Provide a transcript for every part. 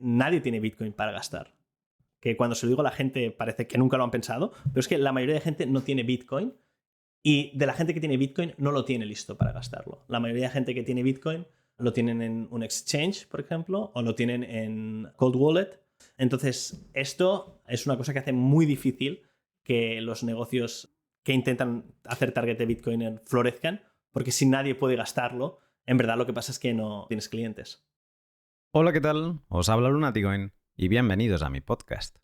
nadie tiene Bitcoin para gastar. Que cuando se lo digo a la gente parece que nunca lo han pensado, pero es que la mayoría de gente no tiene Bitcoin y de la gente que tiene Bitcoin no lo tiene listo para gastarlo. La mayoría de gente que tiene Bitcoin lo tienen en un exchange, por ejemplo, o lo tienen en cold wallet. Entonces, esto es una cosa que hace muy difícil que los negocios que intentan hacer target de Bitcoin florezcan, porque si nadie puede gastarlo, en verdad lo que pasa es que no tienes clientes. Hola, ¿qué tal? Os habla Lunaticoin y bienvenidos a mi podcast.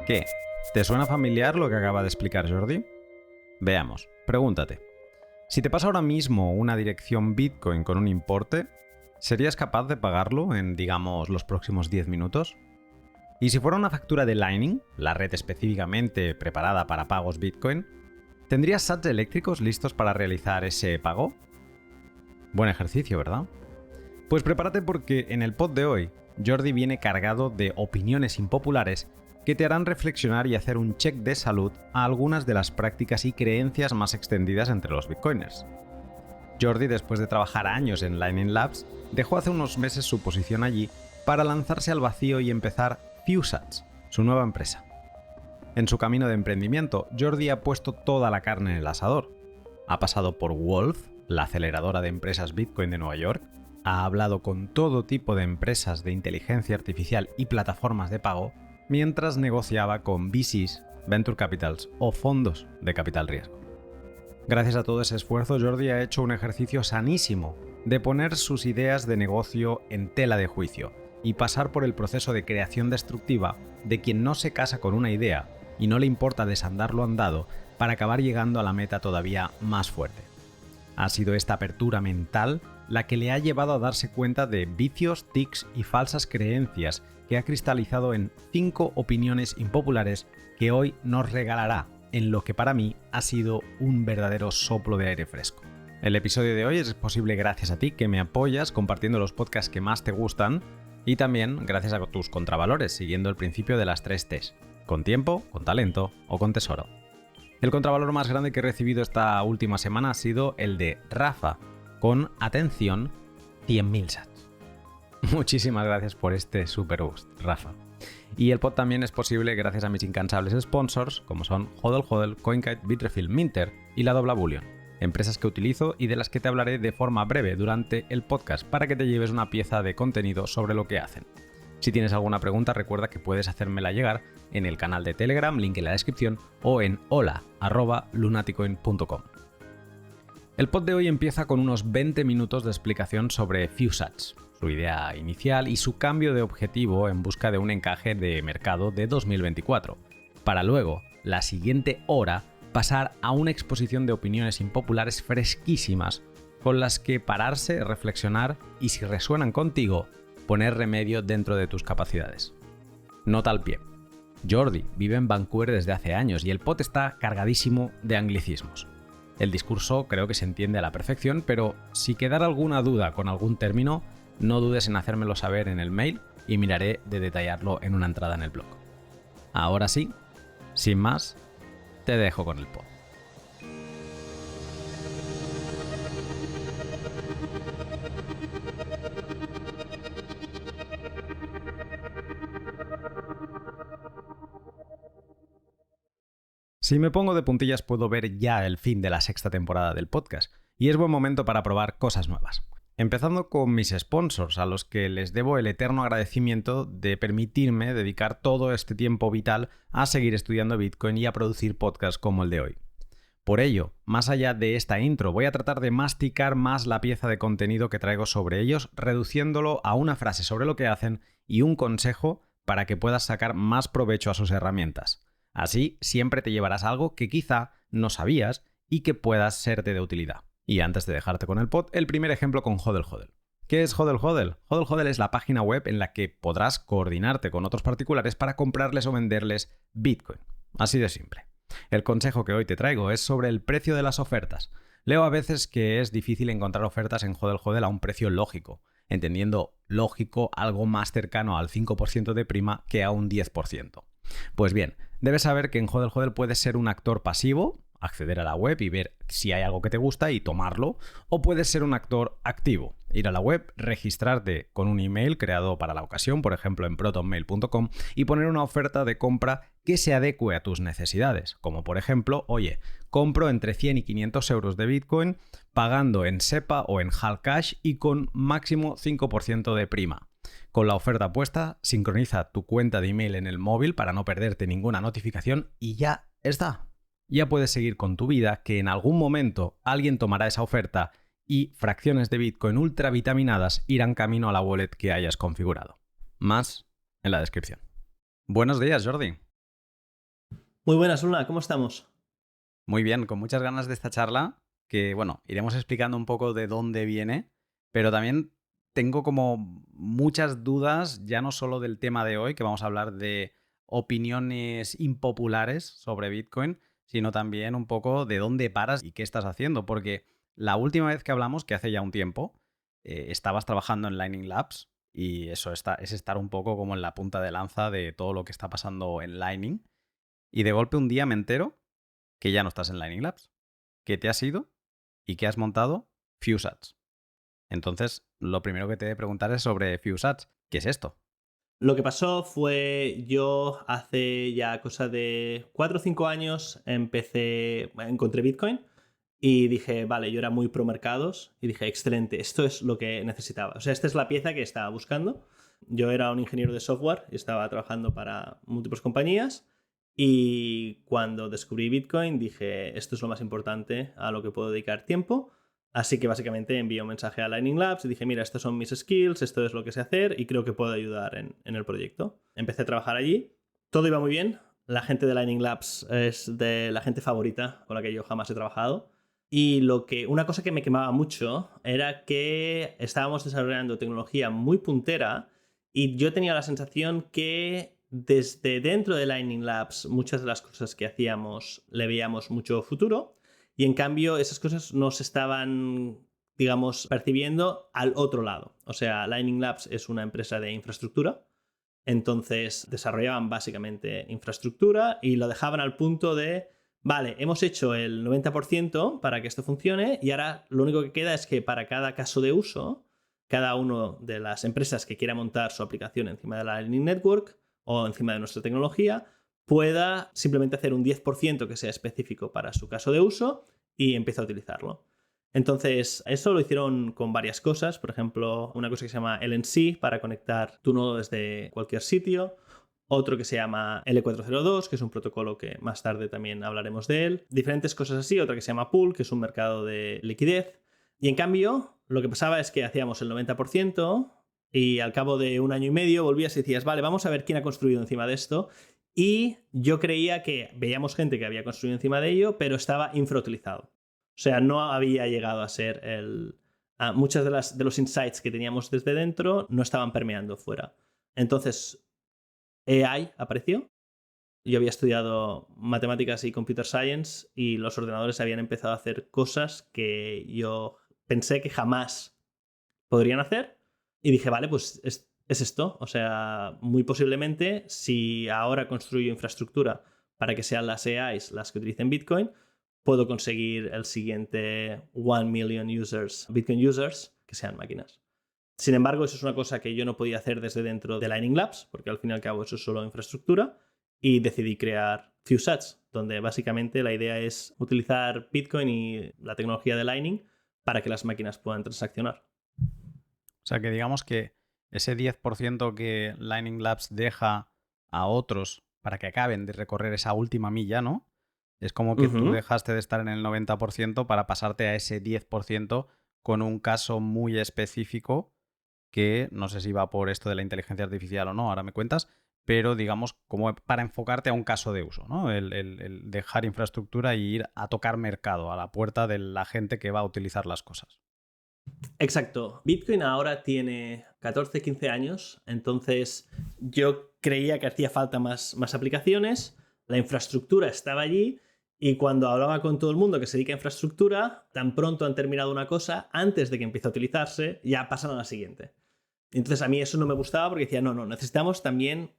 ¿Qué? ¿Te suena familiar lo que acaba de explicar Jordi? Veamos, pregúntate. Si te pasa ahora mismo una dirección Bitcoin con un importe, ¿serías capaz de pagarlo en, digamos, los próximos 10 minutos? ¿Y si fuera una factura de Lightning, la red específicamente preparada para pagos Bitcoin, ¿tendrías sats eléctricos listos para realizar ese pago? Buen ejercicio, ¿verdad? Pues prepárate porque en el pod de hoy, Jordi viene cargado de opiniones impopulares que te harán reflexionar y hacer un check de salud a algunas de las prácticas y creencias más extendidas entre los bitcoiners. Jordi, después de trabajar años en Lightning Labs, dejó hace unos meses su posición allí para lanzarse al vacío y empezar FewSats, su nueva empresa. En su camino de emprendimiento, Jordi ha puesto toda la carne en el asador. Ha pasado por Wolf, la aceleradora de empresas Bitcoin de Nueva York, ha hablado con todo tipo de empresas de inteligencia artificial y plataformas de pago, mientras negociaba con VCs, Venture Capitals o fondos de capital riesgo. Gracias a todo ese esfuerzo, Jordi ha hecho un ejercicio sanísimo de poner sus ideas de negocio en tela de juicio y pasar por el proceso de creación destructiva de quien no se casa con una idea y no le importa desandar lo andado para acabar llegando a la meta todavía más fuerte. Ha sido esta apertura mental la que le ha llevado a darse cuenta de vicios, tics y falsas creencias que ha cristalizado en 5 opiniones impopulares que hoy nos regalará en lo que para mí ha sido un verdadero soplo de aire fresco. El episodio de hoy es posible gracias a ti que me apoyas compartiendo los podcasts que más te gustan y también gracias a tus contravalores siguiendo el principio de las 3 T's, con tiempo, con talento o con tesoro. El contravalor más grande que he recibido esta última semana ha sido el de Rafa, con, atención, 100.000 sats. Muchísimas gracias por este super boost, Rafa. Y el pod también es posible gracias a mis incansables sponsors, como son Hodl Hodl, CoinKite, Bitrefill, Minter y la Dobla Bullion, empresas que utilizo y de las que te hablaré de forma breve durante el podcast para que te lleves una pieza de contenido sobre lo que hacen. Si tienes alguna pregunta, recuerda que puedes hacérmela llegar en el canal de Telegram, link en la descripción, o en hola@lunaticoin.com. El pod de hoy empieza con unos 20 minutos de explicación sobre FewSats, su idea inicial y su cambio de objetivo en busca de un encaje de mercado de 2024, para luego, la siguiente hora, pasar a una exposición de opiniones impopulares fresquísimas con las que pararse, reflexionar y, si resuenan contigo, poner remedio dentro de tus capacidades. Nota al pie. Jordi vive en Vancouver desde hace años y el pod está cargadísimo de anglicismos. El discurso creo que se entiende a la perfección, pero si quedara alguna duda con algún término, no dudes en hacérmelo saber en el mail y miraré de detallarlo en una entrada en el blog. Ahora sí, sin más, te dejo con el pod. Si me pongo de puntillas puedo ver ya el fin de la 6ª temporada del podcast, y es buen momento para probar cosas nuevas. Empezando con mis sponsors, a los que les debo el eterno agradecimiento de permitirme dedicar todo este tiempo vital a seguir estudiando Bitcoin y a producir podcasts como el de hoy. Por ello, más allá de esta intro, voy a tratar de masticar más la pieza de contenido que traigo sobre ellos, reduciéndolo a una frase sobre lo que hacen y un consejo para que puedas sacar más provecho a sus herramientas. Así, siempre te llevarás algo que quizá no sabías y que puedas serte de utilidad. Y antes de dejarte con el pod, el primer ejemplo con Hodl Hodl. ¿Qué es Hodl Hodl? Hodl Hodl es la página web en la que podrás coordinarte con otros particulares para comprarles o venderles Bitcoin. Así de simple. El consejo que hoy te traigo es sobre el precio de las ofertas. Leo a veces que es difícil encontrar ofertas en Hodl Hodl a un precio lógico. entendiendo lógico algo más cercano al 5% de prima que a un 10%. Pues bien, debes saber que en Hodl Hodl puedes ser un actor pasivo, acceder a la web y ver si hay algo que te gusta y tomarlo, o puedes ser un actor activo, ir a la web, registrarte con un email creado para la ocasión, por ejemplo en protonmail.com, y poner una oferta de compra que se adecue a tus necesidades, como por ejemplo, oye, compro entre 100 y 500 euros de Bitcoin pagando en SEPA o en Hal Cash y con máximo 5% de prima. Con la oferta puesta, sincroniza tu cuenta de email en el móvil para no perderte ninguna notificación y ya está. Ya puedes seguir con tu vida, que en algún momento alguien tomará esa oferta y fracciones de Bitcoin ultravitaminadas irán camino a la wallet que hayas configurado. Más en la descripción. Buenos días, Jordi. Muy buenas, Luna, ¿cómo estamos? Muy bien, con muchas ganas de esta charla, que bueno, iremos explicando un poco de dónde viene, pero también tengo como muchas dudas, ya no solo del tema de hoy, que vamos a hablar de opiniones impopulares sobre Bitcoin, sino también un poco de dónde paras y qué estás haciendo, porque la última vez que hablamos, que hace ya un tiempo, estabas trabajando en Lightning Labs y eso es estar un poco como en la punta de lanza de todo lo que está pasando en Lightning, y de golpe un día me entero que ya no estás en Lightning Labs, que te has ido y que has montado FuseAds. Entonces, lo primero que te he de preguntar es sobre FuseAds. ¿Qué es esto? Lo que pasó fue yo hace ya cosa de 4 o 5 años encontré Bitcoin y dije, vale, yo era muy pro mercados y dije, excelente, esto es lo que necesitaba. O sea, esta es la pieza que estaba buscando. Yo era un ingeniero de software y estaba trabajando para múltiples compañías y cuando descubrí Bitcoin dije, esto es lo más importante a lo que puedo dedicar tiempo. Así que básicamente envié un mensaje a Lightning Labs y dije, mira, estos son mis skills, esto es lo que sé hacer y creo que puedo ayudar en el proyecto. Empecé a trabajar allí, todo iba muy bien. La gente de Lightning Labs es de la gente favorita con la que yo jamás he trabajado. Y una cosa que me quemaba mucho era que estábamos desarrollando tecnología muy puntera y yo tenía la sensación que desde dentro de Lightning Labs muchas de las cosas que hacíamos le veíamos mucho futuro. Y en cambio esas cosas no se estaban, digamos, percibiendo al otro lado. O sea, Lightning Labs es una empresa de infraestructura, entonces desarrollaban básicamente infraestructura y lo dejaban al punto de, vale, hemos hecho el 90% para que esto funcione y ahora lo único que queda es que para cada caso de uso, cada una de las empresas que quiera montar su aplicación encima de la Lightning Network o encima de nuestra tecnología, pueda simplemente hacer un 10% que sea específico para su caso de uso y empieza a utilizarlo. Entonces, eso lo hicieron con varias cosas. Por ejemplo, una cosa que se llama LNC para conectar tu nodo desde cualquier sitio. Otro que se llama L402, que es un protocolo que más tarde también hablaremos de él. Diferentes cosas así. Otra que se llama Pool, que es un mercado de liquidez. Y en cambio, lo que pasaba es que hacíamos el 90% y al cabo de un año y medio volvías y decías, vale, vamos a ver quién ha construido encima de esto. Y yo creía que veíamos gente que había construido encima de ello, pero estaba infrautilizado. O sea, no había llegado a ser muchas de los insights que teníamos desde dentro no estaban permeando fuera. Entonces, AI apareció. Yo había estudiado matemáticas y computer science y los ordenadores habían empezado a hacer cosas que yo pensé que jamás podrían hacer. Y dije, vale, pues es esto. O sea, muy posiblemente, si ahora construyo infraestructura para que sean las AIs las que utilicen Bitcoin, puedo conseguir el siguiente 1 million Bitcoin users, que sean máquinas. Sin embargo, eso es una cosa que yo no podía hacer desde dentro de Lightning Labs, porque al fin y al cabo eso es solo infraestructura, y decidí crear FuseAds, donde básicamente la idea es utilizar Bitcoin y la tecnología de Lightning para que las máquinas puedan transaccionar. O sea que digamos que ese 10% que Lightning Labs deja a otros para que acaben de recorrer esa última milla, ¿no? Es como que tú dejaste de estar en el 90% para pasarte a ese 10% con un caso muy específico que no sé si va por esto de la inteligencia artificial o no, ahora me cuentas, pero digamos como para enfocarte a un caso de uso, ¿no? El dejar infraestructura y ir a tocar mercado, a la puerta de la gente que va a utilizar las cosas. Exacto. Bitcoin ahora tiene 14, 15 años, entonces yo creía que hacía falta más aplicaciones, la infraestructura estaba allí y cuando hablaba con todo el mundo que se dedica a infraestructura, tan pronto han terminado una cosa, antes de que empiece a utilizarse, ya pasan a la siguiente. Entonces a mí eso no me gustaba porque decía, no, necesitamos también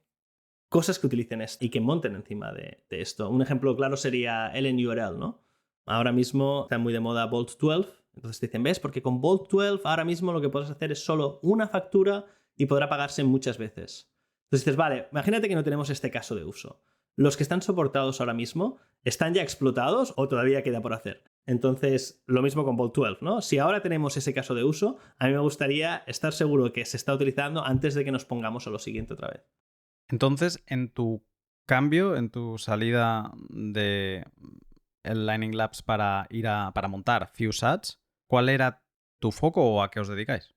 cosas que utilicen esto y que monten encima de esto. Un ejemplo claro sería LNURL, ¿no? Ahora mismo está muy de moda Bolt 12. Entonces te dicen, ¿ves? Porque con Bolt 12 ahora mismo lo que puedes hacer es solo una factura y podrá pagarse muchas veces. Entonces dices, vale, imagínate que no tenemos este caso de uso. ¿Los que están soportados ahora mismo están ya explotados o todavía queda por hacer? Entonces, lo mismo con Bolt 12, ¿no? Si ahora tenemos ese caso de uso, a mí me gustaría estar seguro que se está utilizando antes de que nos pongamos a lo siguiente otra vez. Entonces, en tu cambio, en tu salida de el Lightning Labs para para montar FuseAds, ¿cuál era tu foco o a qué os dedicáis?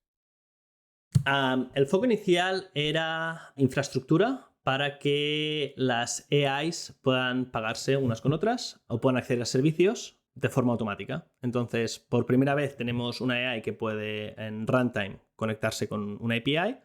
El foco inicial era infraestructura para que las AIs puedan pagarse unas con otras o puedan acceder a servicios de forma automática. Entonces, por primera vez tenemos una AI que puede en runtime conectarse con una API.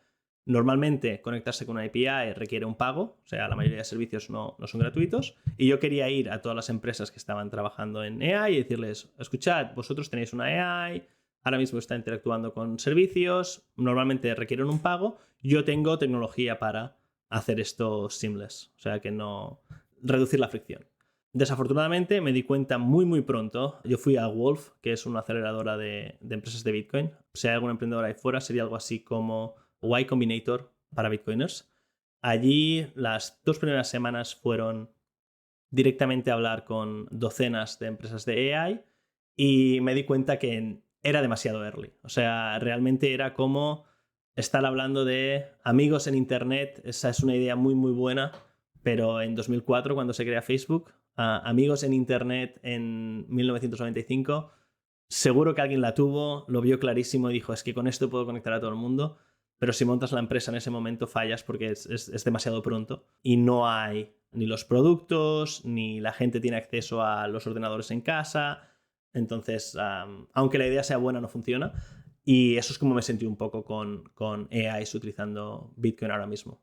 Normalmente conectarse con una API requiere un pago, o sea, la mayoría de servicios no son gratuitos. Y yo quería ir a todas las empresas que estaban trabajando en AI y decirles, escuchad, vosotros tenéis una AI, ahora mismo está interactuando con servicios, normalmente requieren un pago, yo tengo tecnología para hacer esto seamless, o sea que no reducir la fricción. Desafortunadamente me di cuenta muy pronto, yo fui a Wolf, que es una aceleradora de empresas de Bitcoin. Si hay algún emprendedor ahí fuera, sería algo así como Y Combinator para Bitcoiners. Allí las 2 primeras semanas fueron directamente a hablar con docenas de empresas de AI y me di cuenta que era demasiado early. O sea, realmente era como estar hablando de amigos en Internet. Esa es una idea muy buena, pero en 2004, cuando se crea Facebook, amigos en Internet en 1995, seguro que alguien la tuvo, lo vio clarísimo y dijo, es que con esto puedo conectar a todo el mundo, pero si montas la empresa en ese momento fallas porque es demasiado pronto y no hay ni los productos, ni la gente tiene acceso a los ordenadores en casa. Entonces, aunque la idea sea buena, no funciona. Y eso es como me sentí un poco con AIs utilizando Bitcoin ahora mismo.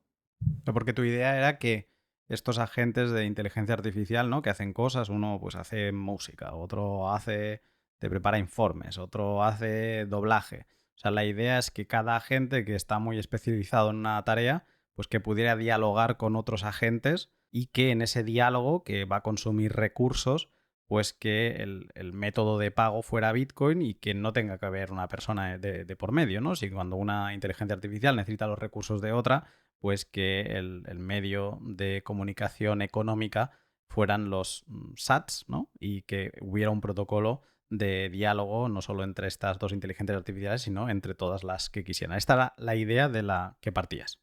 Porque tu idea era que estos agentes de inteligencia artificial, ¿no? Que hacen cosas, uno pues hace música, otro te prepara informes, otro hace doblaje. O sea, la idea es que cada agente que está muy especializado en una tarea, pues que pudiera dialogar con otros agentes y que en ese diálogo, que va a consumir recursos, pues que el método de pago fuera Bitcoin y que no tenga que haber una persona de por medio, ¿no? Si cuando una inteligencia artificial necesita los recursos de otra, pues que el medio de comunicación económica fueran los SATs, ¿no? Y que hubiera un protocolo de diálogo no solo entre estas dos inteligencias artificiales, sino entre todas las que quisieran. Esta era la idea de la que partías.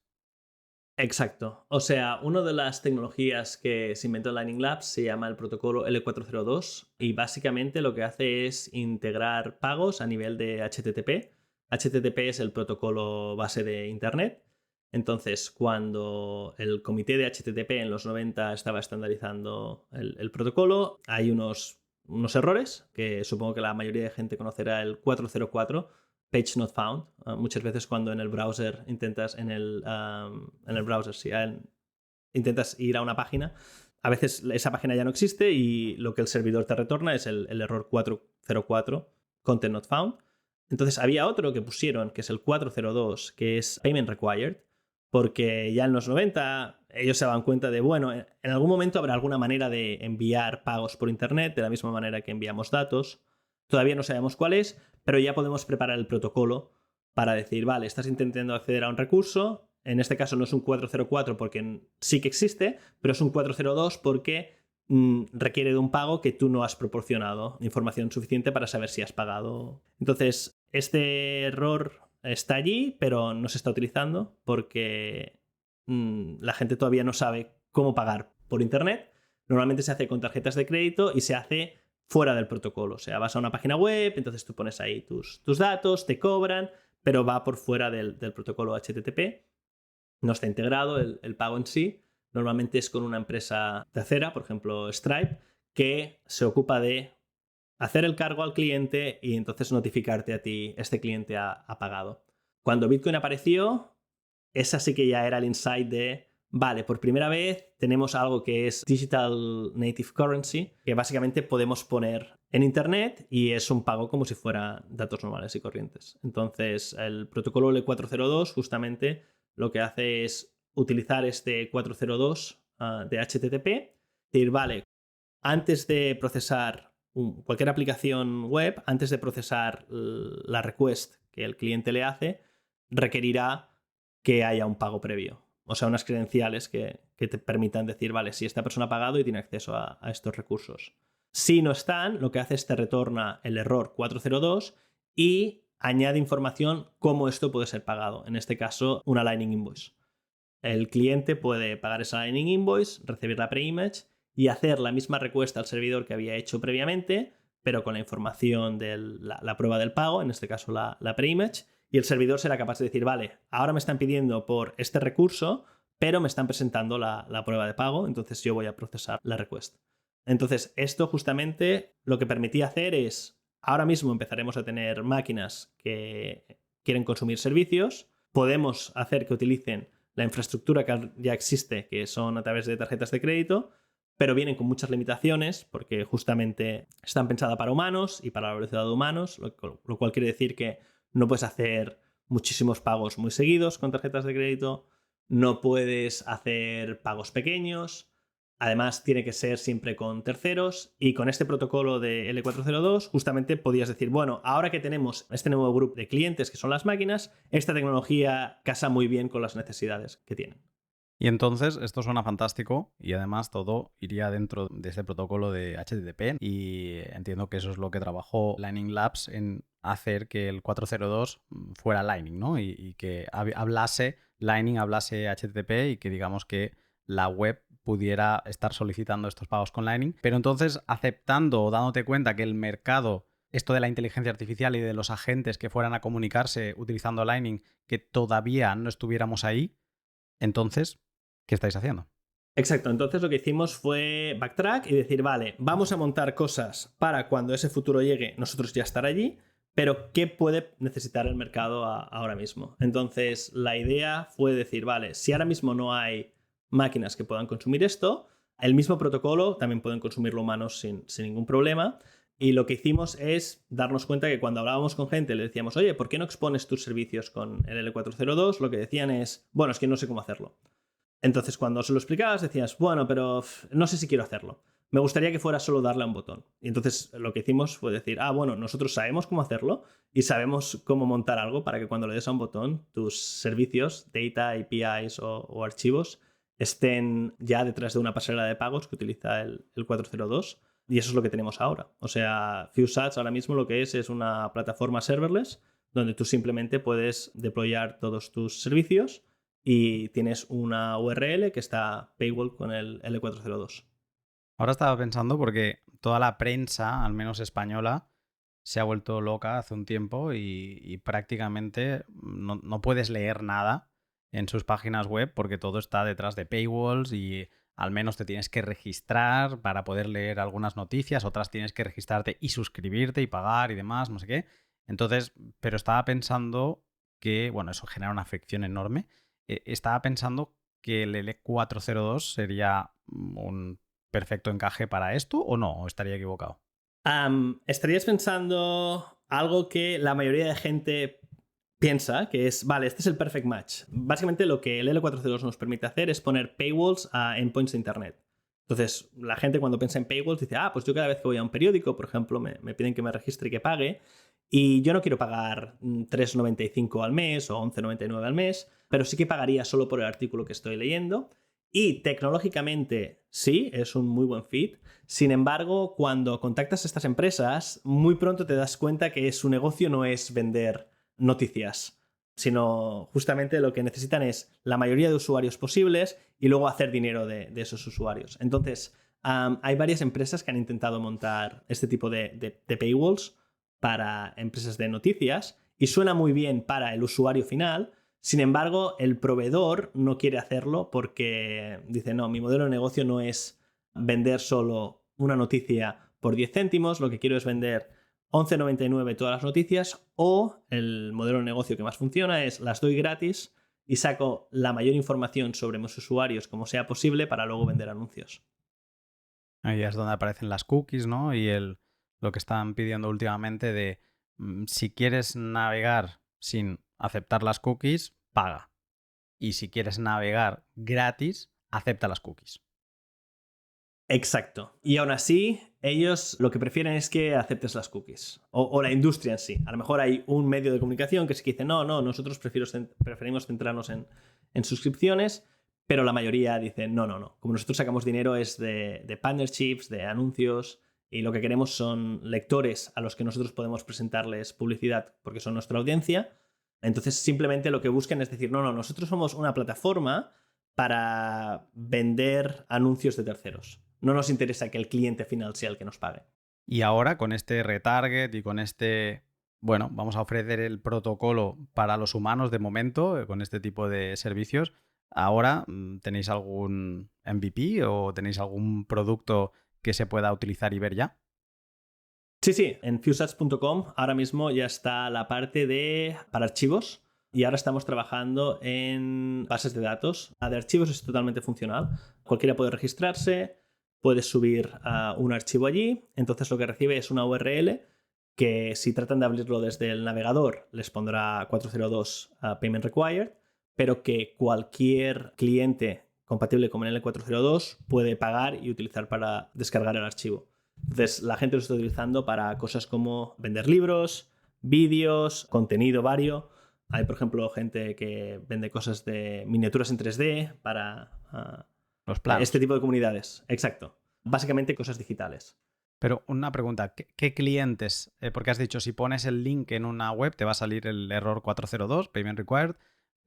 Exacto. O sea, una de las tecnologías que se inventó en Lightning Labs se llama el protocolo L402 y básicamente lo que hace es integrar pagos a nivel de HTTP. HTTP es el protocolo base de Internet. Entonces, cuando el comité de HTTP en los 90 estaba estandarizando el protocolo, hay unos errores que supongo que la mayoría de gente conocerá, el 404, Page not found. Muchas veces cuando en el browser intentas, en el browser, sí, intentas ir a una página, a veces esa página ya no existe y lo que el servidor te retorna es el error 404, content not found. Entonces había otro que pusieron, que es el 402, que es payment required, porque ya en los 90 ellos se daban cuenta de, bueno, en algún momento habrá alguna manera de enviar pagos por internet, de la misma manera que enviamos datos. Todavía no sabemos cuál es, pero ya podemos preparar el protocolo para decir, vale, estás intentando acceder a un recurso, en este caso no es un 404 porque sí que existe, pero es un 402 porque requiere de un pago que tú no has proporcionado información suficiente para saber si has pagado. Entonces, este error está allí, pero no se está utilizando porque la gente todavía no sabe cómo pagar por internet. Normalmente se hace con tarjetas de crédito y se hace fuera del protocolo. O sea, vas a una página web, entonces tú pones ahí tus datos, te cobran, pero va por fuera del protocolo HTTP. No está integrado el pago en sí. Normalmente es con una empresa tercera, por ejemplo Stripe, que se ocupa de hacer el cargo al cliente y entonces notificarte a ti, este cliente ha pagado. Cuando Bitcoin apareció, esa sí que ya era el insight de, vale, por primera vez tenemos algo que es Digital Native Currency, que básicamente podemos poner en Internet y es un pago como si fuera datos normales y corrientes. Entonces, el protocolo L402 justamente lo que hace es utilizar este 402 de HTTP, decir, vale, antes de procesar cualquier aplicación web, antes de procesar la request que el cliente le hace, requerirá que haya un pago previo. O sea, unas credenciales que te permitan decir, vale, si esta persona ha pagado y tiene acceso a estos recursos. Si no están, lo que hace es te retorna el error 402 y añade información cómo esto puede ser pagado. En este caso, una Lightning Invoice. El cliente puede pagar esa Lightning Invoice, recibir la preimage y hacer la misma request al servidor que había hecho previamente, pero con la información de la prueba del pago, en este caso la preimage, y el servidor será capaz de decir, vale, ahora me están pidiendo por este recurso, pero me están presentando la prueba de pago, entonces yo voy a procesar la request. Entonces, esto justamente lo que permitía hacer es, ahora mismo empezaremos a tener máquinas que quieren consumir servicios, podemos hacer que utilicen la infraestructura que ya existe, que son a través de tarjetas de crédito, pero vienen con muchas limitaciones porque justamente están pensadas para humanos y para la velocidad de humanos, lo cual quiere decir que no puedes hacer muchísimos pagos muy seguidos con tarjetas de crédito, no puedes hacer pagos pequeños, además tiene que ser siempre con terceros y con este protocolo de L402 justamente podías decir, bueno, ahora que tenemos este nuevo grupo de clientes que son las máquinas, esta tecnología casa muy bien con las necesidades que tienen. Y entonces esto suena fantástico y además todo iría dentro de este protocolo de HTTP y entiendo que eso es lo que trabajó Lightning Labs en hacer que el 402 fuera Lightning, ¿no? Y que hablase Lightning, hablase HTTP y que digamos que la web pudiera estar solicitando estos pagos con Lightning, pero entonces aceptando o dándote cuenta que el mercado, esto de la inteligencia artificial y de los agentes que fueran a comunicarse utilizando Lightning, que todavía no estuviéramos ahí, entonces, ¿qué estáis haciendo? Exacto, entonces lo que hicimos fue backtrack y decir, vale, vamos a montar cosas para cuando ese futuro llegue nosotros ya estar allí, pero ¿qué puede necesitar el mercado ahora mismo? Entonces la idea fue decir, vale, si ahora mismo no hay máquinas que puedan consumir esto, el mismo protocolo también pueden consumirlo humanos sin ningún problema. Y lo que hicimos es darnos cuenta que cuando hablábamos con gente le decíamos, oye, ¿por qué no expones tus servicios con el L402? Lo que decían es, bueno, es que no sé cómo hacerlo. Entonces cuando se lo explicabas decías, bueno, pero no sé si quiero hacerlo. Me gustaría que fuera solo darle a un botón. Y entonces lo que hicimos fue decir, bueno, nosotros sabemos cómo hacerlo y sabemos cómo montar algo para que cuando le des a un botón tus servicios, data, APIs o archivos estén ya detrás de una pasarela de pagos que utiliza el 402. Y eso es lo que tenemos ahora. O sea, FuseAds ahora mismo lo que es una plataforma serverless donde tú simplemente puedes deployar todos tus servicios y tienes una URL que está paywall con el L402. Ahora estaba pensando porque toda la prensa, al menos española, se ha vuelto loca hace un tiempo y prácticamente no puedes leer nada en sus páginas web porque todo está detrás de paywalls y al menos te tienes que registrar para poder leer algunas noticias, otras tienes que registrarte y suscribirte y pagar y demás, no sé qué. Entonces, pero estaba pensando que, bueno, eso genera una fricción enorme. Estaba pensando que el L402 sería un perfecto encaje para esto o no, o estaría equivocado. Estarías pensando algo que la mayoría de gente piensa, que es, vale, este es el perfect match. Básicamente lo que el L402 nos permite hacer es poner paywalls a endpoints de Internet. Entonces, la gente cuando piensa en paywalls dice, pues yo cada vez que voy a un periódico, por ejemplo, me piden que me registre y que pague, y yo no quiero pagar 3,95 al mes o 11,99 al mes, pero sí que pagaría solo por el artículo que estoy leyendo. Y tecnológicamente sí, es un muy buen fit. Sin embargo, cuando contactas a estas empresas, muy pronto te das cuenta que su negocio no es vender noticias, sino justamente lo que necesitan es la mayoría de usuarios posibles y luego hacer dinero de esos usuarios. Entonces, hay varias empresas que han intentado montar este tipo de paywalls para empresas de noticias y suena muy bien para el usuario final. Sin embargo, el proveedor no quiere hacerlo porque dice, no, mi modelo de negocio no es vender solo una noticia por 10 céntimos, lo que quiero es vender 11,99 todas las noticias, o el modelo de negocio que más funciona es las doy gratis y saco la mayor información sobre mis usuarios como sea posible para luego vender anuncios. Ahí es donde aparecen las cookies, ¿no? Y lo que están pidiendo últimamente de si quieres navegar sin aceptar las cookies, paga. Y si quieres navegar gratis, acepta las cookies. Exacto. Y aún así, ellos lo que prefieren es que aceptes las cookies. O la industria en sí. A lo mejor hay un medio de comunicación que sí que dice, no, nosotros preferimos centrarnos en suscripciones, pero la mayoría dice, no. Como nosotros sacamos dinero es de partnerships, de anuncios, y lo que queremos son lectores a los que nosotros podemos presentarles publicidad porque son nuestra audiencia. Entonces, simplemente lo que buscan es decir, no, nosotros somos una plataforma para vender anuncios de terceros. No nos interesa que el cliente final sea el que nos pague. Y ahora con este retarget y con bueno, vamos a ofrecer el protocolo para los humanos de momento, con este tipo de servicios. Ahora, ¿tenéis algún MVP o tenéis algún producto que se pueda utilizar y ver ya? Sí, en fusats.com ahora mismo ya está la parte para archivos y ahora estamos trabajando en bases de datos. La de archivos es totalmente funcional. Cualquiera puede registrarse, puede subir un archivo allí, entonces lo que recibe es una URL que si tratan de abrirlo desde el navegador les pondrá 402 Payment Required, pero que cualquier cliente compatible con el L402 puede pagar y utilizar para descargar el archivo. Entonces la gente lo está utilizando para cosas como vender libros, vídeos, contenido vario. Hay, por ejemplo, gente que vende cosas de miniaturas en 3D para Los planos. este tipo de comunidades. Exacto. Básicamente cosas digitales. Pero una pregunta, ¿qué clientes? Porque has dicho, si pones el link en una web te va a salir el error 402, Payment Required,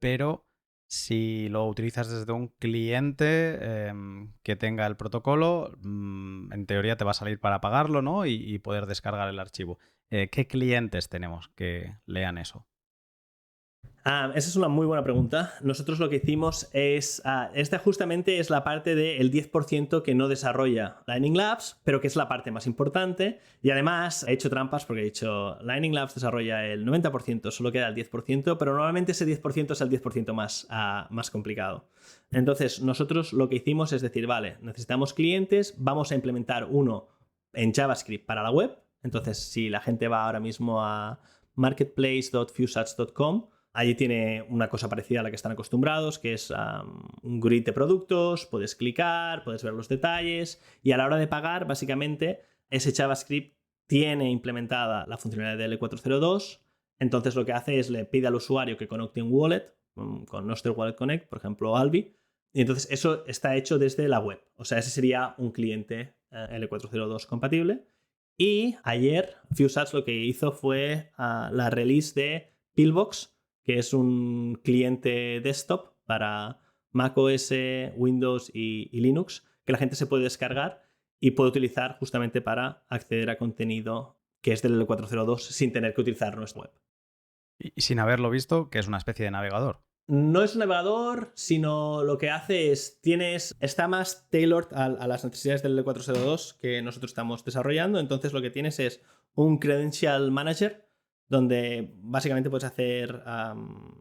pero si lo utilizas desde un cliente que tenga el protocolo, en teoría te va a salir para pagarlo, ¿no? Y poder descargar el archivo. ¿Qué clientes tenemos que lean eso? Esa es una muy buena pregunta. Nosotros lo que hicimos es, esta justamente es la parte del 10% que no desarrolla Lightning Labs, pero que es la parte más importante. Y además he hecho trampas porque he dicho, Lightning Labs desarrolla el 90%, solo queda el 10%, pero normalmente ese 10% es el 10% más complicado. Entonces nosotros lo que hicimos es decir, vale, necesitamos clientes, vamos a implementar uno en JavaScript para la web. Entonces si la gente va ahora mismo a marketplace.fusats.com, allí tiene una cosa parecida a la que están acostumbrados, que es un grid de productos, puedes clicar, puedes ver los detalles y a la hora de pagar, básicamente, ese JavaScript tiene implementada la funcionalidad de L402, entonces lo que hace es le pide al usuario que conecte un wallet con Nostr Wallet Connect, por ejemplo Albi, y entonces eso está hecho desde la web. O sea, ese sería un cliente L402 compatible. Y ayer Fusats lo que hizo fue la release de Pillbox, que es un cliente desktop para macOS, Windows y Linux, que la gente se puede descargar y puede utilizar justamente para acceder a contenido que es del L402 sin tener que utilizar nuestra web. Y sin haberlo visto, que es una especie de navegador. No es un navegador, sino lo que hace es, está más tailored a las necesidades del L402 que nosotros estamos desarrollando, entonces lo que tienes es un Credential Manager, donde básicamente puedes hacer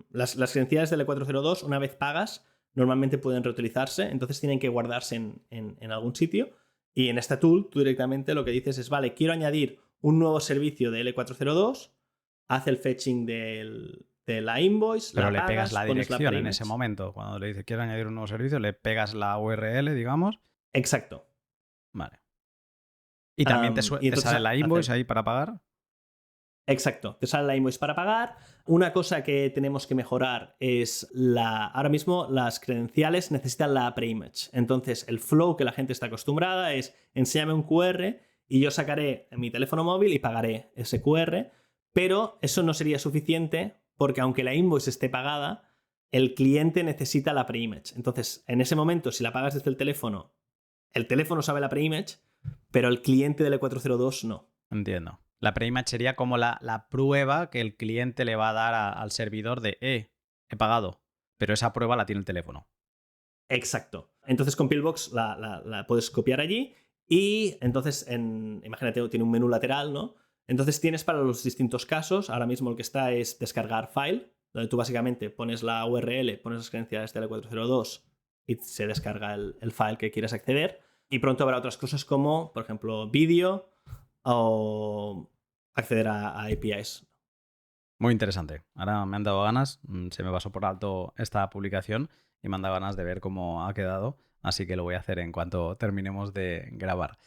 las credenciales del E402, una vez pagas, normalmente pueden reutilizarse, entonces tienen que guardarse en algún sitio. Y en esta tool, tú directamente lo que dices es, vale, quiero añadir un nuevo servicio de L402, haz el fetching de la invoice, pero la le pegas pagas, la pones la dirección en preimage. ese momento. Cuando le dices quiero añadir un nuevo servicio, le pegas la URL, digamos. Exacto. Vale. Y también te sale la invoice ahí para pagar. Exacto, te sale la invoice para pagar. Una cosa que tenemos que mejorar es ahora mismo las credenciales necesitan la preimage. Entonces el flow que la gente está acostumbrada es enséñame un QR y yo sacaré mi teléfono móvil y pagaré ese QR, pero eso no sería suficiente porque aunque la invoice esté pagada, el cliente necesita la preimage. Entonces en ese momento si la pagas desde el teléfono sabe la preimage, pero el cliente del E402 no. Entiendo. La preimage sería como la prueba que el cliente le va a dar al servidor de he pagado, pero esa prueba la tiene el teléfono. Exacto. Entonces con Pillbox la puedes copiar allí y entonces, imagínate, tiene un menú lateral, ¿no? Entonces tienes para los distintos casos, ahora mismo el que está es descargar file, donde tú básicamente pones la URL, pones las credenciales de L402 y se descarga el file que quieres acceder. Y pronto habrá otras cosas como, por ejemplo, vídeo o acceder a APIs. Muy interesante. Ahora me han dado ganas, se me pasó por alto esta publicación y me han dado ganas de ver cómo ha quedado, así que lo voy a hacer en cuanto terminemos de grabar.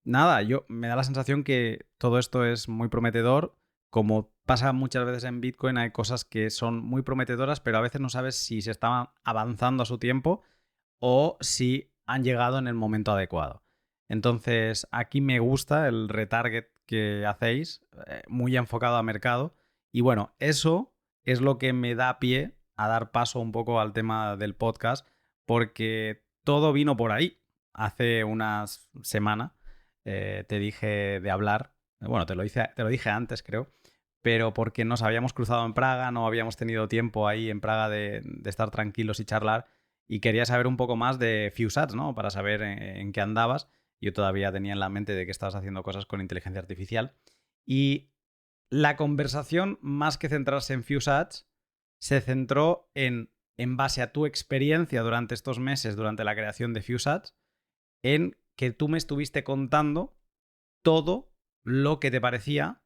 Nada, me da la sensación que todo esto es muy prometedor. Como pasa muchas veces en Bitcoin, hay cosas que son muy prometedoras, pero a veces no sabes si se está avanzando a su tiempo o si han llegado en el momento adecuado. Entonces, aquí me gusta el retarget que hacéis, muy enfocado a mercado. Y bueno, eso es lo que me da pie a dar paso un poco al tema del podcast, porque todo vino por ahí. Hace unas semanas te dije de hablar, bueno, te lo dije antes, creo, pero porque nos habíamos cruzado en Praga, no habíamos tenido tiempo ahí en Praga de estar tranquilos y charlar, y quería saber un poco más de FewSats, ¿no? Para saber en qué andabas. Yo todavía tenía en la mente de que estabas haciendo cosas con inteligencia artificial. Y la conversación, más que centrarse en FewSats, se centró en base a tu experiencia durante estos meses, durante la creación de FewSats, en que tú me estuviste contando todo lo que te parecía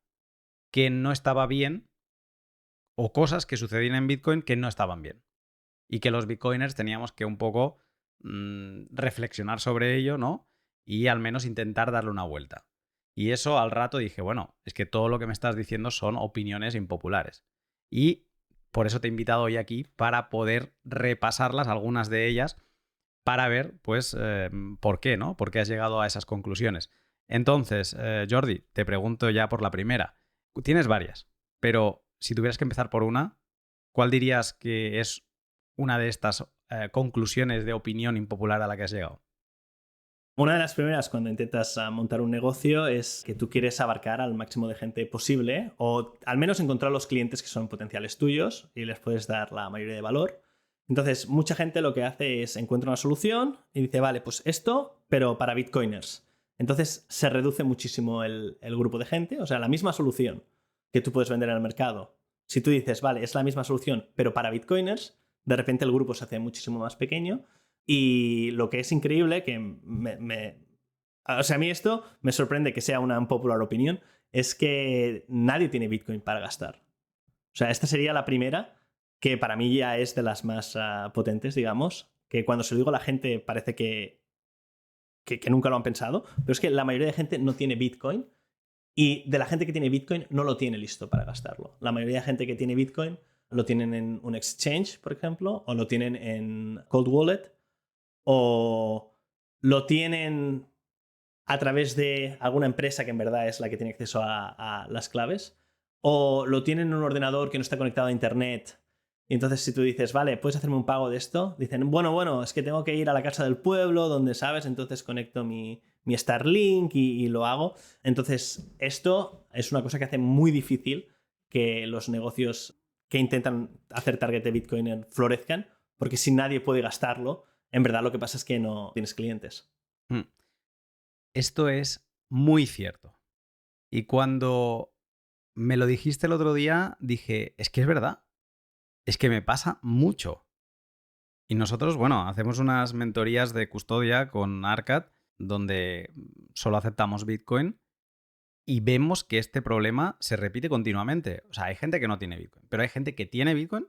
que no estaba bien o cosas que sucedían en Bitcoin que no estaban bien. Y que los bitcoiners teníamos que un poco reflexionar sobre ello, ¿no? Y al menos intentar darle una vuelta. Y eso al rato dije, bueno, es que todo lo que me estás diciendo son opiniones impopulares. Y por eso te he invitado hoy aquí para poder repasarlas, algunas de ellas, para ver, pues, por qué, ¿no? ¿Por qué has llegado a esas conclusiones? Entonces, Jordi, te pregunto ya por la primera. Tienes varias, pero si tuvieras que empezar por una, ¿cuál dirías que es una de estas conclusiones de opinión impopular a la que has llegado? Una de las primeras cuando intentas montar un negocio es que tú quieres abarcar al máximo de gente posible o al menos encontrar los clientes que son potenciales tuyos y les puedes dar la mayoría de valor. Entonces, mucha gente lo que hace es encuentra una solución y dice, vale, pues esto, pero para bitcoiners. Entonces se reduce muchísimo el grupo de gente, o sea, la misma solución que tú puedes vender en el mercado. Si tú dices, vale, es la misma solución, pero para bitcoiners, de repente el grupo se hace muchísimo más pequeño. Y lo que es increíble, que o sea, a mí esto me sorprende que sea una unpopular opinión, es que nadie tiene Bitcoin para gastar. O sea, esta sería la primera, que para mí ya es de las más potentes, digamos, que cuando se lo digo a la gente parece que nunca lo han pensado, pero es que la mayoría de gente no tiene Bitcoin y de la gente que tiene Bitcoin no lo tiene listo para gastarlo. La mayoría de gente que tiene Bitcoin lo tienen en un exchange, por ejemplo, o lo tienen en cold wallet, o lo tienen a través de alguna empresa que en verdad es la que tiene acceso a las claves, o lo tienen en un ordenador que no está conectado a internet. Y entonces si tú dices, vale, ¿puedes hacerme un pago de esto? Dicen, bueno, es que tengo que ir a la casa del pueblo, donde sabes, entonces conecto mi Starlink y lo hago. Entonces esto es una cosa que hace muy difícil que los negocios que intentan hacer target de Bitcoin florezcan, porque si nadie puede gastarlo, en verdad lo que pasa es que no tienes clientes. Esto es muy cierto. Y cuando me lo dijiste el otro día, dije, es que es verdad. Es que me pasa mucho. Y nosotros, bueno, hacemos unas mentorías de custodia con Arcad, donde solo aceptamos Bitcoin, y vemos que este problema se repite continuamente. O sea, hay gente que no tiene Bitcoin, pero hay gente que tiene Bitcoin,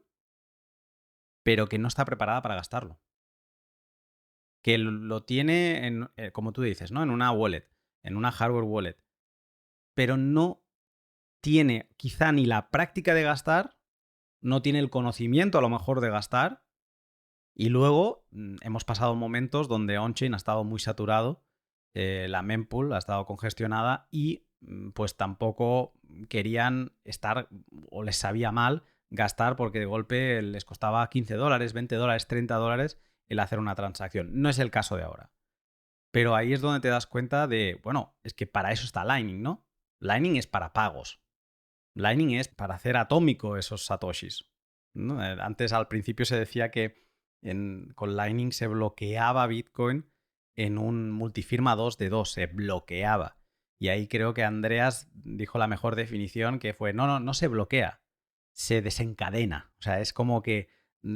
pero que no está preparada para gastarlo. Que lo tiene, como tú dices, ¿no? En una wallet, en una hardware wallet, pero no tiene quizá ni la práctica de gastar, no tiene el conocimiento a lo mejor de gastar, y luego hemos pasado momentos donde on-chain ha estado muy saturado, la mempool ha estado congestionada y pues tampoco querían estar o les sabía mal gastar porque de golpe les costaba $15, $20, $30 el hacer una transacción. No es el caso de ahora. Pero ahí es donde te das cuenta de, bueno, es que para eso está Lightning, ¿no? Lightning es para pagos. Lightning es para hacer atómico esos satoshis, ¿no? Antes, al principio, se decía que con Lightning se bloqueaba Bitcoin en un multifirma 2 de 2, se bloqueaba. Y ahí creo que Andreas dijo la mejor definición, que fue, no se bloquea, se desencadena. O sea, es como que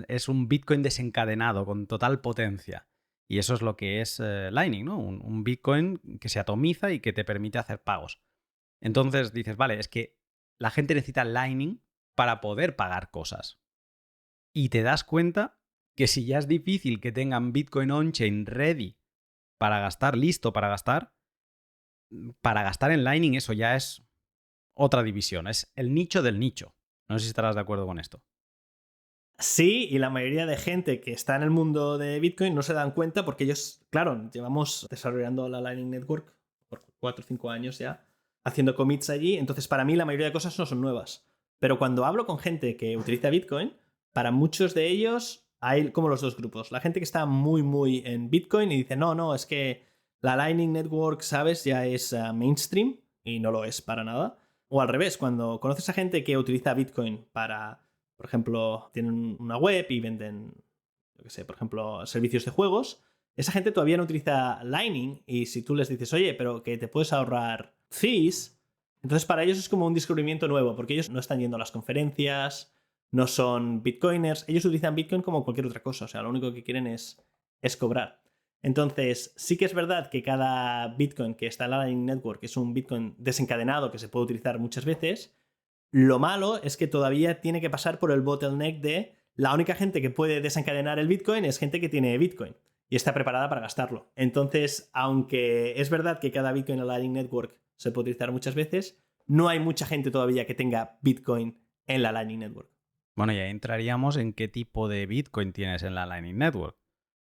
es un Bitcoin desencadenado con total potencia. Y eso es lo que es Lightning, ¿no? Un Bitcoin que se atomiza y que te permite hacer pagos. Entonces dices, vale, es que la gente necesita Lightning para poder pagar cosas. Y te das cuenta que si ya es difícil que tengan Bitcoin on-chain ready para gastar, listo para gastar en Lightning eso ya es otra división, es el nicho del nicho. No sé si estarás de acuerdo con esto. Sí, y la mayoría de gente que está en el mundo de Bitcoin no se dan cuenta porque ellos, claro, llevamos desarrollando la Lightning Network por 4 o 5 años ya, haciendo commits allí, entonces para mí la mayoría de cosas no son nuevas. Pero cuando hablo con gente que utiliza Bitcoin, para muchos de ellos hay como los dos grupos. La gente que está muy en Bitcoin y dice, no, es que la Lightning Network, ¿sabes? Ya es mainstream y no lo es para nada. O al revés, cuando conoces a gente que utiliza Bitcoin para, por ejemplo, tienen una web y venden, yo qué sé, por ejemplo, servicios de juegos, esa gente todavía no utiliza Lightning y si tú les dices, oye, pero que te puedes ahorrar fees, entonces para ellos es como un descubrimiento nuevo, porque ellos no están yendo a las conferencias, no son bitcoiners, ellos utilizan Bitcoin como cualquier otra cosa, o sea, lo único que quieren es cobrar. Entonces, sí que es verdad que cada Bitcoin que está en la Lightning Network es un Bitcoin desencadenado que se puede utilizar muchas veces. Lo malo es que todavía tiene que pasar por el bottleneck de la única gente que puede desencadenar el Bitcoin es gente que tiene Bitcoin y está preparada para gastarlo. Entonces, aunque es verdad que cada Bitcoin en la Lightning Network se puede utilizar muchas veces, no hay mucha gente todavía que tenga Bitcoin en la Lightning Network. Bueno, y ahí entraríamos en qué tipo de Bitcoin tienes en la Lightning Network.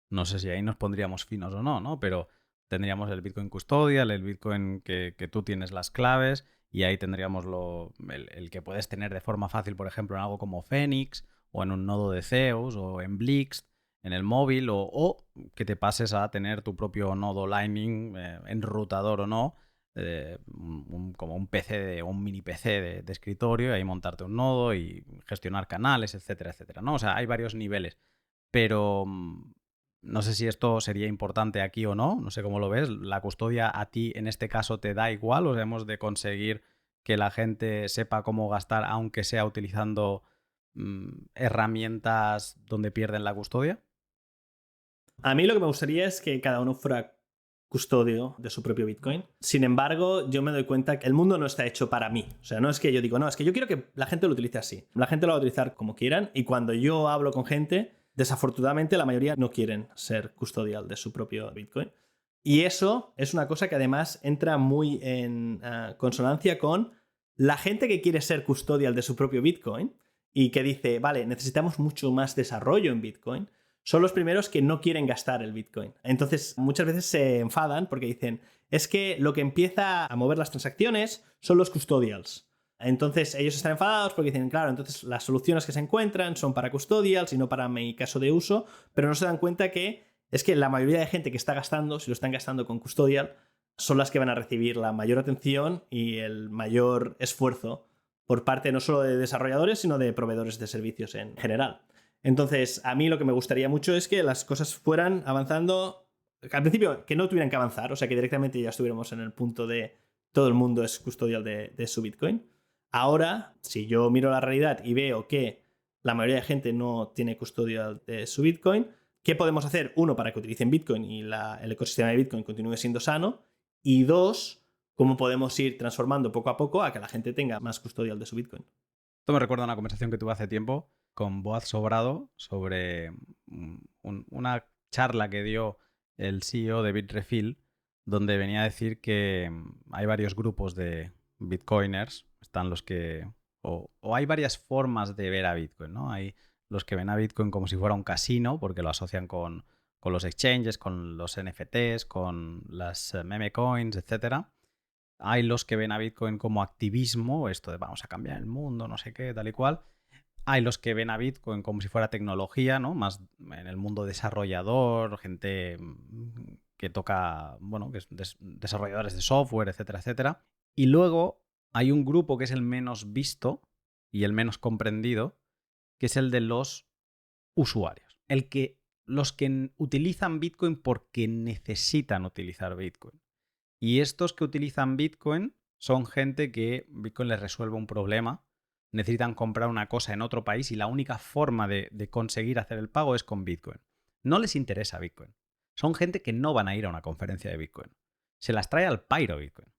No sé si ahí nos pondríamos finos o no, ¿no? Pero tendríamos el Bitcoin custodial, el Bitcoin que tú tienes las claves, y ahí tendríamos el que puedes tener de forma fácil, por ejemplo, en algo como Phoenix, o en un nodo de Zeus, o en Blix, en el móvil, o que te pases a tener tu propio nodo Lightning, enrutador o no, como un PC, un mini PC de escritorio, y ahí montarte un nodo y gestionar canales, etcétera, etcétera, ¿no? O sea, hay varios niveles. Pero no sé si esto sería importante aquí o no, no sé cómo lo ves. ¿La custodia a ti en este caso te da igual o hemos de conseguir que la gente sepa cómo gastar aunque sea utilizando herramientas donde pierden la custodia? A mí lo que me gustaría es que cada uno fuera custodio de su propio Bitcoin. Sin embargo, yo me doy cuenta que el mundo no está hecho para mí. O sea, no es que yo digo, no, es que yo quiero que la gente lo utilice así. La gente lo va a utilizar como quieran y cuando yo hablo con gente, desafortunadamente la mayoría no quieren ser custodial de su propio Bitcoin. Y eso es una cosa que además entra muy en consonancia con la gente que quiere ser custodial de su propio Bitcoin y que dice, vale, necesitamos mucho más desarrollo en Bitcoin, son los primeros que no quieren gastar el Bitcoin. Entonces, muchas veces se enfadan porque dicen, es que lo que empieza a mover las transacciones son los custodials. Entonces, ellos están enfadados porque dicen, claro, entonces las soluciones que se encuentran son para custodials y no para mi caso de uso, pero no se dan cuenta que es que la mayoría de gente que está gastando, si lo están gastando con custodial, son las que van a recibir la mayor atención y el mayor esfuerzo por parte no solo de desarrolladores, sino de proveedores de servicios en general. Entonces, a mí lo que me gustaría mucho es que las cosas fueran avanzando. Al principio, que no tuvieran que avanzar, o sea, que directamente ya estuviéramos en el punto de todo el mundo es custodial de su Bitcoin. Ahora, si yo miro la realidad y veo que la mayoría de gente no tiene custodial de su Bitcoin, ¿qué podemos hacer? Uno, para que utilicen Bitcoin y el ecosistema de Bitcoin continúe siendo sano. Y dos, cómo podemos ir transformando poco a poco a que la gente tenga más custodial de su Bitcoin. Esto me recuerda a una conversación que tuve hace tiempo con Boaz Sobrado sobre una charla que dio el CEO de Bitrefill, donde venía a decir que hay varios grupos de bitcoiners, están los que... O hay varias formas de ver a Bitcoin, ¿no? Hay los que ven a Bitcoin como si fuera un casino, porque lo asocian con los exchanges, con los NFTs, con las meme coins, etcétera. Hay los que ven a Bitcoin como activismo, esto de vamos a cambiar el mundo, no sé qué, tal y cual. Hay los que ven a Bitcoin como si fuera tecnología, ¿no? Más en el mundo desarrollador, gente que toca, bueno, que es desarrolladores de software, etcétera, etcétera. Y luego hay un grupo que es el menos visto y el menos comprendido, que es el de los usuarios. Los que utilizan Bitcoin porque necesitan utilizar Bitcoin. Y estos que utilizan Bitcoin son gente que Bitcoin les resuelve un problema necesitan comprar una cosa en otro país y la única forma de conseguir hacer el pago es con Bitcoin. No les interesa Bitcoin. Son gente que no van a ir a una conferencia de Bitcoin. Se las trae al pairo Bitcoin.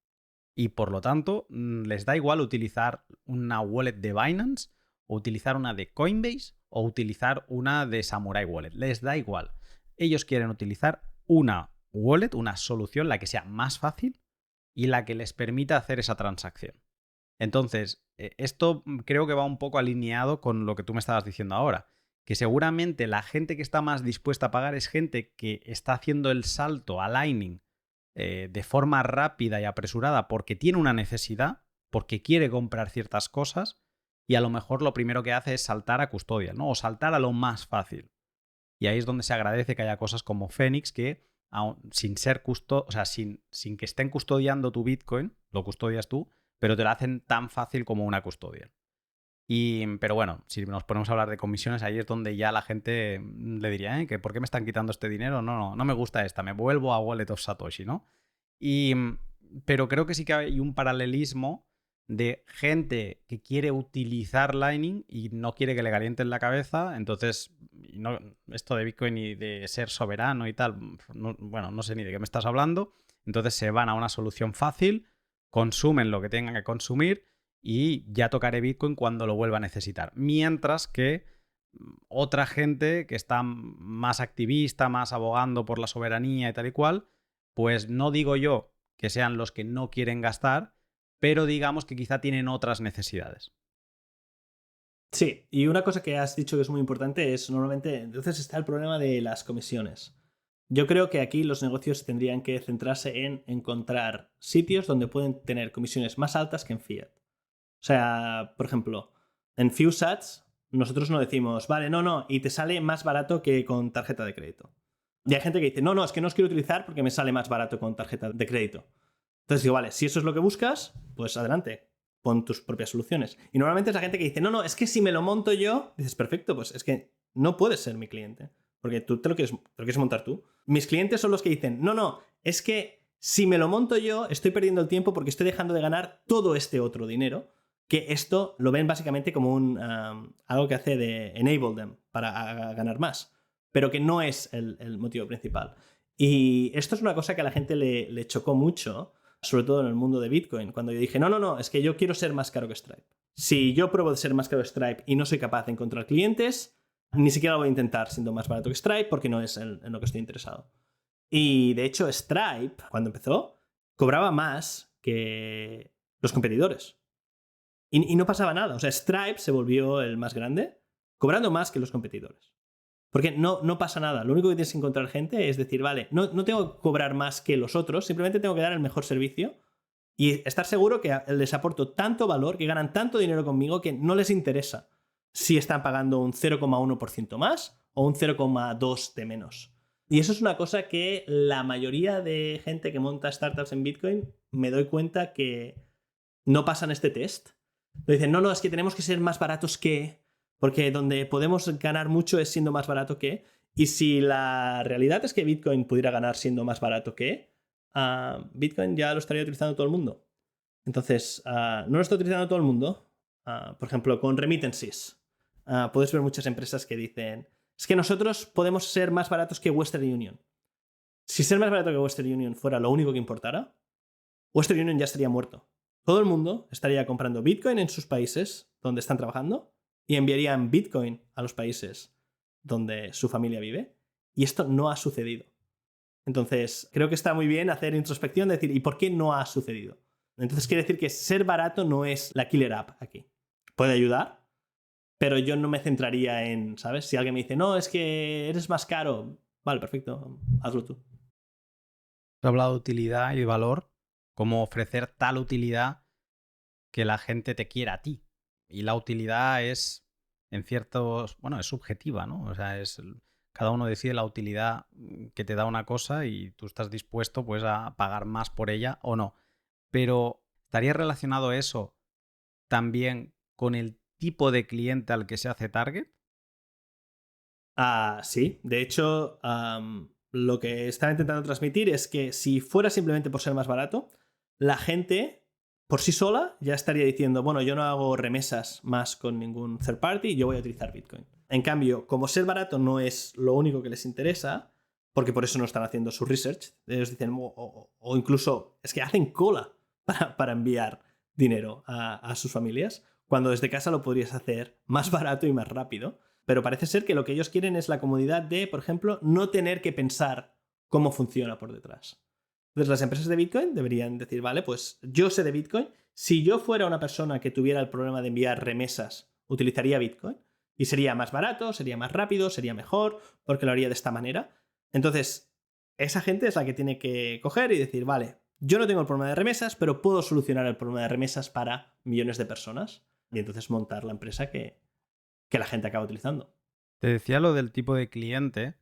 Y por lo tanto, les da igual utilizar una wallet de Binance, o utilizar una de Coinbase, o utilizar una de Samurai Wallet. Les da igual. Ellos quieren utilizar una wallet, una solución, la que sea más fácil y la que les permita hacer esa transacción. Entonces, esto creo que va un poco alineado con lo que tú me estabas diciendo ahora, que seguramente la gente que está más dispuesta a pagar es gente que está haciendo el salto a Lightning de forma rápida y apresurada porque tiene una necesidad, porque quiere comprar ciertas cosas y a lo mejor lo primero que hace es saltar a custodia, ¿no? O saltar a lo más fácil. Y ahí es donde se agradece que haya cosas como Phoenix que, sin ser o sea, sin que estén custodiando tu Bitcoin, lo custodias tú, pero te lo hacen tan fácil como una custodia. Pero bueno, si nos ponemos a hablar de comisiones, ahí es donde ya la gente le diría, que ¿por qué me están quitando este dinero? No me gusta esta, me vuelvo a Wallet of Satoshi, ¿no? Pero creo que sí que hay un paralelismo de gente que quiere utilizar Lightning y no quiere que le calienten la cabeza, entonces esto de Bitcoin y de ser soberano y tal, bueno, no sé ni de qué me estás hablando, entonces se van a una solución fácil, consumen lo que tengan que consumir y ya tocaré Bitcoin cuando lo vuelva a necesitar. Mientras que otra gente que está más activista, más abogando por la soberanía y tal y cual, pues no digo yo que sean los que no quieren gastar, pero digamos que quizá tienen otras necesidades. Sí, y una cosa que has dicho que es muy importante es normalmente, entonces está el problema de las comisiones. Yo creo que aquí los negocios tendrían que centrarse en encontrar sitios donde pueden tener comisiones más altas que en fiat. O sea, por ejemplo, en FewSats nosotros no decimos, vale, no, y te sale más barato que con tarjeta de crédito. Y hay gente que dice, no, es que no os quiero utilizar porque me sale más barato con tarjeta de crédito. Entonces digo, vale, si eso es lo que buscas, pues adelante, pon tus propias soluciones. Y normalmente es la gente que dice, no, es que si me lo monto yo, dices, perfecto, pues es que no puedes ser mi cliente, porque tú te lo quieres montar tú. Mis clientes son los que dicen, no, es que si me lo monto yo, estoy perdiendo el tiempo porque estoy dejando de ganar todo este otro dinero, que esto lo ven básicamente como algo que hace de enable them para ganar más, pero que no es el motivo principal. Y esto es una cosa que a la gente le chocó mucho, sobre todo en el mundo de Bitcoin, cuando yo dije, no, es que yo quiero ser más caro que Stripe. Si yo pruebo de ser más caro que Stripe y no soy capaz de encontrar clientes, ni siquiera lo voy a intentar siendo más barato que Stripe porque no es en lo que estoy interesado. Y de hecho Stripe, cuando empezó, cobraba más que los competidores. Y no pasaba nada. O sea, Stripe se volvió el más grande cobrando más que los competidores. Porque no pasa nada. Lo único que tienes que encontrar gente es decir, vale, no tengo que cobrar más que los otros, simplemente tengo que dar el mejor servicio y estar seguro que les aporto tanto valor, que ganan tanto dinero conmigo, que no les interesa si están pagando un 0,1% más o un 0,2% de menos. Y eso es una cosa que la mayoría de gente que monta startups en Bitcoin me doy cuenta que no pasan este test. Lo dicen, no, es que tenemos que ser más baratos que... Porque donde podemos ganar mucho es siendo más barato que... Y si la realidad es que Bitcoin pudiera ganar siendo más barato que... Bitcoin ya lo estaría utilizando todo el mundo. Entonces, no lo está utilizando todo el mundo. Por ejemplo, con remittances. Puedes ver muchas empresas que dicen, es que nosotros podemos ser más baratos que Western Union. Si ser más barato que Western Union fuera lo único que importara, Western Union ya estaría muerto. Todo el mundo estaría comprando Bitcoin en sus países donde están trabajando y enviarían Bitcoin a los países donde su familia vive. Y esto no ha sucedido. Entonces, creo que está muy bien hacer introspección, decir, ¿y por qué no ha sucedido? Entonces, quiere decir que ser barato no es la killer app aquí. Puede ayudar, pero yo no me centraría en, ¿sabes? Si alguien me dice, no, es que eres más caro. Vale, perfecto, hazlo tú. He hablado de utilidad y valor, como ofrecer tal utilidad que la gente te quiera a ti. Y la utilidad es, en ciertos, bueno, es subjetiva, ¿no? O sea, cada uno decide la utilidad que te da una cosa y tú estás dispuesto pues a pagar más por ella o no. Pero ¿estaría relacionado eso también con el tipo de cliente al que se hace target? Sí, de hecho, lo que estaba intentando transmitir es que si fuera simplemente por ser más barato, la gente por sí sola ya estaría diciendo, bueno, yo no hago remesas más con ningún third party, yo voy a utilizar Bitcoin. En cambio, como ser barato no es lo único que les interesa, porque por eso no están haciendo su research, ellos dicen, o incluso es que hacen cola para enviar dinero a sus familias, cuando desde casa lo podrías hacer más barato y más rápido. Pero parece ser que lo que ellos quieren es la comodidad de, por ejemplo, no tener que pensar cómo funciona por detrás. Entonces las empresas de Bitcoin deberían decir, vale, pues yo sé de Bitcoin, si yo fuera una persona que tuviera el problema de enviar remesas, utilizaría Bitcoin y sería más barato, sería más rápido, sería mejor, porque lo haría de esta manera. Entonces, esa gente es la que tiene que coger y decir, vale, yo no tengo el problema de remesas, pero puedo solucionar el problema de remesas para millones de personas. Y entonces montar la empresa que la gente acaba utilizando. Te decía lo del tipo de cliente,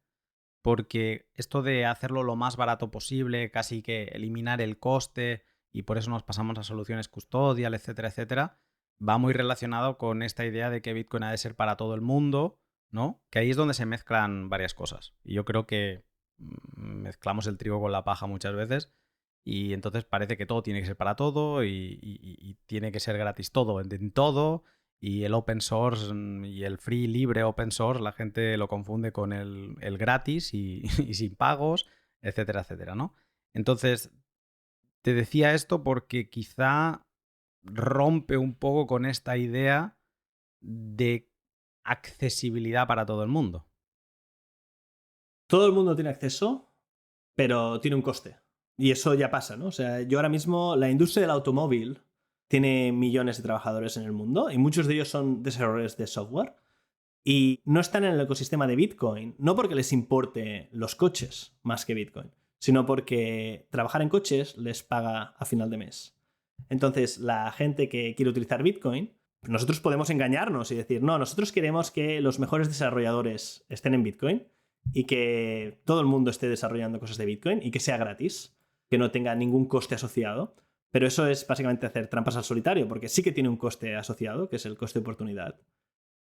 porque esto de hacerlo lo más barato posible, casi que eliminar el coste, y por eso nos pasamos a soluciones custodial, etcétera, etcétera, va muy relacionado con esta idea de que Bitcoin ha de ser para todo el mundo, ¿no? Que ahí es donde se mezclan varias cosas. Y yo creo que mezclamos el trigo con la paja muchas veces, y entonces parece que todo tiene que ser para todo y tiene que ser gratis todo en todo. Y el open source y el free libre open source, la gente lo confunde con el gratis y sin pagos, etcétera, etcétera, ¿no? Entonces, te decía esto porque quizá rompe un poco con esta idea de accesibilidad para todo el mundo. Todo el mundo tiene acceso, pero tiene un coste. Y eso ya pasa, ¿no? O sea, yo ahora mismo, la industria del automóvil tiene millones de trabajadores en el mundo y muchos de ellos son desarrolladores de software y no están en el ecosistema de Bitcoin, no porque les importe los coches más que Bitcoin, sino porque trabajar en coches les paga a final de mes. Entonces, la gente que quiere utilizar Bitcoin, nosotros podemos engañarnos y decir, no, nosotros queremos que los mejores desarrolladores estén en Bitcoin y que todo el mundo esté desarrollando cosas de Bitcoin y que sea gratis, que no tenga ningún coste asociado. Pero eso es básicamente hacer trampas al solitario, porque sí que tiene un coste asociado, que es el coste de oportunidad.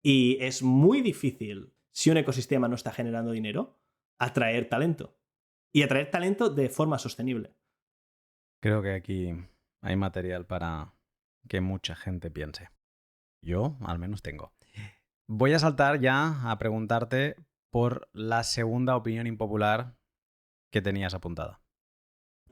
Y es muy difícil, si un ecosistema no está generando dinero, atraer talento. Y atraer talento de forma sostenible. Creo que aquí hay material para que mucha gente piense. Yo, al menos, tengo. Voy a saltar ya a preguntarte por la segunda opinión impopular que tenías apuntada.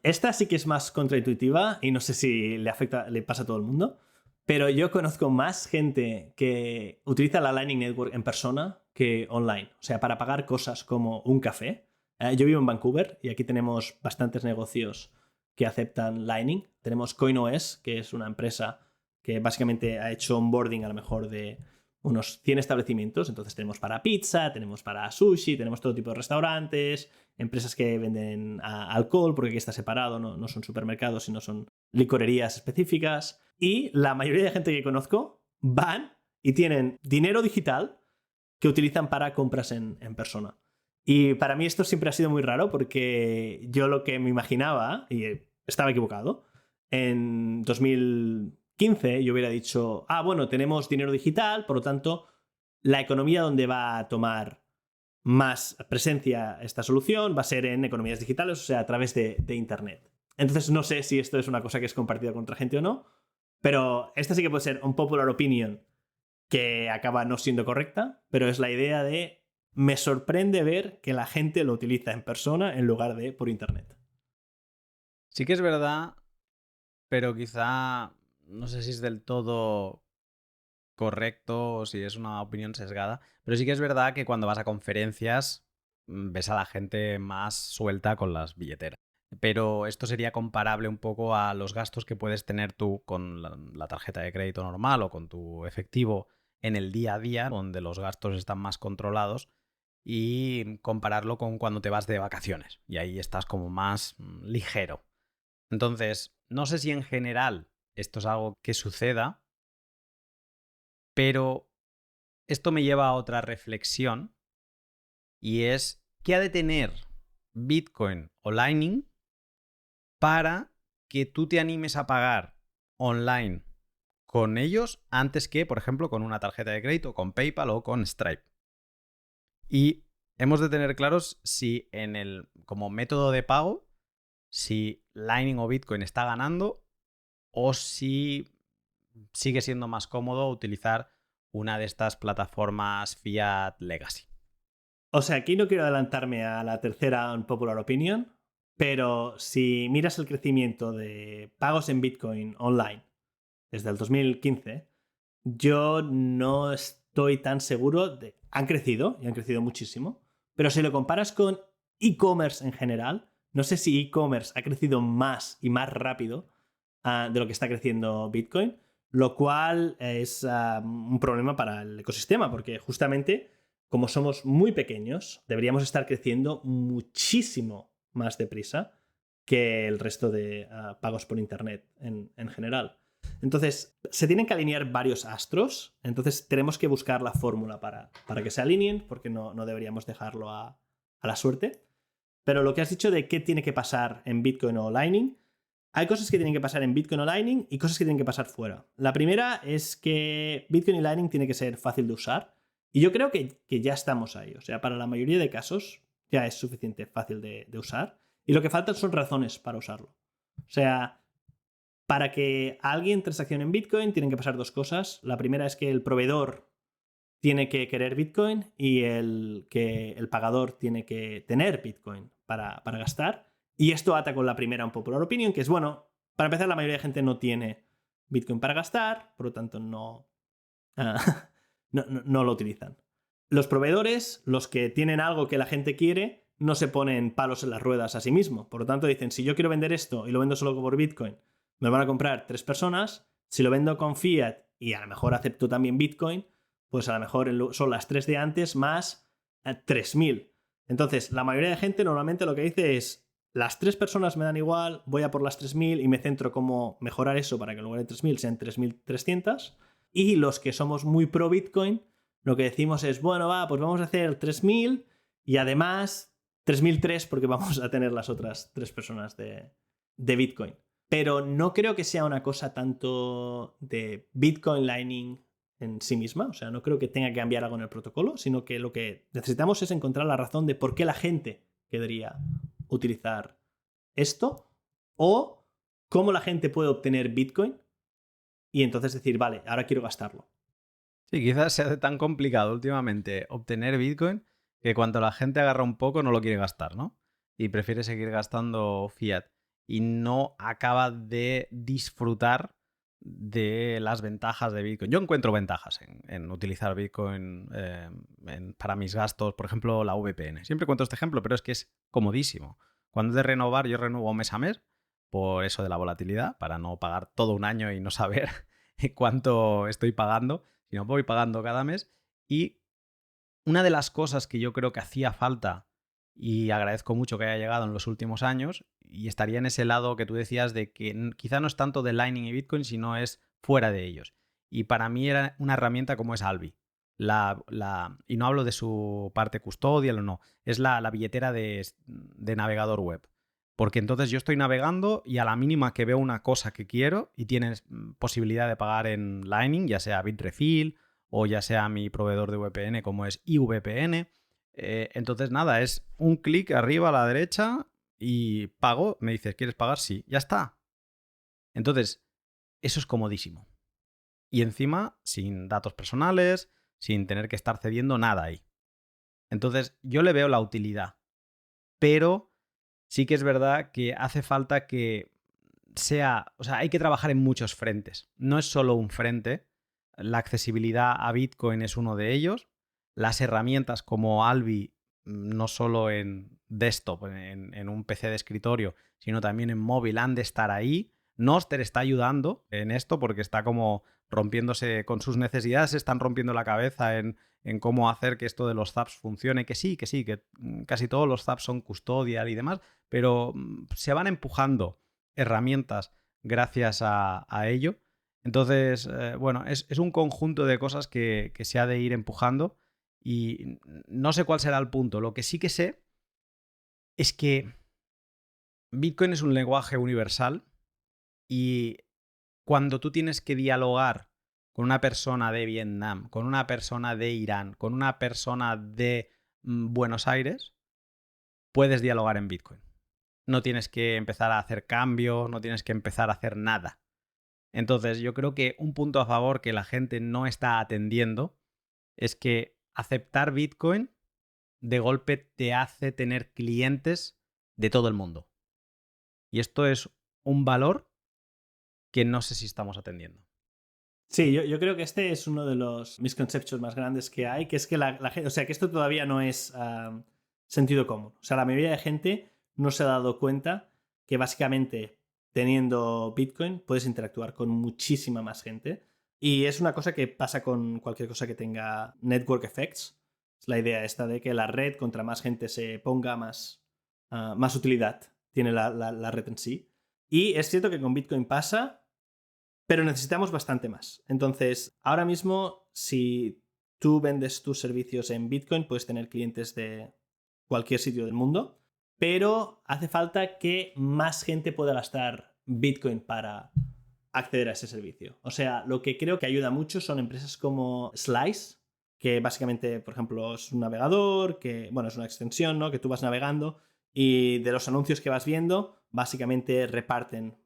Esta sí que es más contraintuitiva y no sé si le pasa a todo el mundo, pero yo conozco más gente que utiliza la Lightning Network en persona que online. O sea, para pagar cosas como un café. Yo vivo en Vancouver y aquí tenemos bastantes negocios que aceptan Lightning. Tenemos CoinOS, que es una empresa que básicamente ha hecho onboarding a lo mejor de unos 100 establecimientos. Entonces tenemos para pizza, tenemos para sushi, tenemos todo tipo de restaurantes, empresas que venden alcohol, porque aquí está separado, no son supermercados, sino son licorerías específicas. Y la mayoría de gente que conozco van y tienen dinero digital que utilizan para compras en persona. Y para mí esto siempre ha sido muy raro porque yo lo que me imaginaba, y estaba equivocado, en 2015 yo hubiera dicho, bueno, tenemos dinero digital, por lo tanto, la economía donde va a tomar más presencia esta solución va a ser en economías digitales, o sea, a través de Internet. Entonces no sé si esto es una cosa que es compartida con otra gente o no, pero esta sí que puede ser un popular opinion que acaba no siendo correcta, pero es la idea de me sorprende ver que la gente lo utiliza en persona en lugar de por Internet. Sí que es verdad, pero quizá no sé si es del todo correcto o si es una opinión sesgada, pero sí que es verdad que cuando vas a conferencias ves a la gente más suelta con las billeteras. Pero esto sería comparable un poco a los gastos que puedes tener tú con la tarjeta de crédito normal o con tu efectivo en el día a día, donde los gastos están más controlados, y compararlo con cuando te vas de vacaciones. Y ahí estás como más ligero. Entonces, no sé si en general esto es algo que suceda, pero esto me lleva a otra reflexión y es ¿qué ha de tener Bitcoin o Lightning para que tú te animes a pagar online con ellos antes que, por ejemplo, con una tarjeta de crédito, con PayPal o con Stripe? Y hemos de tener claros si como método de pago, si Lightning o Bitcoin está ganando o si sigue siendo más cómodo utilizar una de estas plataformas fiat legacy. O sea, aquí no quiero adelantarme a la tercera unpopular opinion, pero si miras el crecimiento de pagos en Bitcoin online desde el 2015, yo no estoy tan seguro de... Han crecido, y han crecido muchísimo, pero si lo comparas con e-commerce en general, no sé si e-commerce ha crecido más y más rápido de lo que está creciendo Bitcoin, lo cual es un problema para el ecosistema, porque justamente como somos muy pequeños, deberíamos estar creciendo muchísimo más deprisa que el resto de pagos por Internet en general. Entonces, se tienen que alinear varios astros, entonces tenemos que buscar la fórmula para que se alineen, porque no deberíamos dejarlo a la suerte. Pero lo que has dicho de qué tiene que pasar en Bitcoin o Lightning, hay cosas que tienen que pasar en Bitcoin o Lightning y cosas que tienen que pasar fuera. La primera es que Bitcoin y Lightning tiene que ser fácil de usar, y yo creo que ya estamos ahí. O sea, para la mayoría de casos ya es suficiente fácil de usar, y lo que faltan son razones para usarlo. O sea, para que alguien transaccione en Bitcoin tienen que pasar dos cosas. La primera es que el proveedor tiene que querer Bitcoin y que el pagador tiene que tener Bitcoin para gastar. Y esto ata con la primera unpopular opinion, que es, bueno, para empezar, la mayoría de gente no tiene Bitcoin para gastar, por lo tanto no lo utilizan. Los proveedores, los que tienen algo que la gente quiere, no se ponen palos en las ruedas a sí mismo. Por lo tanto, dicen, si yo quiero vender esto y lo vendo solo por Bitcoin, me lo van a comprar 3 personas. Si lo vendo con fiat y a lo mejor acepto también Bitcoin, pues a lo mejor son las 3 de antes más 3.000. Entonces, la mayoría de gente normalmente lo que dice es, las 3 personas me dan igual, voy a por las 3.000 y me centro cómo mejorar eso para que en lugar de 3.000 sean 3.300. Y los que somos muy pro Bitcoin, lo que decimos es, bueno, pues vamos a hacer 3.000 y además 3.003 porque vamos a tener las otras 3 personas de Bitcoin. Pero no creo que sea una cosa tanto de Bitcoin Lightning en sí misma. O sea, no creo que tenga que cambiar algo en el protocolo, sino que lo que necesitamos es encontrar la razón de por qué la gente querría utilizar esto, o cómo la gente puede obtener Bitcoin y entonces decir, vale, ahora quiero gastarlo. Sí, quizás se hace tan complicado últimamente obtener Bitcoin que cuando la gente agarra un poco no lo quiere gastar, ¿no? Y prefiere seguir gastando fiat y no acaba de disfrutar de las ventajas de Bitcoin. Yo encuentro ventajas en utilizar Bitcoin para mis gastos, por ejemplo, la VPN. Siempre cuento este ejemplo, pero es que es comodísimo. Cuando es de renovar, yo renuevo mes a mes por eso de la volatilidad, para no pagar todo un año y no saber cuánto estoy pagando, sino voy pagando cada mes. Y una de las cosas que yo creo que hacía falta y agradezco mucho que haya llegado en los últimos años, y estaría en ese lado que tú decías de que quizá no es tanto de Lightning y Bitcoin, sino es fuera de ellos. Y para mí era una herramienta como es Albi. Y no hablo de su parte custodial o no, es la billetera de navegador web. Porque entonces yo estoy navegando y a la mínima que veo una cosa que quiero y tienes posibilidad de pagar en Lightning, ya sea Bitrefill o ya sea mi proveedor de VPN como es IVPN, entonces nada, es un clic arriba a la derecha y pago, me dices, ¿quieres pagar? Sí, ya está. Entonces, eso es comodísimo. Y encima, sin datos personales, sin tener que estar cediendo nada ahí. Entonces, yo le veo la utilidad, pero sí que es verdad que hace falta que hay que trabajar en muchos frentes. No es solo un frente. La accesibilidad a Bitcoin es uno de ellos. Las herramientas como Albi, no solo en desktop, en un PC de escritorio, sino también en móvil, han de estar ahí. Noster está ayudando en esto porque está como rompiéndose con sus necesidades, se están rompiendo la cabeza en cómo hacer que esto de los zaps funcione, que casi todos los zaps son custodial y demás, pero se van empujando herramientas gracias a ello. Entonces, bueno, es un conjunto de cosas que se ha de ir empujando y no sé cuál será el punto. Lo que sí que sé es que Bitcoin es un lenguaje universal y cuando tú tienes que dialogar con una persona de Vietnam, con una persona de Irán, con una persona de Buenos Aires, puedes dialogar en Bitcoin. No tienes que empezar a hacer cambios, no tienes que empezar a hacer nada. Entonces, yo creo que un punto a favor que la gente no está atendiendo es que aceptar Bitcoin de golpe te hace tener clientes de todo el mundo. Y esto es un valor que no sé si estamos atendiendo. Sí, yo creo que este es uno de los misconceptions más grandes que hay, que es que la gente, o sea, que esto todavía no es sentido común. O sea, la mayoría de gente no se ha dado cuenta que básicamente teniendo Bitcoin puedes interactuar con muchísima más gente. Y es una cosa que pasa con cualquier cosa que tenga network effects. Es la idea esta de que la red, contra más gente se ponga, más utilidad tiene la red en sí. Y es cierto que con Bitcoin pasa, pero necesitamos bastante más. Entonces, ahora mismo, si tú vendes tus servicios en Bitcoin, puedes tener clientes de cualquier sitio del mundo, pero hace falta que más gente pueda gastar Bitcoin para acceder a ese servicio. O sea, lo que creo que ayuda mucho son empresas como Slice, que básicamente, por ejemplo, es un navegador, que, bueno, es una extensión, ¿no? Que tú vas navegando y de los anuncios que vas viendo, básicamente reparten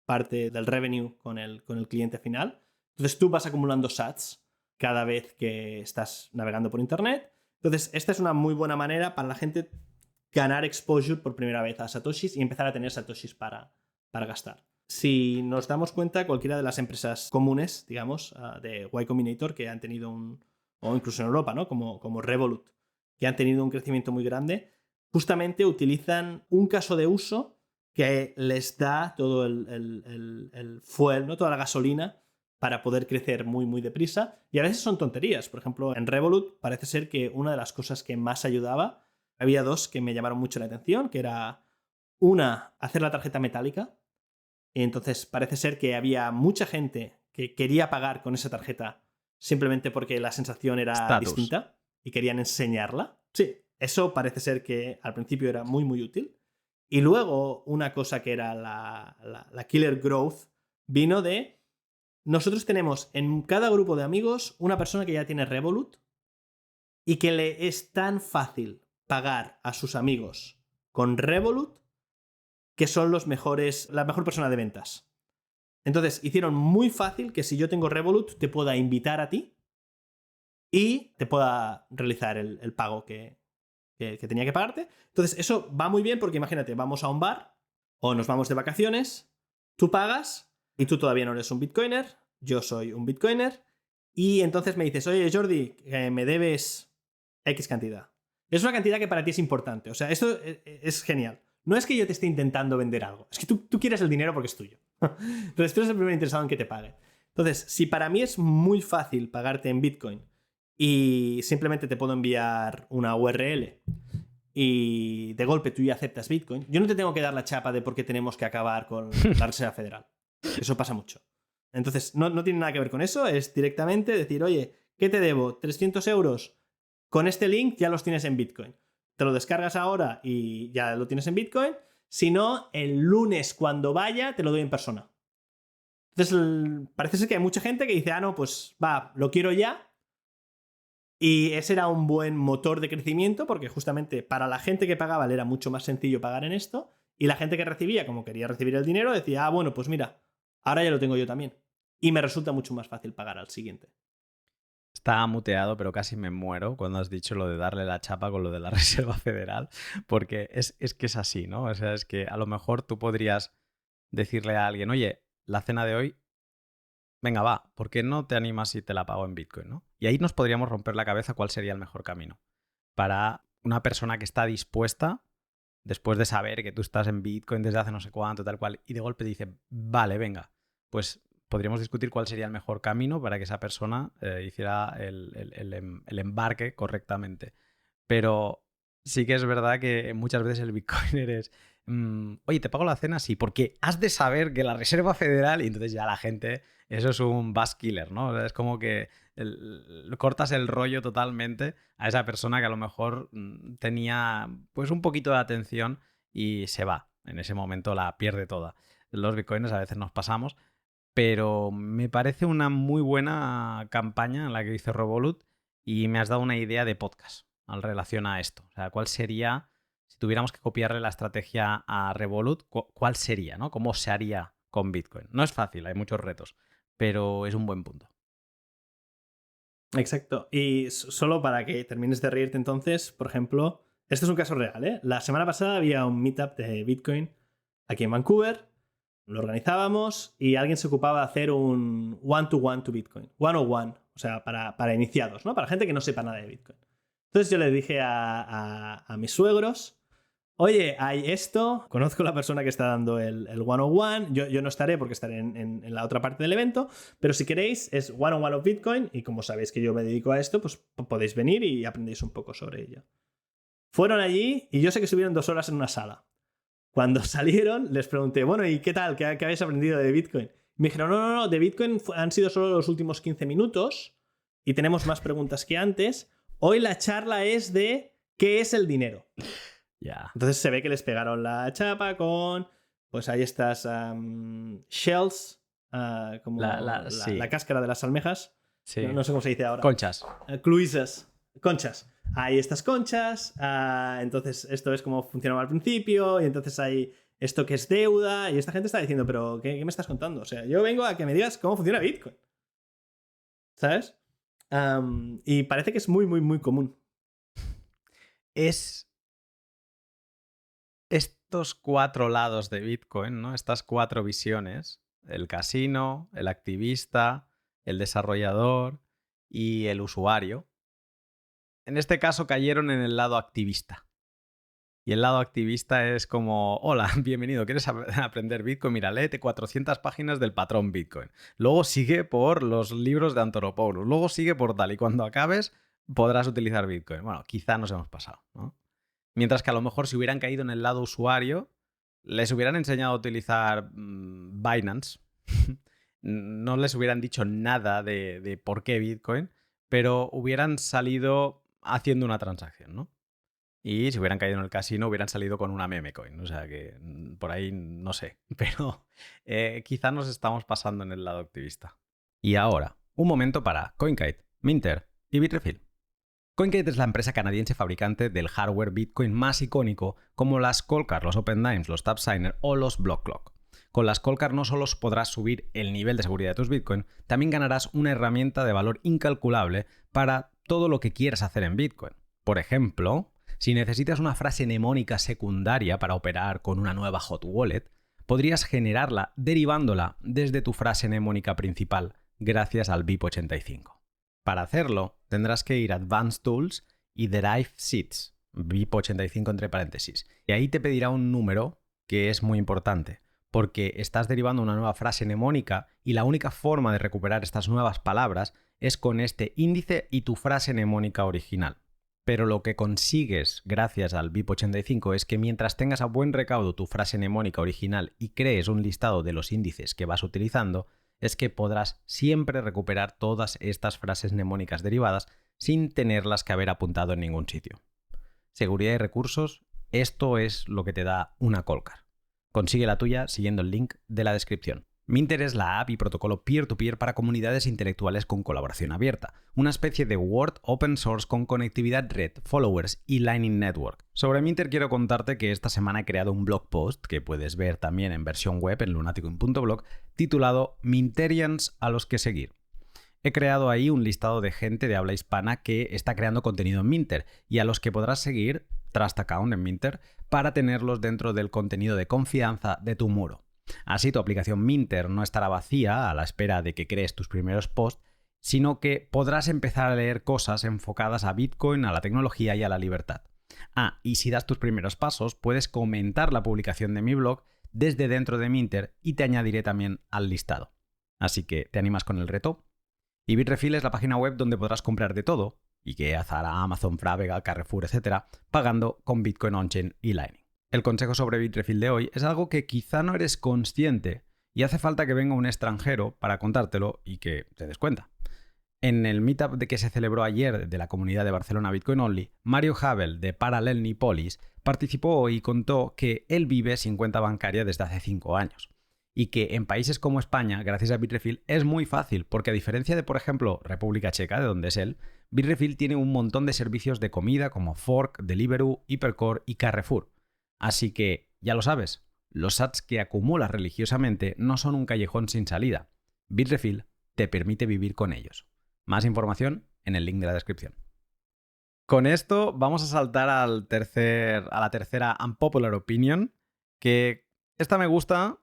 parte del revenue con el cliente final. Entonces tú vas acumulando sats cada vez que estás navegando por internet. Entonces esta es una muy buena manera para la gente ganar exposure por primera vez a satoshis y empezar a tener satoshis para gastar. Si nos damos cuenta, cualquiera de las empresas comunes, digamos, de Y Combinator, que han tenido o incluso en Europa, ¿no? Como Revolut, que han tenido un crecimiento muy grande, justamente utilizan un caso de uso que les da todo el fuel, ¿no? Toda la gasolina para poder crecer muy, muy deprisa. Y a veces son tonterías. Por ejemplo, en Revolut parece ser que una de las cosas que más ayudaba, había dos que me llamaron mucho la atención, que era una, hacer la tarjeta metálica. Y entonces parece ser que había mucha gente que quería pagar con esa tarjeta simplemente porque la sensación era Status. distinta y querían enseñarla. Sí, eso parece ser que al principio era muy, muy útil. Y luego una cosa que era la killer growth vino de nosotros tenemos en cada grupo de amigos una persona que ya tiene Revolut y que le es tan fácil pagar a sus amigos con Revolut que son la mejor persona de ventas. Entonces hicieron muy fácil que si yo tengo Revolut te pueda invitar a ti y te pueda realizar el pago que tenía que pagarte. Entonces eso va muy bien porque imagínate, vamos a un bar o nos vamos de vacaciones, tú pagas y tú todavía no eres un bitcoiner, yo soy un bitcoiner y entonces me dices, oye Jordi, me debes X cantidad. Es una cantidad que para ti es importante, o sea, esto es genial. No es que yo te esté intentando vender algo, es que tú quieres el dinero porque es tuyo. Entonces tú eres el primer interesado en que te pague. Entonces, si para mí es muy fácil pagarte en Bitcoin y simplemente te puedo enviar una URL y de golpe tú ya aceptas Bitcoin, yo no te tengo que dar la chapa de por qué tenemos que acabar con la Reserva Federal. Eso pasa mucho. Entonces, no tiene nada que ver con eso, es directamente decir, oye, ¿qué te debo? 300 euros. Con este link ya los tienes en Bitcoin. Te lo descargas ahora y ya lo tienes en Bitcoin. Si no, el lunes cuando vaya te lo doy en persona. Entonces, parece ser que hay mucha gente que dice, no, pues va, lo quiero ya. Y ese era un buen motor de crecimiento porque justamente para la gente que pagaba le era mucho más sencillo pagar en esto y la gente que recibía, como quería recibir el dinero, decía, bueno, pues mira, ahora ya lo tengo yo también. Y me resulta mucho más fácil pagar al siguiente. Estaba muteado, pero casi me muero cuando has dicho lo de darle la chapa con lo de la Reserva Federal, porque es que es así, ¿no? O sea, es que a lo mejor tú podrías decirle a alguien, oye, la cena de hoy, venga, va, ¿por qué no te animas si te la pago en Bitcoin, ¿no? Y ahí nos podríamos romper la cabeza cuál sería el mejor camino para una persona que está dispuesta, después de saber que tú estás en Bitcoin desde hace no sé cuánto, tal cual, y de golpe dice, vale, venga, pues podríamos discutir cuál sería el mejor camino para que esa persona hiciera el embarque correctamente. Pero sí que es verdad que muchas veces el bitcoiner es, oye, ¿te pago la cena? Sí, porque has de saber que la Reserva Federal, y entonces ya la gente, eso es un buzz killer, ¿no? O sea, es como que cortas el rollo totalmente a esa persona que a lo mejor tenía pues un poquito de atención y se va. En ese momento la pierde toda. Los bitcoiners a veces nos pasamos, pero me parece una muy buena campaña en la que hizo Revolut y me has dado una idea de podcast en relación a esto. O sea, ¿cuál sería, si tuviéramos que copiarle la estrategia a Revolut, cuál sería, ¿no? ¿Cómo se haría con Bitcoin. No es fácil, hay muchos retos, pero es un buen punto. Exacto. Y solo para que termines de reírte entonces, por ejemplo, este es un caso real, ¿eh? La semana pasada había un meetup de Bitcoin aquí en Vancouver, lo organizábamos y alguien se ocupaba de hacer un one-to-one to Bitcoin. One-on-one, o sea, para iniciados, ¿no? Para gente que no sepa nada de Bitcoin. Entonces yo le dije a mis suegros, oye, hay esto, conozco a la persona que está dando el one-on-one, yo no estaré porque estaré en la otra parte del evento, pero si queréis es one-on-one of Bitcoin y como sabéis que yo me dedico a esto, pues podéis venir y aprendéis un poco sobre ello. Fueron allí y yo sé que estuvieron 2 horas en una sala. Cuando salieron les pregunté, bueno, ¿y qué tal? ¿Qué habéis aprendido de Bitcoin? Me dijeron, no, de Bitcoin han sido solo los últimos 15 minutos y tenemos más preguntas que antes. Hoy la charla es de ¿qué es el dinero? Ya. Entonces se ve que les pegaron la chapa con, pues hay estas shells, como sí. la cáscara de las almejas. Sí. No sé cómo se dice ahora. Conchas. Cluisas. Conchas. Hay estas conchas, entonces esto es como funcionaba al principio, y entonces hay esto que es deuda, y esta gente está diciendo, pero ¿qué me estás contando? O sea, yo vengo a que me digas cómo funciona Bitcoin. ¿Sabes? Y parece que es muy, muy, muy común. Es estos 4 lados de Bitcoin, ¿no? Estas 4 visiones, el casino, el activista, el desarrollador y el usuario. En este caso cayeron en el lado activista. Y el lado activista es como, hola, bienvenido, ¿quieres aprender Bitcoin? Mira, léete 400 páginas del patrón Bitcoin. Luego sigue por los libros de Antonopoulos. Luego sigue por tal. Y cuando acabes podrás utilizar Bitcoin. Bueno, quizá nos hemos pasado, ¿no? Mientras que a lo mejor si hubieran caído en el lado usuario, les hubieran enseñado a utilizar Binance. No les hubieran dicho nada de por qué Bitcoin, pero hubieran salido haciendo una transacción, ¿no? Y si hubieran caído en el casino, hubieran salido con una meme coin. O sea que por ahí no sé. Pero quizá nos estamos pasando en el lado activista. Y ahora, un momento para CoinKite, Minter y Bitrefill. CoinKite es la empresa canadiense fabricante del hardware Bitcoin más icónico, como las Coldcard, los OpenDimes, los TapSigner o los BlockClock. Con las Coldcard no solo podrás subir el nivel de seguridad de tus Bitcoin, también ganarás una herramienta de valor incalculable para todo lo que quieras hacer en Bitcoin. Por ejemplo, si necesitas una frase mnemónica secundaria para operar con una nueva hot wallet, podrías generarla derivándola desde tu frase mnemónica principal gracias al BIP85. Para hacerlo, tendrás que ir a Advanced Tools y Derive Seeds, BIP85 entre paréntesis. Y ahí te pedirá un número que es muy importante, porque estás derivando una nueva frase mnemónica y la única forma de recuperar estas nuevas palabras es con este índice y tu frase mnemónica original. Pero lo que consigues gracias al BIP85 es que mientras tengas a buen recaudo tu frase mnemónica original y crees un listado de los índices que vas utilizando, es que podrás siempre recuperar todas estas frases mnemónicas derivadas sin tenerlas que haber apuntado en ningún sitio. Seguridad y recursos, esto es lo que te da una Coldcard. Consigue la tuya siguiendo el link de la descripción. Minter es la app y protocolo peer-to-peer para comunidades intelectuales con colaboración abierta, una especie de Word open source con conectividad red, followers y Lightning Network. Sobre Minter quiero contarte que esta semana he creado un blog post que puedes ver también en versión web en lunaticoin.blog titulado Minterians a los que seguir. He creado ahí un listado de gente de habla hispana que está creando contenido en Minter y a los que podrás seguir Trust Account en Minter para tenerlos dentro del contenido de confianza de tu muro. Así tu aplicación Minter no estará vacía a la espera de que crees tus primeros posts, sino que podrás empezar a leer cosas enfocadas a Bitcoin, a la tecnología y a la libertad. Y si das tus primeros pasos, puedes comentar la publicación de mi blog desde dentro de Minter y te añadiré también al listado. Así que, ¿te animas con el reto? Y Bitrefill es la página web donde podrás comprar de todo, IKEA, Zara, Amazon, Frávega, Carrefour, etc., pagando con Bitcoin On-Chain y Lightning. El consejo sobre Bitrefill de hoy es algo que quizá no eres consciente y hace falta que venga un extranjero para contártelo y que te des cuenta. En el meetup que se celebró ayer de la comunidad de Barcelona Bitcoin Only, Mario Havel de Parallel Nipolis participó y contó que él vive sin cuenta bancaria desde hace 5 años. Y que en países como España, gracias a Bitrefill, es muy fácil, porque a diferencia de, por ejemplo, República Checa, de donde es él, Bitrefill tiene un montón de servicios de comida como Fork, Deliveroo, Hypercore y Carrefour. Así que, ya lo sabes, los sats que acumulas religiosamente no son un callejón sin salida. Bitrefill te permite vivir con ellos. Más información en el link de la descripción. Con esto vamos a saltar a la tercera unpopular opinion, que esta me gusta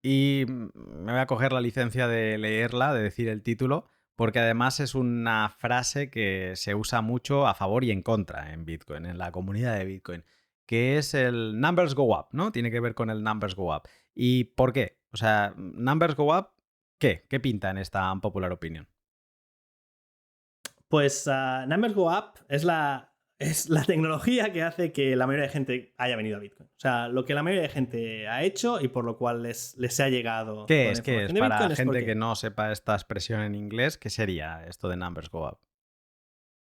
y me voy a coger la licencia de leerla, de decir el título, porque además es una frase que se usa mucho a favor y en contra en Bitcoin, en la comunidad de Bitcoin, que es el numbers go up, ¿no? Tiene que ver con el numbers go up. ¿Y por qué? O sea, numbers go up, ¿qué? ¿Qué pinta en esta unpopular opinion? Pues Numbers Go Up es la tecnología que hace que la mayoría de gente haya venido a Bitcoin. O sea, lo que la mayoría de gente ha hecho y por lo cual les ha llegado. ¿Qué es? Para Bitcoin gente que no sepa esta expresión en inglés, ¿qué sería esto de numbers go up?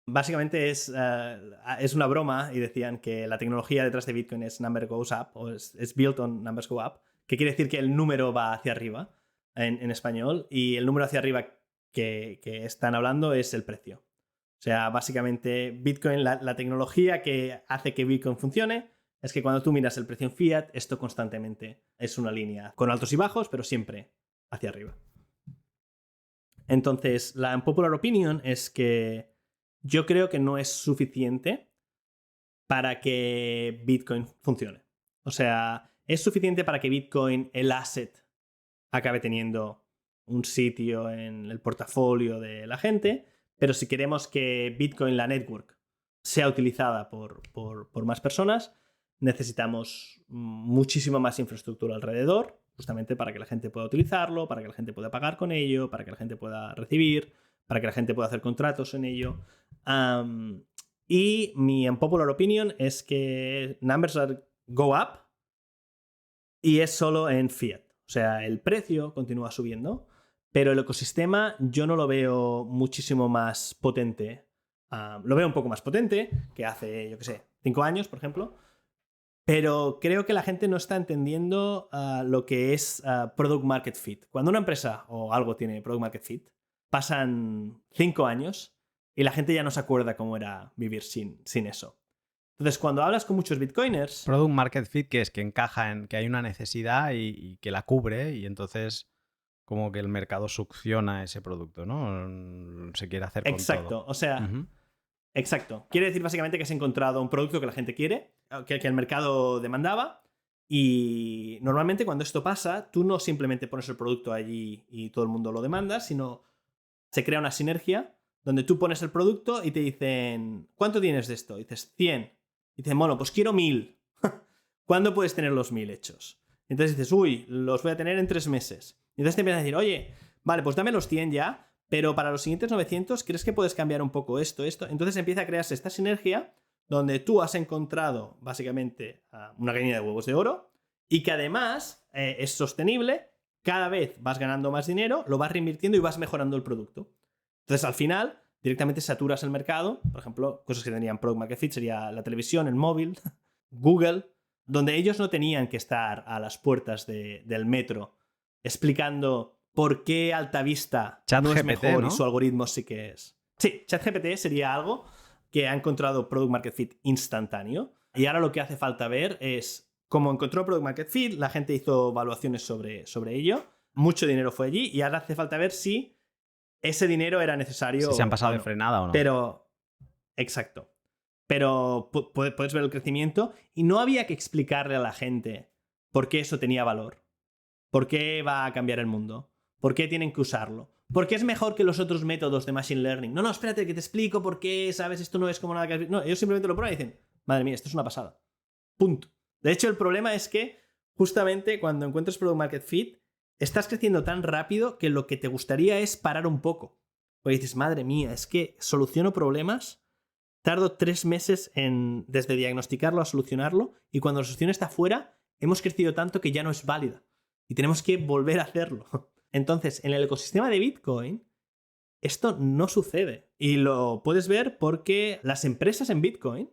Básicamente es una broma y decían que la tecnología detrás de Bitcoin es Number Goes Up o es built on Numbers Go Up, que quiere decir que el número va hacia arriba en español y el número hacia arriba que están hablando es el precio. O sea, básicamente Bitcoin, la tecnología que hace que Bitcoin funcione es que cuando tú miras el precio en fiat, esto constantemente es una línea con altos y bajos, pero siempre hacia arriba. Entonces, la unpopular opinion es que yo creo que no es suficiente para que Bitcoin funcione. O sea, es suficiente para que Bitcoin, el asset, acabe teniendo un sitio en el portafolio de la gente, pero si queremos que Bitcoin, la network, sea utilizada por más personas, necesitamos muchísima más infraestructura alrededor, justamente para que la gente pueda utilizarlo, para que la gente pueda pagar con ello, para que la gente pueda recibir, para que la gente pueda hacer contratos en ello. Y mi unpopular opinion es que numbers go up y es solo en fiat. O sea, el precio continúa subiendo, pero el ecosistema yo no lo veo muchísimo más potente. Lo veo un poco más potente que hace, yo qué sé, 5 años, por ejemplo. Pero creo que la gente no está entendiendo lo que es Product Market Fit. Cuando una empresa o algo tiene Product Market Fit, pasan 5 años y la gente ya no se acuerda cómo era vivir sin eso. Entonces, cuando hablas con muchos bitcoiners... Product Market Fit, que es que encaja en que hay una necesidad y que la cubre y entonces como que el mercado succiona ese producto, ¿no? Se quiere hacer con Exacto, todo. O sea... Exacto. Quiere decir básicamente que has encontrado un producto que la gente quiere, que el mercado demandaba, y normalmente cuando esto pasa, tú no simplemente pones el producto allí y todo el mundo lo demanda, sino se crea una sinergia donde tú pones el producto y te dicen, ¿cuánto tienes de esto? Y dices, 100. Y dicen, bueno, pues quiero 1000. ¿Cuándo puedes tener los 1000 hechos? Entonces dices, uy, los voy a tener en 3 meses. Y entonces te empiezan a decir, oye, vale, pues dame los 100 ya, pero para los siguientes 900, ¿crees que puedes cambiar un poco esto? Entonces empieza a crearse esta sinergia donde tú has encontrado básicamente una gallina de huevos de oro y que además es sostenible, cada vez vas ganando más dinero, lo vas reinvirtiendo y vas mejorando el producto. Entonces al final directamente saturas el mercado, por ejemplo, cosas que tenían Product Market Fit sería la televisión, el móvil, Google, donde ellos no tenían que estar a las puertas del metro explicando por qué Altavista no es mejor, ¿no? Y su algoritmo sí que es. Sí, ChatGPT sería algo que ha encontrado Product Market Fit instantáneo y ahora lo que hace falta ver es cómo encontró Product Market Fit, la gente hizo evaluaciones sobre ello, mucho dinero fue allí y ahora hace falta ver si ese dinero era necesario. Si se han pasado de frenada o no. Pero, exacto. Pero puedes ver el crecimiento y no había que explicarle a la gente por qué eso tenía valor, por qué va a cambiar el mundo. ¿Por qué tienen que usarlo? ¿Por qué es mejor que los otros métodos de Machine Learning? No, espérate, que te explico por qué, ¿sabes? Esto no es como nada que... No, ellos simplemente lo prueban y dicen, madre mía, esto es una pasada. Punto. De hecho, el problema es que justamente cuando encuentras Product Market Fit, estás creciendo tan rápido que lo que te gustaría es parar un poco. Porque dices, madre mía, es que soluciono problemas, tardo 3 meses desde diagnosticarlo a solucionarlo, y cuando la solución está fuera, hemos crecido tanto que ya no es válida. Y tenemos que volver a hacerlo. Entonces, en el ecosistema de Bitcoin, esto no sucede. Y lo puedes ver porque las empresas en Bitcoin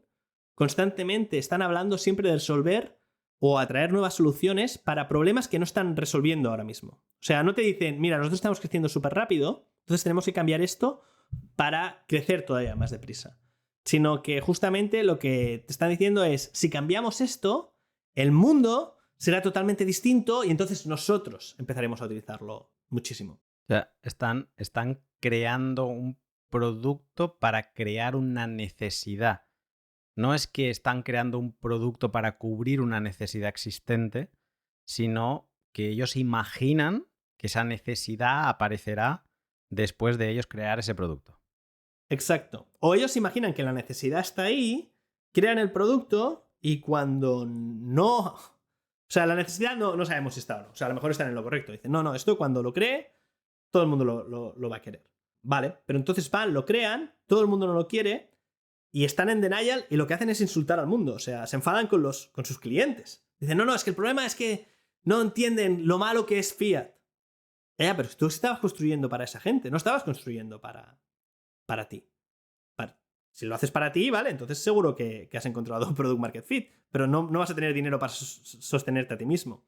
constantemente están hablando siempre de resolver o atraer nuevas soluciones para problemas que no están resolviendo ahora mismo. O sea, no te dicen, mira, nosotros estamos creciendo súper rápido, entonces tenemos que cambiar esto para crecer todavía más deprisa. Sino que justamente lo que te están diciendo es, si cambiamos esto, el mundo será totalmente distinto y entonces nosotros empezaremos a utilizarlo muchísimo. O sea, están creando un producto para crear una necesidad. No es que están creando un producto para cubrir una necesidad existente, sino que ellos imaginan que esa necesidad aparecerá después de ellos crear ese producto. Exacto. O ellos imaginan que la necesidad está ahí, crean el producto y cuando no... O sea, la necesidad no sabemos si está o no. O sea, a lo mejor están en lo correcto. Dicen, no, esto cuando lo cree, todo el mundo lo va a querer. Vale, pero entonces van, lo crean, todo el mundo no lo quiere y están en denial y lo que hacen es insultar al mundo. O sea, se enfadan con sus clientes. Dicen, no, es que el problema es que no entienden lo malo que es Fiat. Pero tú estabas construyendo para esa gente, no estabas construyendo para ti. Si lo haces para ti, vale, entonces seguro que has encontrado un product market fit, pero no vas a tener dinero para sostenerte a ti mismo.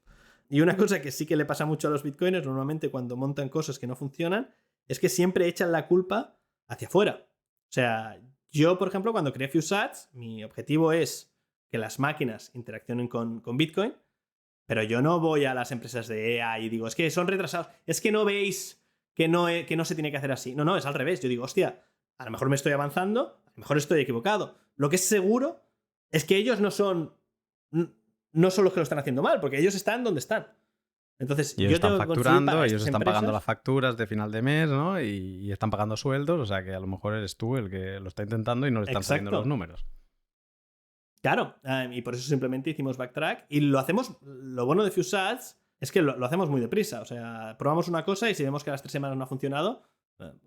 Y una cosa que sí que le pasa mucho a los bitcoiners normalmente cuando montan cosas que no funcionan es que siempre echan la culpa hacia afuera. O sea, yo, por ejemplo, cuando creé FuseAds, mi objetivo es que las máquinas interaccionen con Bitcoin, pero yo no voy a las empresas de EA y digo, es que son retrasados, es que no veis que no se tiene que hacer así. No, es al revés. Yo digo, hostia, a lo mejor me estoy avanzando, a lo mejor estoy equivocado. Lo que es seguro es que ellos no son los que lo están haciendo mal, porque ellos están donde están. Entonces, ellos están facturando, ellos están empresas pagando las facturas de final de mes, ¿no? Y están pagando sueldos, o sea que a lo mejor eres tú el que lo está intentando y no le están saliendo los números. Claro, y por eso simplemente hicimos Backtrack y lo hacemos, lo bueno de FuseAds es que lo hacemos muy deprisa, o sea, probamos una cosa y si vemos que a las 3 semanas no ha funcionado,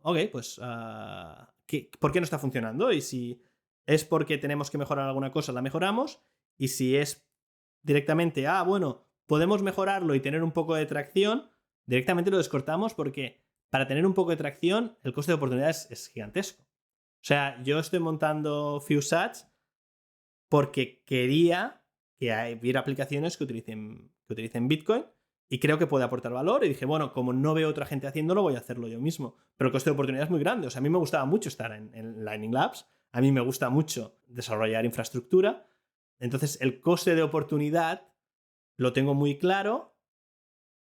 ok, pues ¿por qué no está funcionando? Y si es porque tenemos que mejorar alguna cosa, la mejoramos, y si es directamente, bueno, podemos mejorarlo y tener un poco de tracción, directamente lo descortamos porque para tener un poco de tracción el coste de oportunidad es gigantesco. O sea, yo estoy montando FuseAds porque quería que hubiera aplicaciones que utilicen Bitcoin y creo que puede aportar valor. Y dije, bueno, como no veo otra gente haciéndolo, voy a hacerlo yo mismo. Pero el coste de oportunidad es muy grande. O sea, a mí me gustaba mucho estar en Lightning Labs. A mí me gusta mucho desarrollar infraestructura. Entonces, el coste de oportunidad lo tengo muy claro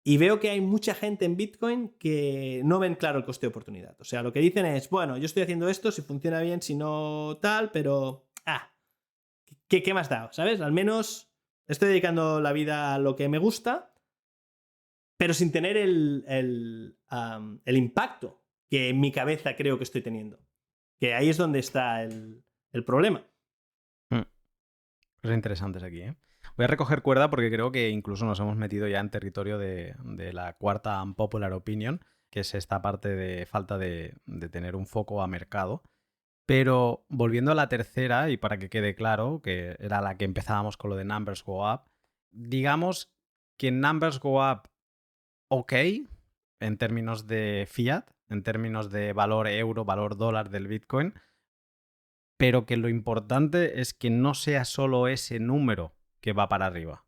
y veo que hay mucha gente en Bitcoin que no ven claro el coste de oportunidad. O sea, lo que dicen es, bueno, yo estoy haciendo esto, si funciona bien, si no tal, pero... ¿Qué más da? ¿Sabes? Al menos estoy dedicando la vida a lo que me gusta, pero sin tener el impacto que en mi cabeza creo que estoy teniendo. Que ahí es donde está el problema. Cosas interesantes aquí, ¿eh? Voy a recoger cuerda porque creo que incluso nos hemos metido ya en territorio de la cuarta unpopular opinion, que es esta parte de falta de tener un foco a mercado. Pero volviendo a la tercera, y para que quede claro, que era la que empezábamos con lo de numbers go up, digamos que numbers go up ok, en términos de fiat, en términos de valor euro, valor dólar del Bitcoin, pero que lo importante es que no sea solo ese número que va para arriba,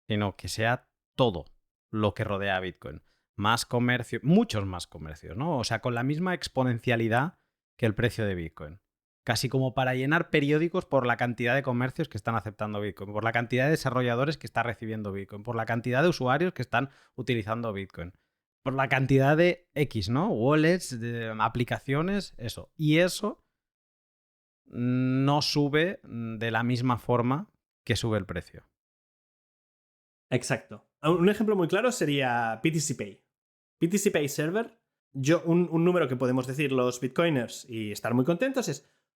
sino que sea todo lo que rodea a Bitcoin. Más comercio, muchos más comercios, ¿no? O sea, con la misma exponencialidad que el precio de Bitcoin. Casi como para llenar periódicos por la cantidad de comercios que están aceptando Bitcoin, por la cantidad de desarrolladores que está recibiendo Bitcoin, por la cantidad de usuarios que están utilizando Bitcoin, por la cantidad de X, ¿no? Wallets, de aplicaciones, eso. Y eso no sube de la misma forma que sube el precio. Exacto. Un ejemplo muy claro sería BTC Pay. BTC Pay Server, un número que podemos decir los bitcoiners y estar muy contentos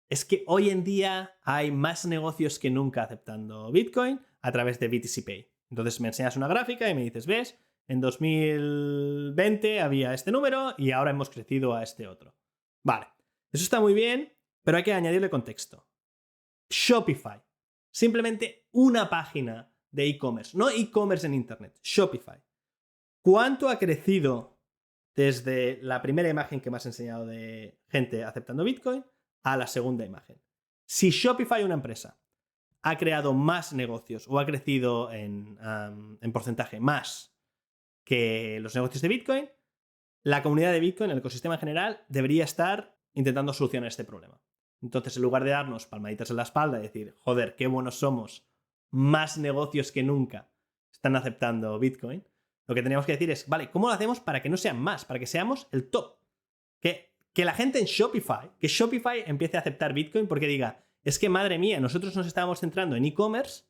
es que hoy en día hay más negocios que nunca aceptando Bitcoin a través de BTC Pay. Entonces me enseñas una gráfica y me dices, ¿ves? En 2020 había este número y ahora hemos crecido a este otro. Vale, eso está muy bien, pero hay que añadirle contexto. Shopify. Simplemente una página de e-commerce, no e-commerce en Internet, Shopify. ¿Cuánto ha crecido desde la primera imagen que me has enseñado de gente aceptando Bitcoin a la segunda imagen? Si Shopify, una empresa, ha creado más negocios o ha crecido en porcentaje más que los negocios de Bitcoin, la comunidad de Bitcoin, el ecosistema en general, debería estar intentando solucionar este problema. Entonces, en lugar de darnos palmaditas en la espalda y decir, joder, qué buenos somos, más negocios que nunca están aceptando Bitcoin. Lo que teníamos que decir es, vale, ¿cómo lo hacemos para que no sean más? Para que seamos el top. Que la gente en Shopify, que Shopify empiece a aceptar Bitcoin porque diga, es que madre mía, nosotros nos estábamos centrando en e-commerce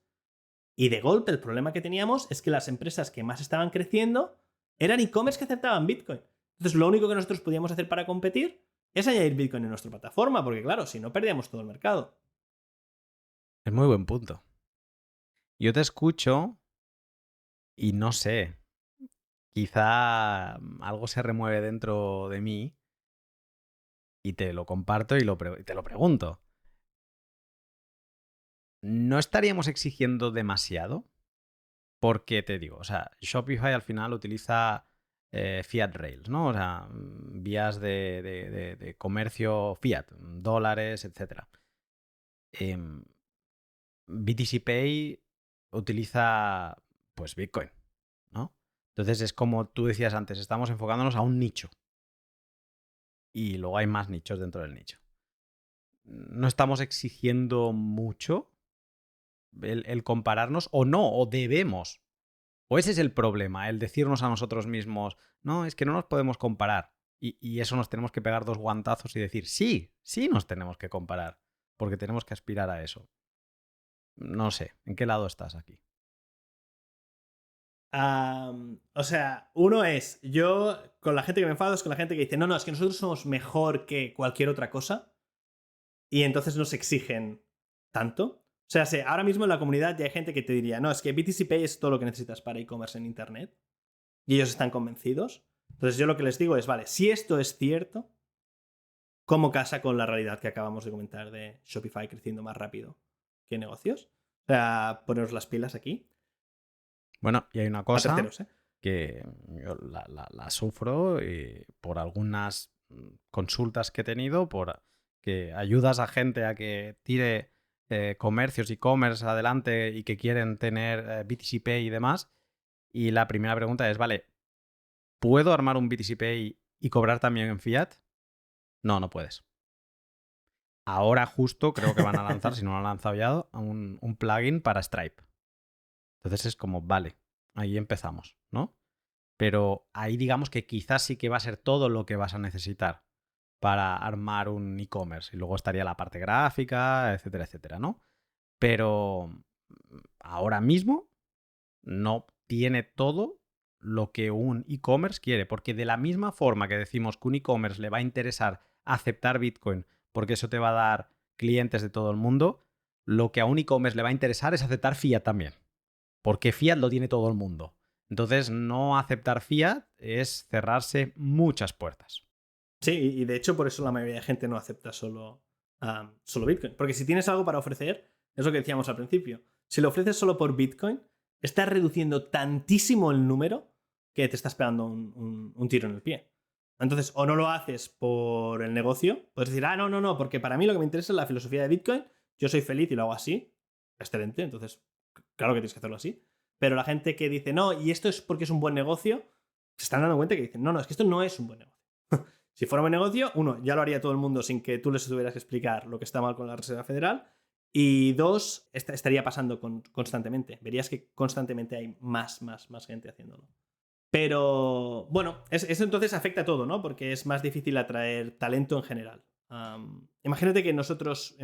y de golpe el problema que teníamos es que las empresas que más estaban creciendo eran e-commerce que aceptaban Bitcoin. Entonces lo único que nosotros podíamos hacer para competir es añadir Bitcoin en nuestra plataforma, porque claro, si no perdíamos todo el mercado. Es muy buen punto. Yo te escucho y no sé, quizá algo se remueve dentro de mí y te lo comparto y te lo pregunto. ¿No estaríamos exigiendo demasiado? Porque te digo, o sea, Shopify al final utiliza fiat rails, ¿no? O sea, vías de comercio fiat, dólares, etc. BTC Pay utiliza, pues, Bitcoin, ¿no? Entonces es como tú decías antes, estamos enfocándonos a un nicho. Y luego hay más nichos dentro del nicho. No estamos exigiendo mucho el compararnos o no, o debemos. O ese es el problema, el decirnos a nosotros mismos, no, es que no nos podemos comparar. Y eso nos tenemos que pegar 2 guantazos y decir, sí, sí nos tenemos que comparar, porque tenemos que aspirar a eso. No sé, ¿en qué lado estás aquí? O sea, uno es, yo con la gente que me enfado es con la gente que dice, no, es que nosotros somos mejor que cualquier otra cosa y entonces nos exigen tanto. O sea, ahora mismo en la comunidad ya hay gente que te diría, no, es que BTC Pay es todo lo que necesitas para e-commerce en Internet y ellos están convencidos. Entonces yo lo que les digo es, vale, si esto es cierto, ¿cómo casa con la realidad que acabamos de comentar de Shopify creciendo más rápido que negocios? O sea, poneros las pilas aquí. Bueno, y hay una cosa Terceros, ¿eh? que yo la sufro por algunas consultas que he tenido, por que ayudas a gente a que tire comercios e-commerce adelante y que quieren tener BTC Pay y demás. Y la primera pregunta es, vale, ¿puedo armar un BTC Pay y cobrar también en fiat? No, no puedes. Ahora justo creo que van a lanzar, si no lo han lanzado ya, un plugin para Stripe. Entonces es como, vale, ahí empezamos, ¿no? Pero ahí digamos que quizás sí que va a ser todo lo que vas a necesitar para armar un e-commerce. Y luego estaría la parte gráfica, etcétera, etcétera, ¿no? Pero ahora mismo no tiene todo lo que un e-commerce quiere, porque de la misma forma que decimos que un e-commerce le va a interesar aceptar Bitcoin porque eso te va a dar clientes de todo el mundo, lo que a un e-commerce le va a interesar es aceptar fiat también, porque fiat lo tiene todo el mundo. Entonces, no aceptar fiat es cerrarse muchas puertas. Sí, y de hecho por eso la mayoría de gente no acepta solo Bitcoin. Porque si tienes algo para ofrecer, es lo que decíamos al principio, si lo ofreces solo por Bitcoin, estás reduciendo tantísimo el número que te estás pegando un tiro en el pie. Entonces, o no lo haces por el negocio, puedes decir, no, porque para mí lo que me interesa es la filosofía de Bitcoin, yo soy feliz y lo hago así, excelente, entonces claro que tienes que hacerlo así. Pero la gente que dice, no, y esto es porque es un buen negocio, se están dando cuenta que dicen, no, es que esto no es un buen negocio. Si fuera un buen negocio, uno, ya lo haría todo el mundo sin que tú les tuvieras que explicar lo que está mal con la Reserva Federal. Y dos, estaría pasando constantemente. Verías que constantemente hay más gente haciéndolo. Pero bueno, eso entonces afecta a todo, ¿no? Porque es más difícil atraer talento en general. Imagínate que nosotros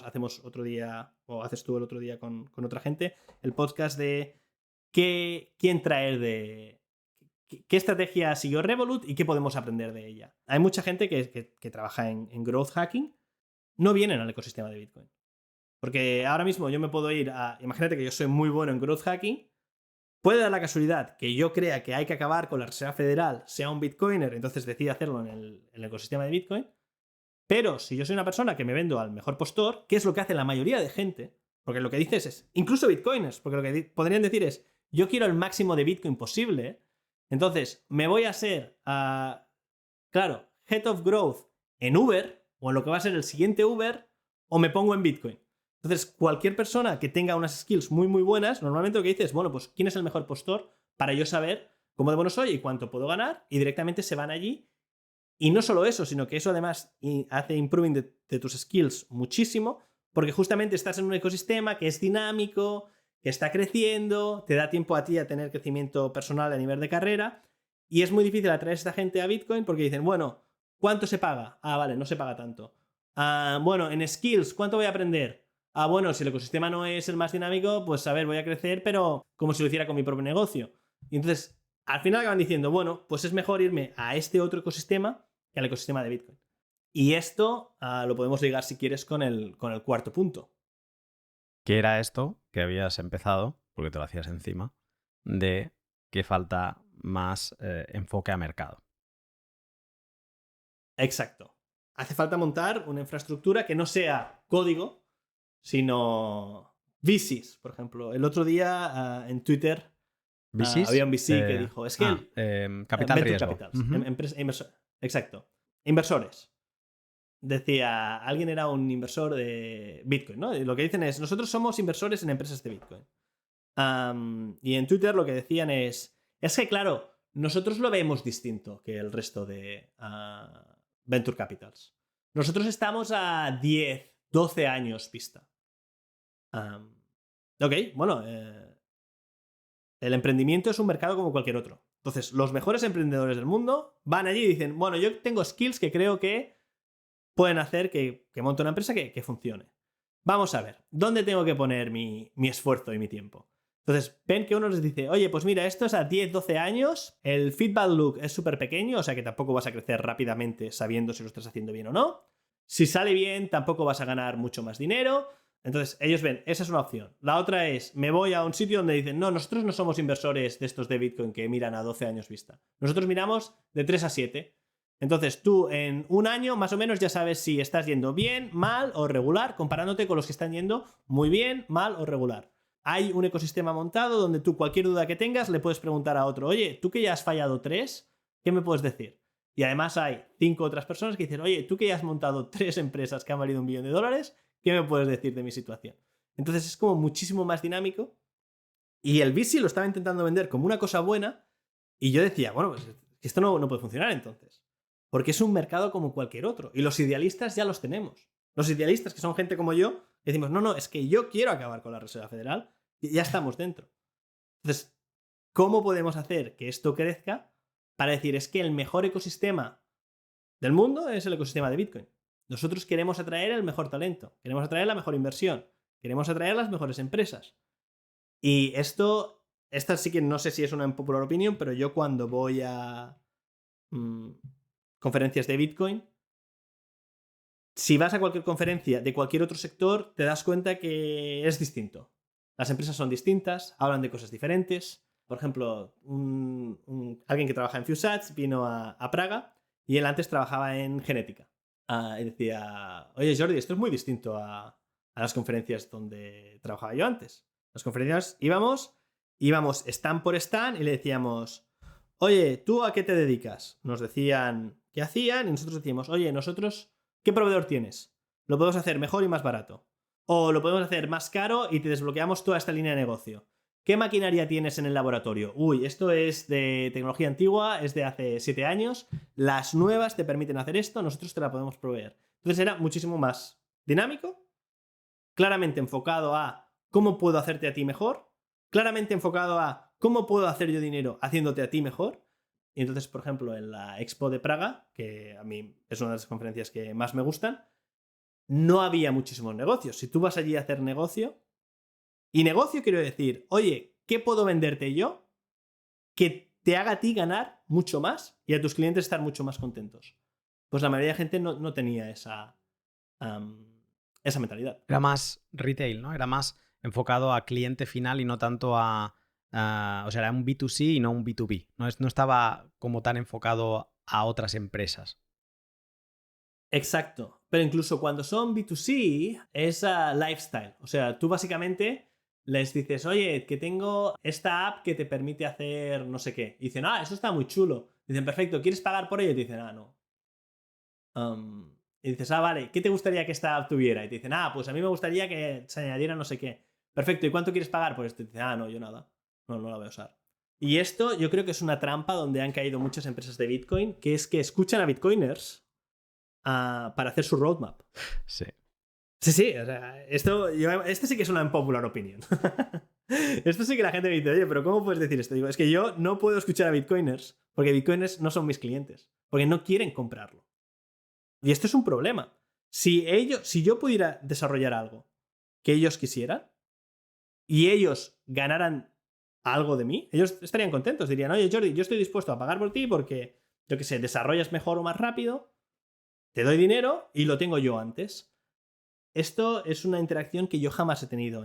hacemos otro día, o haces tú el otro día con otra gente, el podcast de quién traer ¿Qué estrategia siguió Revolut y qué podemos aprender de ella? Hay mucha gente que trabaja en growth hacking, no vienen al ecosistema de Bitcoin. Porque ahora mismo yo me puedo ir a... Imagínate que yo soy muy bueno en growth hacking, puede dar la casualidad que yo crea que hay que acabar con la Reserva Federal, sea un bitcoiner, entonces decida hacerlo en el ecosistema de Bitcoin. Pero si yo soy una persona que me vendo al mejor postor, ¿qué es lo que hace la mayoría de gente? Porque lo que dices es, incluso bitcoiners, porque lo que podrían decir es, yo quiero el máximo de Bitcoin posible, entonces me voy a ser, claro, Head of Growth en Uber, o en lo que va a ser el siguiente Uber, o me pongo en Bitcoin. Entonces, cualquier persona que tenga unas skills muy, muy buenas, normalmente lo que dice es, bueno, pues, ¿quién es el mejor postor para yo saber cómo de bueno soy y cuánto puedo ganar? Y directamente se van allí. Y no solo eso, sino que eso además hace improving de tus skills muchísimo, porque justamente estás en un ecosistema que es dinámico, que está creciendo, te da tiempo a ti a tener crecimiento personal a nivel de carrera, y es muy difícil atraer a esta gente a Bitcoin porque dicen, bueno, ¿cuánto se paga? Ah, vale, no se paga tanto. Bueno, en skills, ¿cuánto voy a aprender? Bueno, si el ecosistema no es el más dinámico, pues a ver, voy a crecer, pero como si lo hiciera con mi propio negocio. Y entonces, al final acaban diciendo, bueno, pues es mejor irme a este otro ecosistema que al ecosistema de Bitcoin. Y esto lo podemos ligar, si quieres, con el cuarto punto. ¿Qué era esto que habías empezado, porque te lo hacías encima, de que falta más enfoque a mercado? Exacto. Hace falta montar una infraestructura que no sea código, sino VCs, por ejemplo. El otro día en Twitter había un VC que dijo, es que capital Venture riesgo. Capitals, exacto. Inversores. Decía, alguien era un inversor de Bitcoin, ¿no? Y lo que dicen es, nosotros somos inversores en empresas de Bitcoin. Y en Twitter lo que decían es que claro, nosotros lo vemos distinto que el resto de Venture Capitals. Nosotros estamos a 10, 12 años vista. Ok, bueno, el emprendimiento es un mercado como cualquier otro. Entonces, los mejores emprendedores del mundo van allí y dicen, bueno, yo tengo skills que creo que pueden hacer que monte una empresa que funcione. Vamos a ver, ¿dónde tengo que poner mi esfuerzo y mi tiempo? Entonces, ven que uno les dice, oye, pues mira, esto es a 10, 12 años, el feedback loop es súper pequeño, o sea que tampoco vas a crecer rápidamente sabiendo si lo estás haciendo bien o no. Si sale bien, tampoco vas a ganar mucho más dinero. Entonces, ellos ven, esa es una opción. La otra es, me voy a un sitio donde dicen, no, nosotros no somos inversores de estos de Bitcoin que miran a 12 años vista. Nosotros miramos de 3 a 7. Entonces, tú en un año más o menos ya sabes si estás yendo bien, mal o regular, comparándote con los que están yendo muy bien, mal o regular. Hay un ecosistema montado donde tú cualquier duda que tengas le puedes preguntar a otro, oye, tú que ya has fallado 3, ¿qué me puedes decir? Y además hay 5 otras personas que dicen, oye, tú que ya has montado 3 empresas que han valido $1 millón, ¿qué me puedes decir de mi situación? Entonces es como muchísimo más dinámico. Y el VC lo estaba intentando vender como una cosa buena y yo decía, bueno, pues esto no puede funcionar entonces. Porque es un mercado como cualquier otro. Y los idealistas ya los tenemos. Los idealistas, que son gente como yo, decimos, no, es que yo quiero acabar con la Reserva Federal y ya estamos dentro. Entonces, ¿cómo podemos hacer que esto crezca para decir, es que el mejor ecosistema del mundo es el ecosistema de Bitcoin? Nosotros queremos atraer el mejor talento, queremos atraer la mejor inversión, queremos atraer las mejores empresas. Y esta sí que no sé si es una popular opinión, pero yo cuando voy a conferencias de Bitcoin, si vas a cualquier conferencia de cualquier otro sector, te das cuenta que es distinto. Las empresas son distintas, hablan de cosas diferentes. Por ejemplo, alguien que trabaja en FuseAds vino a Praga y él antes trabajaba en genética. Y decía, oye Jordi, esto es muy distinto a las conferencias donde trabajaba yo antes. Las conferencias íbamos stand por stand y le decíamos, oye, ¿tú a qué te dedicas? Nos decían qué hacían y nosotros decíamos, oye, nosotros, ¿qué proveedor tienes? Lo podemos hacer mejor y más barato. O lo podemos hacer más caro y te desbloqueamos toda esta línea de negocio. ¿Qué maquinaria tienes en el laboratorio? Uy, esto es de tecnología antigua, es de hace 7 años. Las nuevas te permiten hacer esto, nosotros te la podemos proveer. Entonces era muchísimo más dinámico, claramente enfocado a cómo puedo hacerte a ti mejor, claramente enfocado a cómo puedo hacer yo dinero haciéndote a ti mejor. Y entonces, por ejemplo, en la Expo de Praga, que a mí es una de las conferencias que más me gustan, no había muchísimos negocios. Si tú vas allí a hacer negocio, y negocio quiero decir, oye, ¿qué puedo venderte yo que te haga a ti ganar mucho más y a tus clientes estar mucho más contentos? Pues la mayoría de gente no tenía esa mentalidad. Era más retail, ¿no? Era más enfocado a cliente final y no tanto o sea, era un B2C y no un B2B. No estaba como tan enfocado a otras empresas. Exacto. Pero incluso cuando son B2C, es lifestyle. O sea, tú básicamente les dices, oye, que tengo esta app que te permite hacer no sé qué. Y dicen, eso está muy chulo. Dicen, perfecto, ¿quieres pagar por ello? Y te dicen, no. Y dices, vale, ¿qué te gustaría que esta app tuviera? Y te dicen, pues a mí me gustaría que se añadiera no sé qué. Perfecto, ¿y cuánto quieres pagar por esto? Y te dicen, no, yo nada. No la voy a usar. Y esto yo creo que es una trampa donde han caído muchas empresas de Bitcoin, que es que escuchan a Bitcoiners para hacer su roadmap. Sí. Sí, o sea, esto sí que es una unpopular opinion. Esto sí que la gente me dice, oye, pero ¿cómo puedes decir esto? Digo, es que yo no puedo escuchar a bitcoiners porque bitcoiners no son mis clientes, porque no quieren comprarlo. Y esto es un problema. Si yo pudiera desarrollar algo que ellos quisieran y ellos ganaran algo de mí, ellos estarían contentos. Dirían, oye, Jordi, yo estoy dispuesto a pagar por ti porque, yo qué sé, desarrollas mejor o más rápido, te doy dinero y lo tengo yo antes. Esto es una interacción que yo jamás he tenido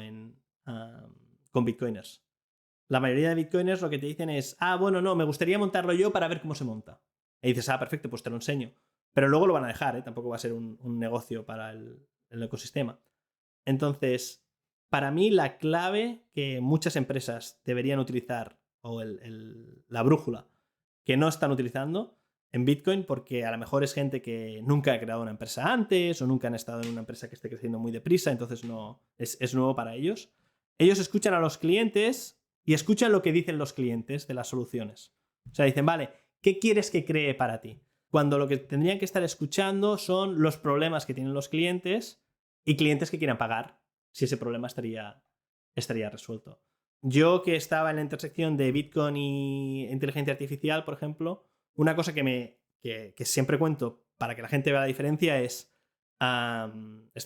con bitcoiners. La mayoría de bitcoiners lo que te dicen es, bueno, no, me gustaría montarlo yo para ver cómo se monta. Y dices, perfecto, pues te lo enseño. Pero luego lo van a dejar, ¿eh? Tampoco va a ser un negocio para el ecosistema. Entonces, para mí la clave que muchas empresas deberían utilizar, o la brújula que no están utilizando en Bitcoin, porque a lo mejor es gente que nunca ha creado una empresa antes o nunca han estado en una empresa que esté creciendo muy deprisa, entonces no es nuevo para ellos. Ellos escuchan a los clientes y escuchan lo que dicen los clientes de las soluciones. O sea, dicen, vale, ¿qué quieres que cree para ti? Cuando lo que tendrían que estar escuchando son los problemas que tienen los clientes y clientes que quieran pagar si ese problema estaría resuelto. Yo que estaba en la intersección de Bitcoin y inteligencia artificial, por ejemplo, una cosa que siempre cuento para que la gente vea la diferencia es, estaba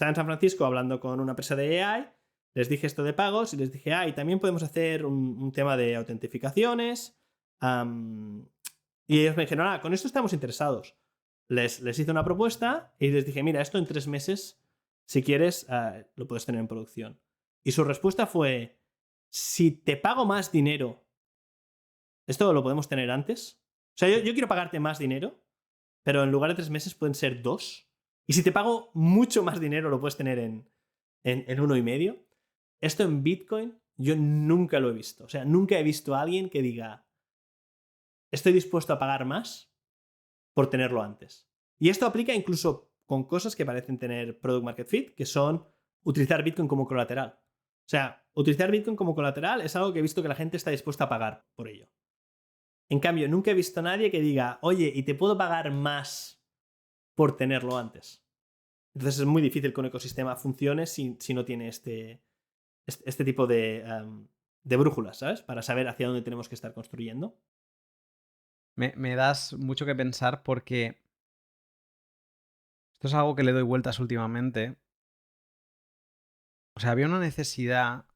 en San Francisco hablando con una empresa de AI, les dije esto de pagos y les dije, y también podemos hacer un tema de autentificaciones. Y ellos me dijeron, con esto estamos interesados. Les hice una propuesta y les dije, mira, esto en 3 meses, si quieres, lo puedes tener en producción. Y su respuesta fue, si te pago más dinero, ¿esto lo podemos tener antes? O sea, yo quiero pagarte más dinero, pero en lugar de 3 meses pueden ser 2. Y si te pago mucho más dinero, lo puedes tener en 1,5. Esto en Bitcoin yo nunca lo he visto. O sea, nunca he visto a alguien que diga, estoy dispuesto a pagar más por tenerlo antes. Y esto aplica incluso con cosas que parecen tener product market fit, que son utilizar Bitcoin como colateral. O sea, utilizar Bitcoin como colateral es algo que he visto que la gente está dispuesta a pagar por ello. En cambio, nunca he visto a nadie que diga, oye, ¿y te puedo pagar más por tenerlo antes? Entonces es muy difícil que un ecosistema funcione si no tiene este tipo de brújulas, ¿sabes? Para saber hacia dónde tenemos que estar construyendo. Me das mucho que pensar porque esto es algo que le doy vueltas últimamente. O sea, había una necesidad.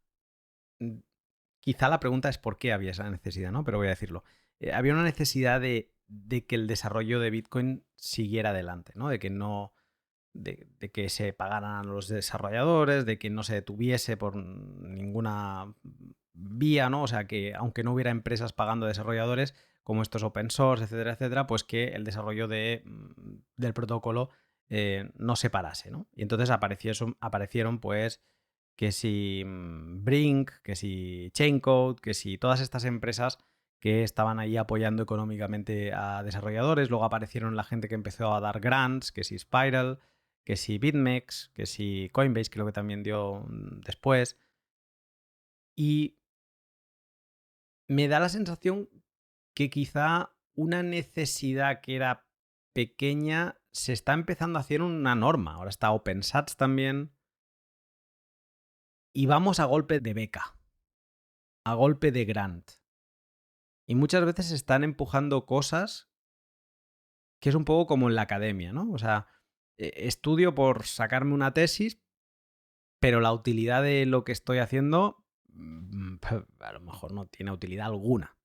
Quizá la pregunta es por qué había esa necesidad, ¿no? Pero voy a decirlo. Había una necesidad de que el desarrollo de Bitcoin siguiera adelante, ¿no? De que no. De que se pagaran a los desarrolladores, de que no se detuviese por ninguna vía, ¿no? O sea, que aunque no hubiera empresas pagando a desarrolladores, como estos open source, etcétera, etcétera, pues que el desarrollo del protocolo no se parase, ¿no? Y entonces aparecieron pues que si Brink, que si Chaincode, que si todas estas empresas que estaban ahí apoyando económicamente a desarrolladores. Luego aparecieron la gente que empezó a dar grants, que si Spiral, que si BitMEX, que si Coinbase, creo que también dio después. Y me da la sensación que quizá una necesidad que era pequeña se está empezando a hacer una norma. Ahora está OpenSats también. Y vamos a golpe de beca, a golpe de grant. Y muchas veces se están empujando cosas que es un poco como en la academia, ¿no? O sea, estudio por sacarme una tesis, pero la utilidad de lo que estoy haciendo a lo mejor no tiene utilidad alguna.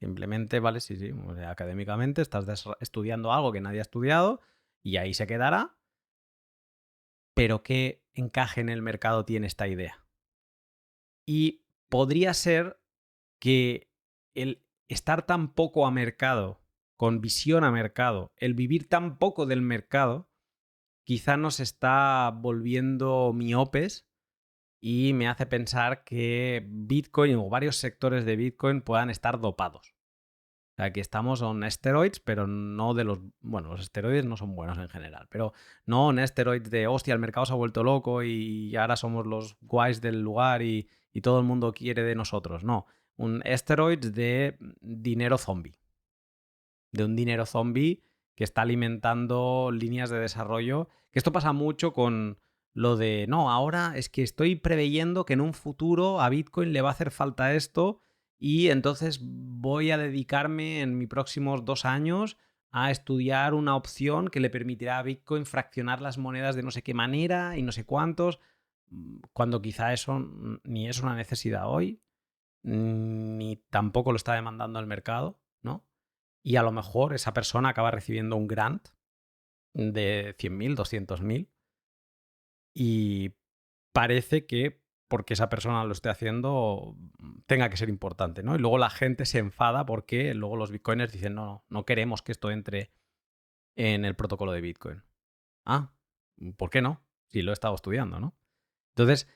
Simplemente, vale, sí, o sea, académicamente estás estudiando algo que nadie ha estudiado y ahí se quedará, pero ¿qué encaje en el mercado tiene esta idea? Y podría ser que el estar tan poco a mercado, con visión a mercado, el vivir tan poco del mercado, quizá nos está volviendo miopes y me hace pensar que Bitcoin o varios sectores de Bitcoin puedan estar dopados. O sea, que estamos on steroids, pero no de los... Bueno, los esteroides no son buenos en general, pero no on steroids de, hostia, el mercado se ha vuelto loco y ahora somos los guays del lugar y todo el mundo quiere de nosotros. No, un steroids de dinero zombie. De un dinero zombie que está alimentando líneas de desarrollo. Que esto pasa mucho con lo de, no, ahora es que estoy preveyendo que en un futuro a Bitcoin le va a hacer falta esto y entonces voy a dedicarme en mis próximos 2 años a estudiar una opción que le permitirá a Bitcoin fraccionar las monedas de no sé qué manera y no sé cuántos, cuando quizá eso ni es una necesidad hoy, ni tampoco lo está demandando el mercado, ¿no? Y a lo mejor esa persona acaba recibiendo un grant de 100.000, 200.000 y parece que porque esa persona lo esté haciendo tenga que ser importante, ¿no? Y luego la gente se enfada porque luego los bitcoiners dicen, no queremos que esto entre en el protocolo de Bitcoin. Ah, ¿por qué no? Si lo he estado estudiando, ¿no? Entonces,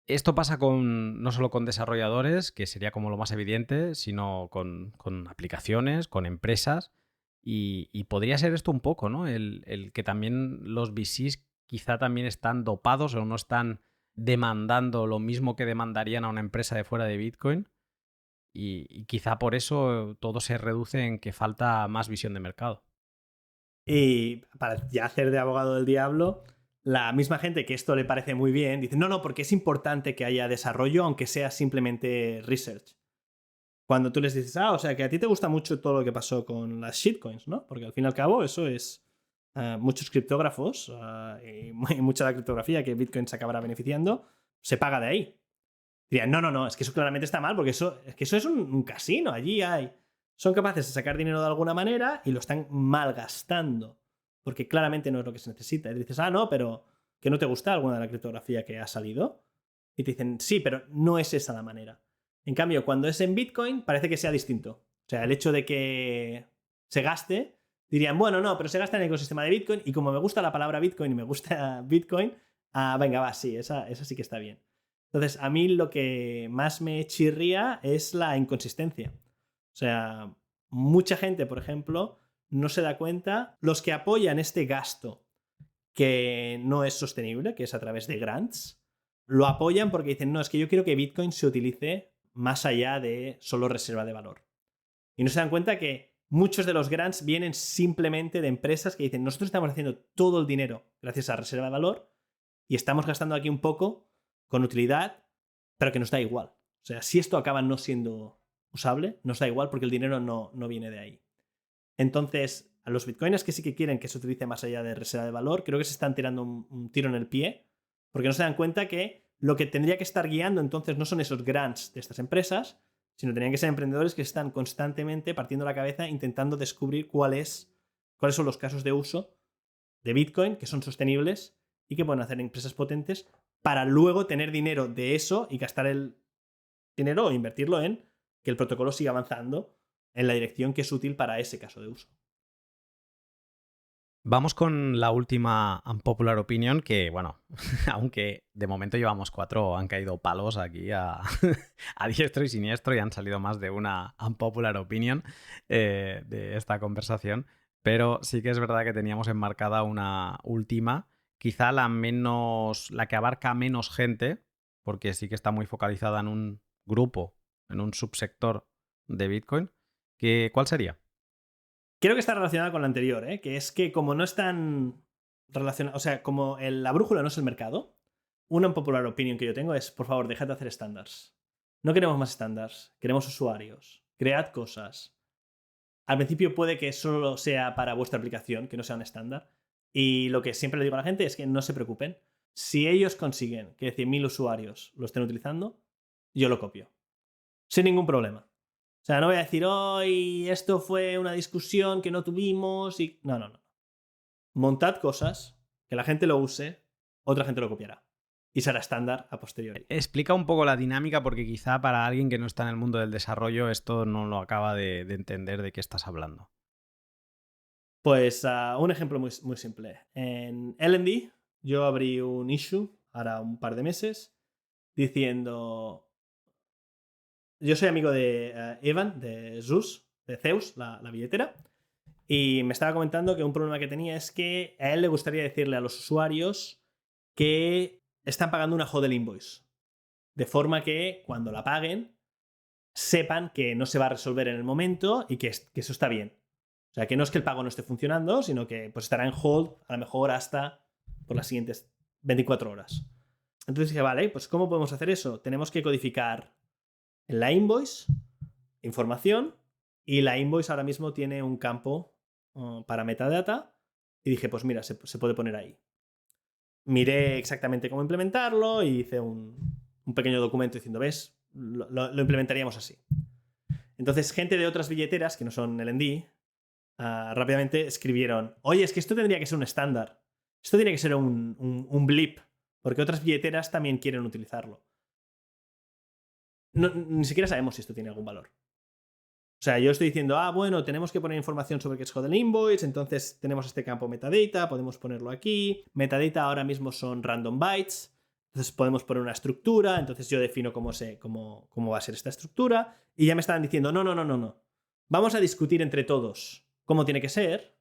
esto pasa no solo con desarrolladores, que sería como lo más evidente, sino con aplicaciones, con empresas. Y podría ser esto un poco, ¿no? El que también los VCs quizá también están dopados o no están demandando lo mismo que demandarían a una empresa de fuera de Bitcoin. Y quizá por eso todo se reduce en que falta más visión de mercado. Y para ya hacer de abogado del diablo, la misma gente que esto le parece muy bien dice, no, porque es importante que haya desarrollo, aunque sea simplemente research. Cuando tú les dices, o sea, que a ti te gusta mucho todo lo que pasó con las shitcoins, ¿no? Porque al fin y al cabo eso es muchos criptógrafos y mucha de la criptografía que Bitcoin se acabará beneficiando se paga de ahí. Dirían, no, es que eso claramente está mal porque eso es un casino. Allí son capaces de sacar dinero de alguna manera y lo están malgastando porque claramente no es lo que se necesita. Y dices, no, pero ¿que no te gusta alguna de la criptografía que ha salido? Y te dicen, sí, pero no es esa la manera. En cambio, cuando es en Bitcoin, parece que sea distinto. O sea, el hecho de que se gaste, dirían, bueno, no, pero se gasta en el ecosistema de Bitcoin y como me gusta la palabra Bitcoin y me gusta Bitcoin, venga, va, sí, esa sí que está bien. Entonces, a mí lo que más me chirría es la inconsistencia. O sea, mucha gente, por ejemplo, no se da cuenta, los que apoyan este gasto que no es sostenible, que es a través de grants, lo apoyan porque dicen, no, es que yo quiero que Bitcoin se utilice más allá de solo reserva de valor. Y no se dan cuenta que muchos de los grants vienen simplemente de empresas que dicen, nosotros estamos haciendo todo el dinero gracias a reserva de valor y estamos gastando aquí un poco con utilidad, pero que nos da igual. O sea, si esto acaba no siendo usable, nos da igual porque el dinero no viene de ahí. Entonces, a los bitcoiners que sí que quieren que se utilice más allá de reserva de valor, creo que se están tirando un tiro en el pie, porque no se dan cuenta que lo que tendría que estar guiando entonces no son esos grants de estas empresas, sino tendrían que ser emprendedores que están constantemente partiendo la cabeza intentando descubrir cuáles son los casos de uso de Bitcoin que son sostenibles y que pueden hacer empresas potentes para luego tener dinero de eso y gastar el dinero o invertirlo en que el protocolo siga avanzando en la dirección que es útil para ese caso de uso. Vamos con la última unpopular opinion, que bueno, aunque de momento llevamos 4, han caído palos aquí a diestro y siniestro y han salido más de una unpopular opinion de esta conversación, pero sí que es verdad que teníamos enmarcada una última, quizá la que abarca menos gente, porque sí que está muy focalizada en un grupo, en un subsector de Bitcoin. ¿Cuál sería? Creo que está relacionada con la anterior, que es que como no están relacionados, o sea, como la brújula no es el mercado, una popular opinion que yo tengo es, por favor, dejad de hacer estándares. No queremos más estándares, queremos usuarios. Cread cosas. Al principio puede que solo sea para vuestra aplicación, que no sea un estándar. Y lo que siempre le digo a la gente es que no se preocupen. Si ellos consiguen que 100.000 usuarios lo estén utilizando, yo lo copio. Sin ningún problema. O sea, no voy a decir, hoy esto fue una discusión que no tuvimos y... No. Montad cosas, que la gente lo use, otra gente lo copiará. Y será estándar a posteriori. Explica un poco la dinámica porque quizá para alguien que no está en el mundo del desarrollo esto no lo acaba de entender de qué estás hablando. Pues un ejemplo muy, muy simple. En LND yo abrí un issue, ahora un par de meses, diciendo... Yo soy amigo de Evan, de Zeus, la billetera, y me estaba comentando que un problema que tenía es que a él le gustaría decirle a los usuarios que están pagando una hodl invoice. De forma que cuando la paguen, sepan que no se va a resolver en el momento y que eso está bien. O sea, que no es que el pago no esté funcionando, sino que pues estará en hold a lo mejor hasta por las siguientes 24 horas. Entonces dije, vale, pues ¿cómo podemos hacer eso? Tenemos que codificar en la invoice información, y la invoice ahora mismo tiene un campo para metadata, y dije, pues mira, se puede poner ahí. Miré exactamente cómo implementarlo y hice un pequeño documento diciendo, ¿ves? Lo implementaríamos así. Entonces, gente de otras billeteras que no son LND rápidamente escribieron, oye, es que esto tendría que ser un estándar. Esto tiene que ser un blip, porque otras billeteras también quieren utilizarlo. No, ni siquiera sabemos si esto tiene algún valor. O sea, yo estoy diciendo, bueno, tenemos que poner información sobre qué es Hodl Invoice, entonces tenemos este campo metadata, podemos ponerlo aquí. Metadata ahora mismo son random bytes, entonces podemos poner una estructura, entonces yo defino cómo va a ser esta estructura, y ya me estaban diciendo, no. Vamos a discutir entre todos cómo tiene que ser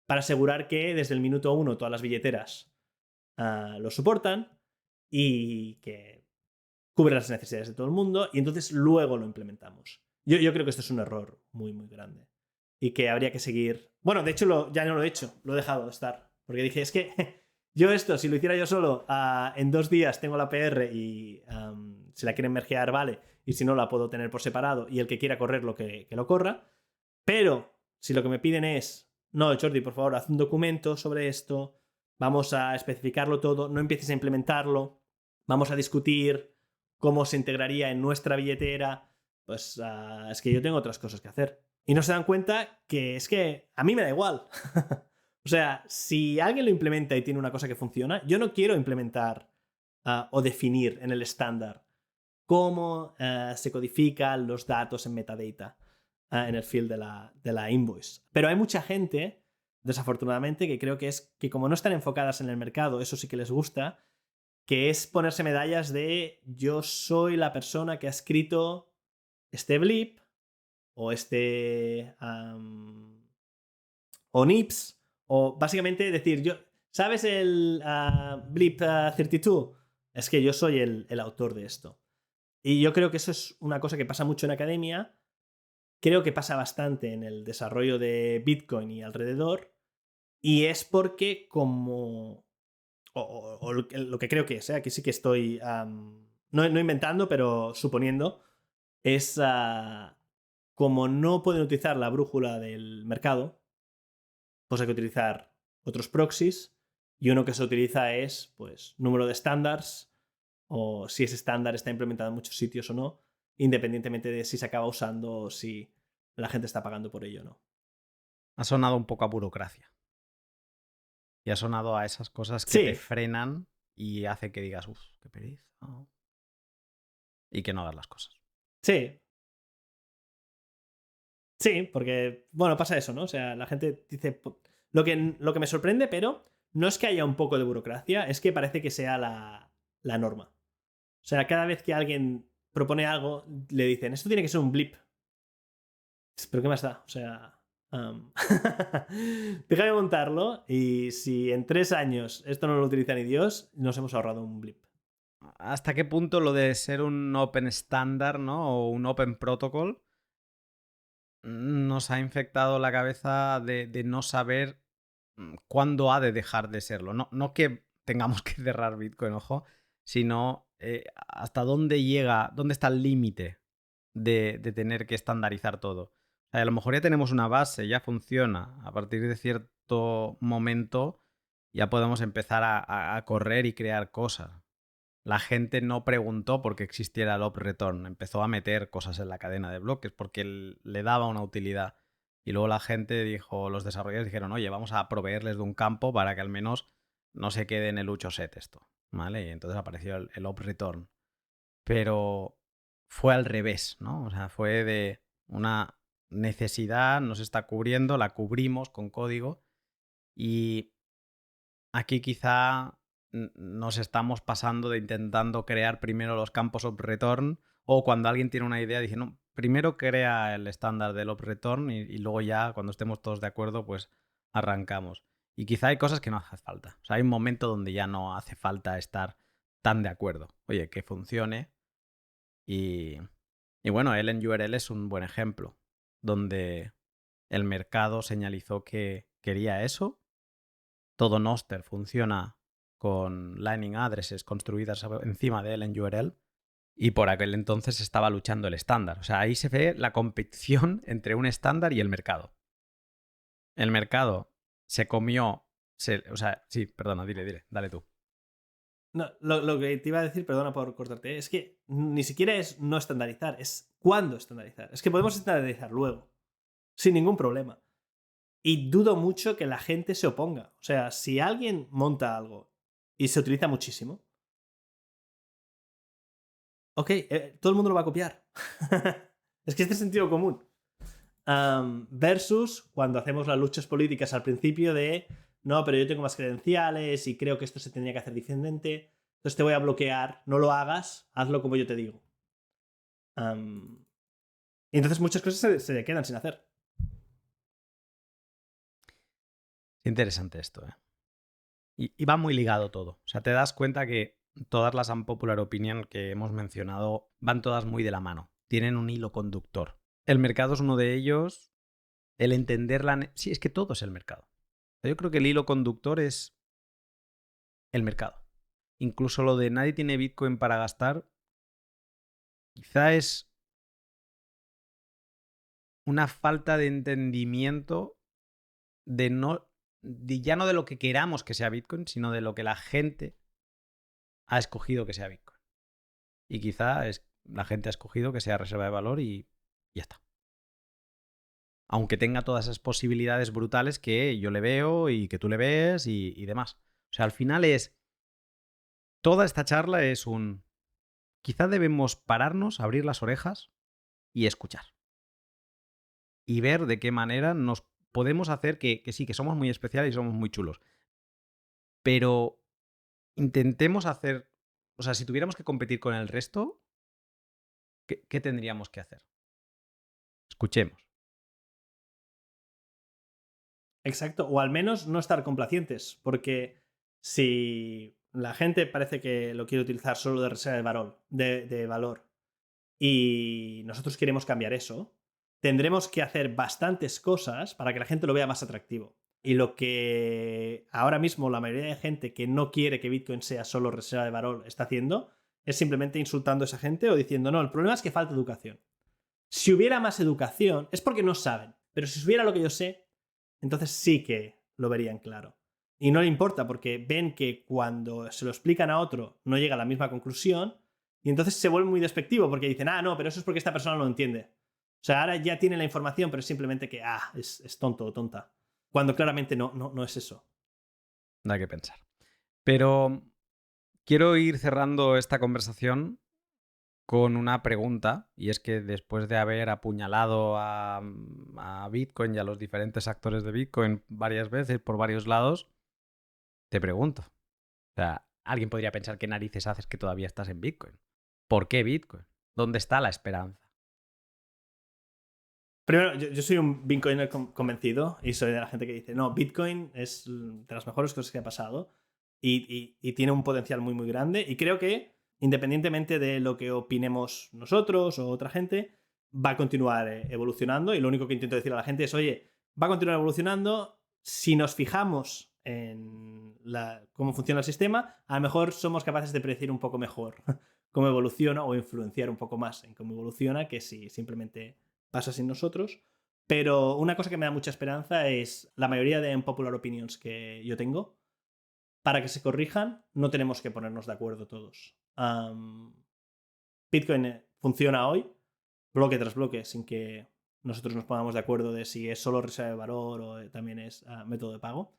para asegurar que desde el minuto 1 todas las billeteras lo soportan y que cubre las necesidades de todo el mundo, y entonces luego lo implementamos. Yo creo que esto es un error muy, muy grande. Y que habría que seguir. Bueno, de hecho, ya no lo he hecho, lo he dejado de estar. Porque dije, es que yo esto, si lo hiciera yo solo, en 2 días tengo la PR y si la quieren mergear, vale. Y si no, la puedo tener por separado. Y el que quiera correr, que lo corra. Pero si lo que me piden es, no, Jordi, por favor, haz un documento sobre esto. Vamos a especificarlo todo. No empieces a implementarlo. Vamos a discutir cómo se integraría en nuestra billetera. Pues es que yo tengo otras cosas que hacer. Y no se dan cuenta que es que a mí me da igual. O sea, si alguien lo implementa y tiene una cosa que funciona, yo no quiero implementar o definir en el estándar cómo se codifican los datos en metadata en el field de la invoice. Pero hay mucha gente, desafortunadamente, que creo que es que como no están enfocadas en el mercado, eso sí que les gusta, que es ponerse medallas de yo soy la persona que ha escrito este blip o este o nips, o básicamente decir, ¿sabes el blip 32? Es que yo soy el autor de esto. Y yo creo que eso es una cosa que pasa mucho en academia, creo que pasa bastante en el desarrollo de Bitcoin y alrededor, y es porque como o lo que creo que es, aquí sí que estoy no inventando, pero suponiendo, es como no pueden utilizar la brújula del mercado, pues hay que utilizar otros proxies, y uno que se utiliza es pues número de estándares, o si ese estándar está implementado en muchos sitios o no, independientemente de si se acaba usando o si la gente está pagando por ello o no. Ha sonado un poco a burocracia. Y ha sonado a esas cosas que te Sí, frenan y hace que digas, uff, qué pereza. Y que no hagas las cosas. sí. Sí, porque, bueno, pasa eso, ¿no? O sea, la gente dice lo que me sorprende, pero no es que haya un poco de burocracia, es que parece que sea la norma. O sea, cada vez que alguien propone algo, le dicen, esto tiene que ser un blip. ¿Pero qué más da? O sea, déjame montarlo, y si en 3 años esto no lo utiliza ni Dios, nos hemos ahorrado un blip. ¿Hasta qué punto lo de ser un open standard, ¿no? O un open protocol nos ha infectado la cabeza de no saber cuándo ha de dejar de serlo? No que tengamos que cerrar Bitcoin, ojo, sino hasta dónde llega, dónde está el límite de tener que estandarizar todo. O sea, a lo mejor ya tenemos una base, ya funciona. A partir de cierto momento ya podemos empezar a correr y crear cosas. La gente no preguntó por qué existiera el op return, empezó a meter cosas en la cadena de bloques porque le daba una utilidad. Y luego la gente dijo, los desarrolladores dijeron, oye, vamos a proveerles de un campo para que al menos no se quede en el 8 set esto, ¿vale? Y entonces apareció el op return. Pero fue al revés, ¿no? O sea, fue de una necesidad, nos está cubriendo, la cubrimos con código, y aquí quizá nos estamos pasando de intentando crear primero los campos op return, o cuando alguien tiene una idea dice, no, primero crea el estándar del op return y luego ya cuando estemos todos de acuerdo pues arrancamos. Y quizá hay cosas que no hace falta. O sea, hay un momento donde ya no hace falta estar tan de acuerdo. Oye, que funcione. Y bueno, el en URL es un buen ejemplo, donde el mercado señalizó que quería eso. Todo Noster funciona con Lightning Addresses construidas encima de LNURL, y por aquel entonces estaba luchando el estándar. O sea, ahí se ve la competición entre un estándar y el mercado. El mercado se comió... o sea, sí, perdona, dale tú. No, lo que te iba a decir, perdona por cortarte, es que ni siquiera es no estandarizar, es cuándo estandarizar. Es que podemos estandarizar luego, sin ningún problema. Y dudo mucho que la gente se oponga. O sea, si alguien monta algo y se utiliza muchísimo, ok, todo el mundo lo va a copiar. Es que este es sentido común. Versus cuando hacemos las luchas políticas al principio de no, pero yo tengo más credenciales y creo que esto se tendría que hacer diferente, entonces te voy a bloquear, no lo hagas, hazlo como yo te digo. Y entonces muchas cosas se quedan sin hacer. Es interesante esto, ¿eh? Y va muy ligado todo. O sea, te das cuenta que todas las unpopular opinion que hemos mencionado van todas muy de la mano. Tienen un hilo conductor. El mercado es uno de ellos. El entender la... Sí, es que todo es el mercado. Yo creo que el hilo conductor es el mercado. Incluso lo de nadie tiene Bitcoin para gastar, quizá es una falta de entendimiento de ya no de lo que queramos que sea Bitcoin, sino de lo que la gente ha escogido que sea Bitcoin. Y quizá la gente ha escogido que sea reserva de valor y ya está. Aunque tenga todas esas posibilidades brutales que yo le veo y que tú le ves y demás. O sea, al final toda esta charla es quizá debemos pararnos, abrir las orejas y escuchar. Y ver de qué manera nos podemos hacer que sí, que somos muy especiales y somos muy chulos. Pero intentemos hacer... O sea, si tuviéramos que competir con el resto, ¿qué tendríamos que hacer? Escuchemos. Exacto, o al menos no estar complacientes, porque si la gente parece que lo quiere utilizar solo de reserva de valor y nosotros queremos cambiar eso, tendremos que hacer bastantes cosas para que la gente lo vea más atractivo. Y lo que ahora mismo la mayoría de gente que no quiere que Bitcoin sea solo reserva de valor está haciendo es simplemente insultando a esa gente o diciendo, no, el problema es que falta educación. Si hubiera más educación, es porque no saben, pero si hubiera lo que yo sé, entonces sí que lo verían claro. Y no le importa porque ven que cuando se lo explican a otro no llega a la misma conclusión y entonces se vuelve muy despectivo porque dicen, no, pero eso es porque esta persona no lo entiende. O sea, ahora ya tiene la información, pero es simplemente que, es tonto o tonta. Cuando claramente no es eso. Da que pensar. Pero quiero ir cerrando esta conversación con una pregunta, y es que después de haber apuñalado a Bitcoin y a los diferentes actores de Bitcoin varias veces por varios lados, te pregunto. O sea, alguien podría pensar qué narices haces que todavía estás en Bitcoin. ¿Por qué Bitcoin? ¿Dónde está la esperanza? Primero, yo soy un Bitcoiner convencido y soy de la gente que dice, no, Bitcoin es de las mejores cosas que ha pasado y tiene un potencial muy, muy grande. Y creo que, independientemente de lo que opinemos nosotros o otra gente, va a continuar evolucionando. Y lo único que intento decir a la gente es, oye, va a continuar evolucionando. Si nos fijamos en cómo funciona el sistema, a lo mejor somos capaces de predecir un poco mejor cómo evoluciona o influenciar un poco más en cómo evoluciona que si simplemente pasa sin nosotros. Pero una cosa que me da mucha esperanza es la mayoría de unpopular opinions que yo tengo. Para que se corrijan, no tenemos que ponernos de acuerdo todos. Bitcoin funciona hoy, bloque tras bloque, sin que nosotros nos pongamos de acuerdo de si es solo reserva de valor o también es método de pago.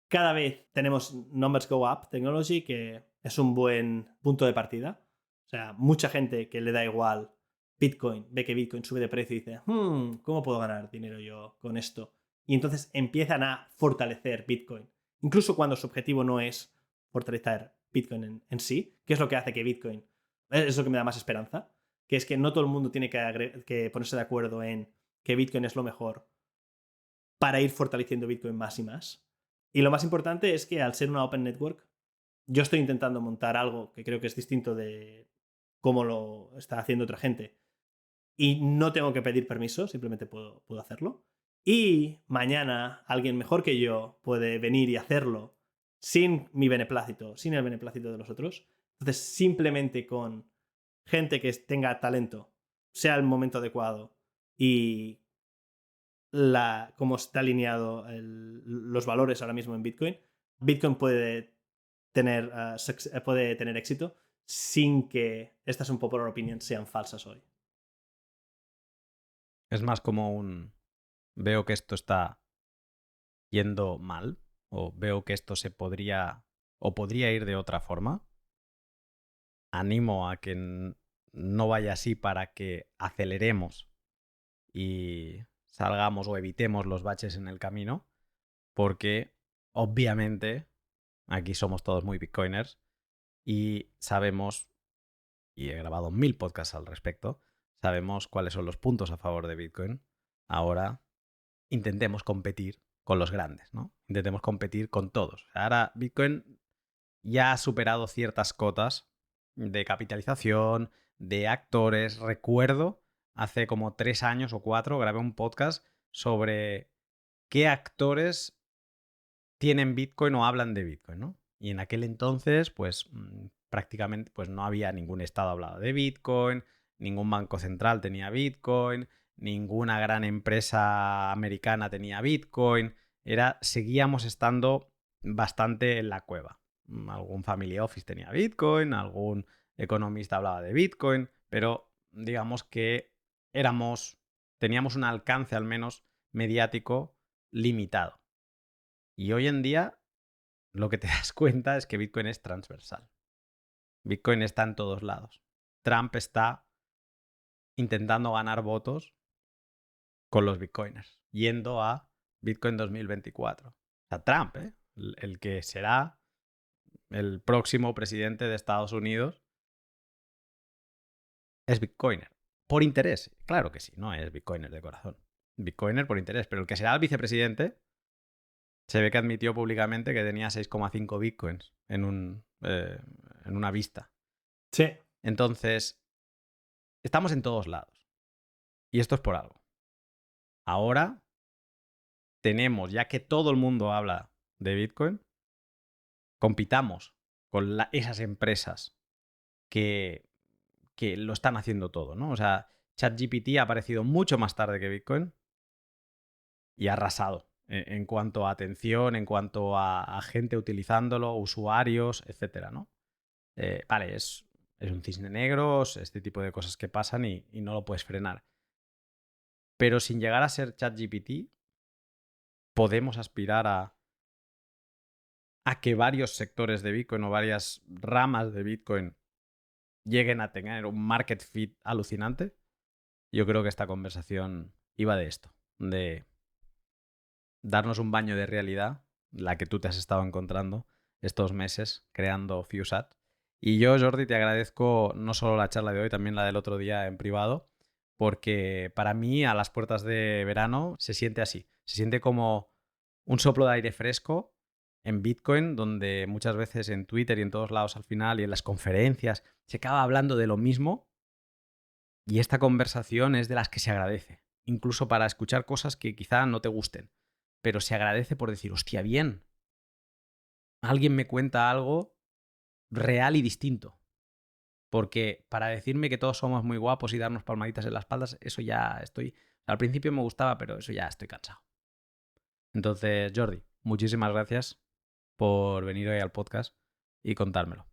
Cada vez tenemos Numbers Go Up Technology, que es un buen punto de partida. O sea, mucha gente que le da igual Bitcoin, ve que Bitcoin sube de precio y dice, ¿cómo puedo ganar dinero yo con esto? Y entonces empiezan a fortalecer Bitcoin. Incluso cuando su objetivo no es fortalecer Bitcoin en sí, que es lo que hace que Bitcoin, es lo que me da más esperanza, que es que no todo el mundo tiene que ponerse de acuerdo en que Bitcoin es lo mejor para ir fortaleciendo Bitcoin más y más. Y lo más importante es que al ser una Open Network, yo estoy intentando montar algo que creo que es distinto de cómo lo está haciendo otra gente. Y no tengo que pedir permiso, simplemente puedo hacerlo. Y mañana alguien mejor que yo puede venir y hacerlo sin mi beneplácito, sin el beneplácito de los otros. Entonces, simplemente con gente que tenga talento, sea el momento adecuado y cómo está alineado los valores ahora mismo en Bitcoin, Bitcoin puede tener éxito sin que estas unpopular opinions sean falsas hoy. Es más como veo que esto está yendo mal, o veo que esto se podría ir de otra forma. Animo a que no vaya así para que aceleremos y salgamos o evitemos los baches en el camino, porque obviamente aquí somos todos muy bitcoiners y sabemos, y he grabado 1000 podcasts al respecto, sabemos cuáles son los puntos a favor de Bitcoin. Ahora intentemos competir con los grandes, ¿no? Intentemos competir con todos. Ahora Bitcoin ya ha superado ciertas cotas de capitalización, de actores. Recuerdo, hace como 3 años o 4, grabé un podcast sobre qué actores tienen Bitcoin o hablan de Bitcoin, ¿no? Y en aquel entonces, pues prácticamente pues, no había ningún estado hablado de Bitcoin, ningún banco central tenía Bitcoin, ninguna gran empresa americana tenía Bitcoin. Seguíamos estando bastante en la cueva. Algún family office tenía Bitcoin, algún economista hablaba de Bitcoin, pero digamos que teníamos un alcance al menos mediático limitado. Y hoy en día lo que te das cuenta es que Bitcoin es transversal. Bitcoin está en todos lados. Trump está intentando ganar votos con los bitcoiners, yendo a Bitcoin 2024. O sea, Trump, el que será el próximo presidente de Estados Unidos, es bitcoiner. Por interés, claro que sí, no es bitcoiner de corazón. Bitcoiner por interés, pero el que será el vicepresidente se ve que admitió públicamente que tenía 6,5 bitcoins en una vista. Sí. Entonces, estamos en todos lados. Y esto es por algo. Ahora tenemos, ya que todo el mundo habla de Bitcoin, compitamos con esas empresas que lo están haciendo todo, ¿no? O sea, ChatGPT ha aparecido mucho más tarde que Bitcoin y ha arrasado en cuanto a atención, en cuanto a gente utilizándolo, usuarios, etcétera, ¿no? Vale, es un cisne negro, este tipo de cosas que pasan y no lo puedes frenar. Pero sin llegar a ser ChatGPT, podemos aspirar a que varios sectores de Bitcoin o varias ramas de Bitcoin lleguen a tener un market fit alucinante. Yo creo que esta conversación iba de esto, de darnos un baño de realidad, la que tú te has estado encontrando estos meses creando FuseAd. Y yo, Jordi, te agradezco no solo la charla de hoy, también la del otro día en privado, porque para mí a las puertas de verano se siente así, se siente como un soplo de aire fresco en Bitcoin, donde muchas veces en Twitter y en todos lados al final y en las conferencias se acaba hablando de lo mismo, y esta conversación es de las que se agradece, incluso para escuchar cosas que quizá no te gusten, pero se agradece por decir, hostia, bien, alguien me cuenta algo real y distinto. Porque para decirme que todos somos muy guapos y darnos palmaditas en las espaldas, eso ya estoy... Al principio me gustaba, pero eso ya estoy cansado. Entonces, Jordi, muchísimas gracias por venir hoy al podcast y contármelo.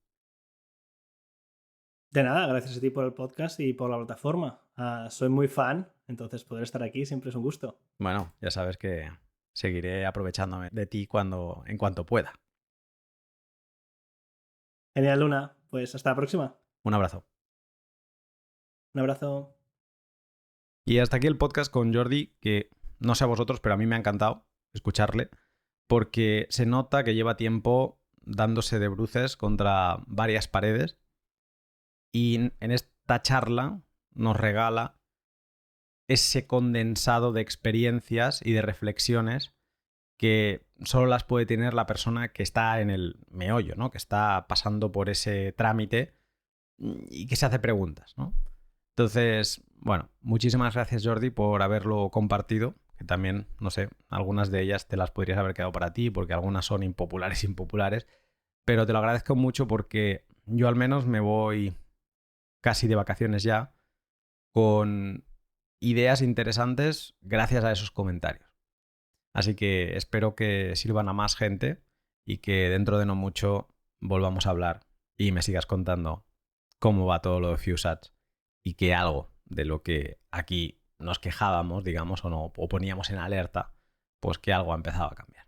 De nada, gracias a ti por el podcast y por la plataforma. Soy muy fan, entonces poder estar aquí siempre es un gusto. Bueno, ya sabes que seguiré aprovechándome de ti en cuanto pueda. Genial, Luna. Pues hasta la próxima. Un abrazo. Un abrazo. Y hasta aquí el podcast con Jordi, que no sé a vosotros, pero a mí me ha encantado escucharle, porque se nota que lleva tiempo dándose de bruces contra varias paredes y en esta charla nos regala ese condensado de experiencias y de reflexiones que solo las puede tener la persona que está en el meollo, ¿no? Que está pasando por ese trámite y que se hace preguntas, ¿no? Entonces, bueno, muchísimas gracias, Jordi, por haberlo compartido, que también, no sé, algunas de ellas te las podrías haber quedado para ti porque algunas son impopulares, pero te lo agradezco mucho porque yo al menos me voy casi de vacaciones ya con ideas interesantes gracias a esos comentarios. Así que espero que sirvan a más gente y que dentro de no mucho volvamos a hablar y me sigas contando cómo va todo lo de FewSats y que algo de lo que aquí nos quejábamos, digamos, o poníamos en alerta, pues que algo ha empezado a cambiar.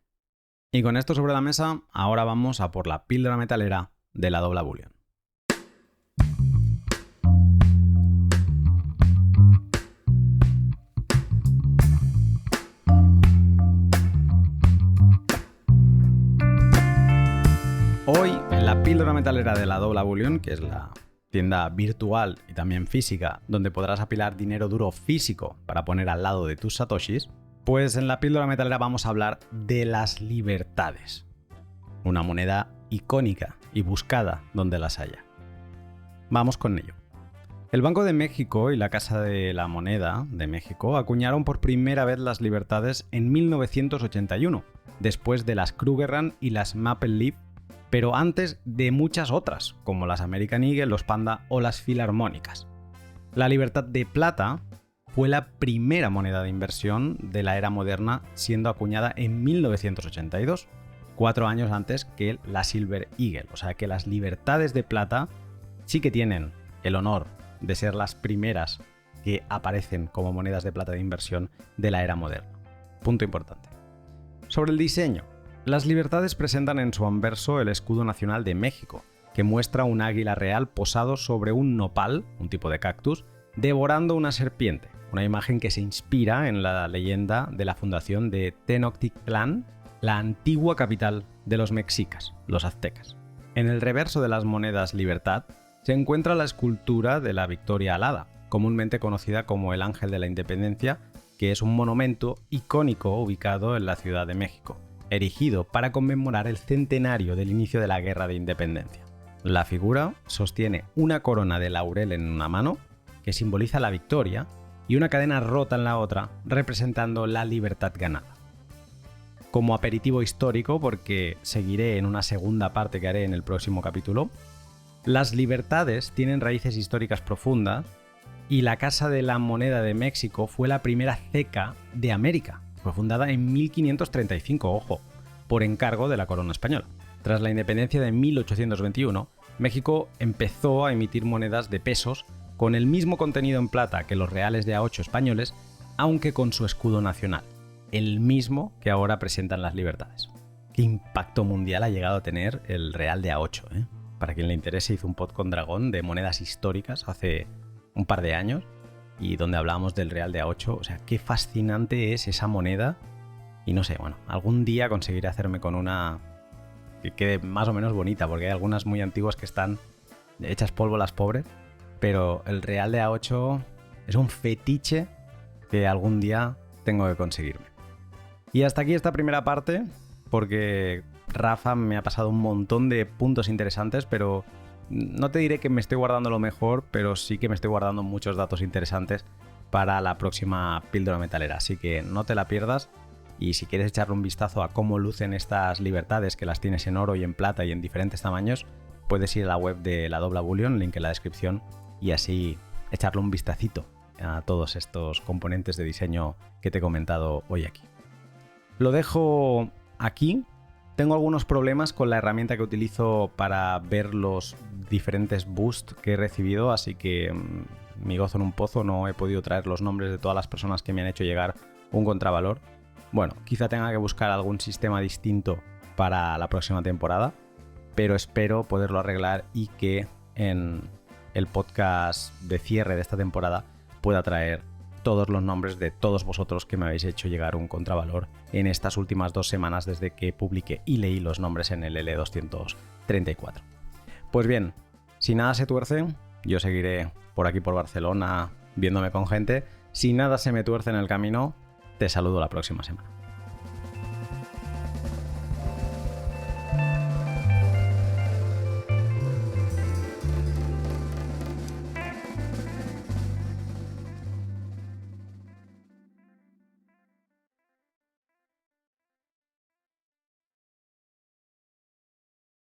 Y con esto sobre la mesa, ahora vamos a por la píldora metalera de la Dobla Bullion. Hoy, en la píldora metalera de la Dobla Bullion, que es la tienda virtual y también física, donde podrás apilar dinero duro físico para poner al lado de tus satoshis, pues en la píldora metalera vamos a hablar de las libertades. Una moneda icónica y buscada donde las haya. Vamos con ello. El Banco de México y la Casa de la Moneda de México acuñaron por primera vez las libertades en 1981, después de las Krugerrand y las Maple Leaf, pero antes de muchas otras, como las American Eagle, los Panda o las filarmónicas. La libertad de plata fue la primera moneda de inversión de la era moderna, siendo acuñada en 1982, 4 años antes que la Silver Eagle. O sea que las libertades de plata sí que tienen el honor de ser las primeras que aparecen como monedas de plata de inversión de la era moderna. Punto importante. Sobre el diseño. Las libertades presentan en su anverso el escudo nacional de México, que muestra un águila real posado sobre un nopal, un tipo de cactus, devorando una serpiente, una imagen que se inspira en la leyenda de la fundación de Tenochtitlán, la antigua capital de los mexicas, los aztecas. En el reverso de las monedas Libertad se encuentra la escultura de la Victoria Alada, comúnmente conocida como el Ángel de la Independencia, que es un monumento icónico ubicado en la Ciudad de México, erigido para conmemorar el centenario del inicio de la Guerra de Independencia. La figura sostiene una corona de laurel en una mano, que simboliza la victoria, y una cadena rota en la otra, representando la libertad ganada. Como aperitivo histórico, porque seguiré en una segunda parte que haré en el próximo capítulo, las libertades tienen raíces históricas profundas y la Casa de la Moneda de México fue la primera ceca de América. Fue fundada en 1535, ojo, por encargo de la corona española. Tras la independencia de 1821, México empezó a emitir monedas de pesos con el mismo contenido en plata que los reales de A8 españoles, aunque con su escudo nacional, el mismo que ahora presentan las libertades. ¿Qué impacto mundial ha llegado a tener el real de A8? Para quien le interese, hice un pod con Dragón de monedas históricas hace un par de años, y donde hablábamos del real de A8, o sea, qué fascinante es esa moneda. Y no sé, bueno, algún día conseguiré hacerme con una que quede más o menos bonita, porque hay algunas muy antiguas que están hechas polvo las pobres, pero el real de A8 es un fetiche que algún día tengo que conseguirme. Y hasta aquí esta primera parte, porque Rafa me ha pasado un montón de puntos interesantes, pero no te diré que me estoy guardando lo mejor, pero sí que me estoy guardando muchos datos interesantes para la próxima píldora metalera. Así que no te la pierdas, y si quieres echarle un vistazo a cómo lucen estas libertades, que las tienes en oro y en plata y en diferentes tamaños, puedes ir a la web de la Dobla Bullion, link en la descripción, y así echarle un vistacito a todos estos componentes de diseño que te he comentado hoy aquí. Lo dejo aquí. Tengo algunos problemas con la herramienta que utilizo para ver los diferentes boosts que he recibido, así que mi gozo en un pozo, no he podido traer los nombres de todas las personas que me han hecho llegar un contravalor. Bueno, quizá tenga que buscar algún sistema distinto para la próxima temporada, pero espero poderlo arreglar y que en el podcast de cierre de esta temporada pueda traer todos los nombres de todos vosotros que me habéis hecho llegar un contravalor en estas últimas 2 semanas desde que publiqué y leí los nombres en el L234. Pues bien, si nada se tuerce, yo seguiré por aquí por Barcelona viéndome con gente. Si nada se me tuerce en el camino, te saludo la próxima semana.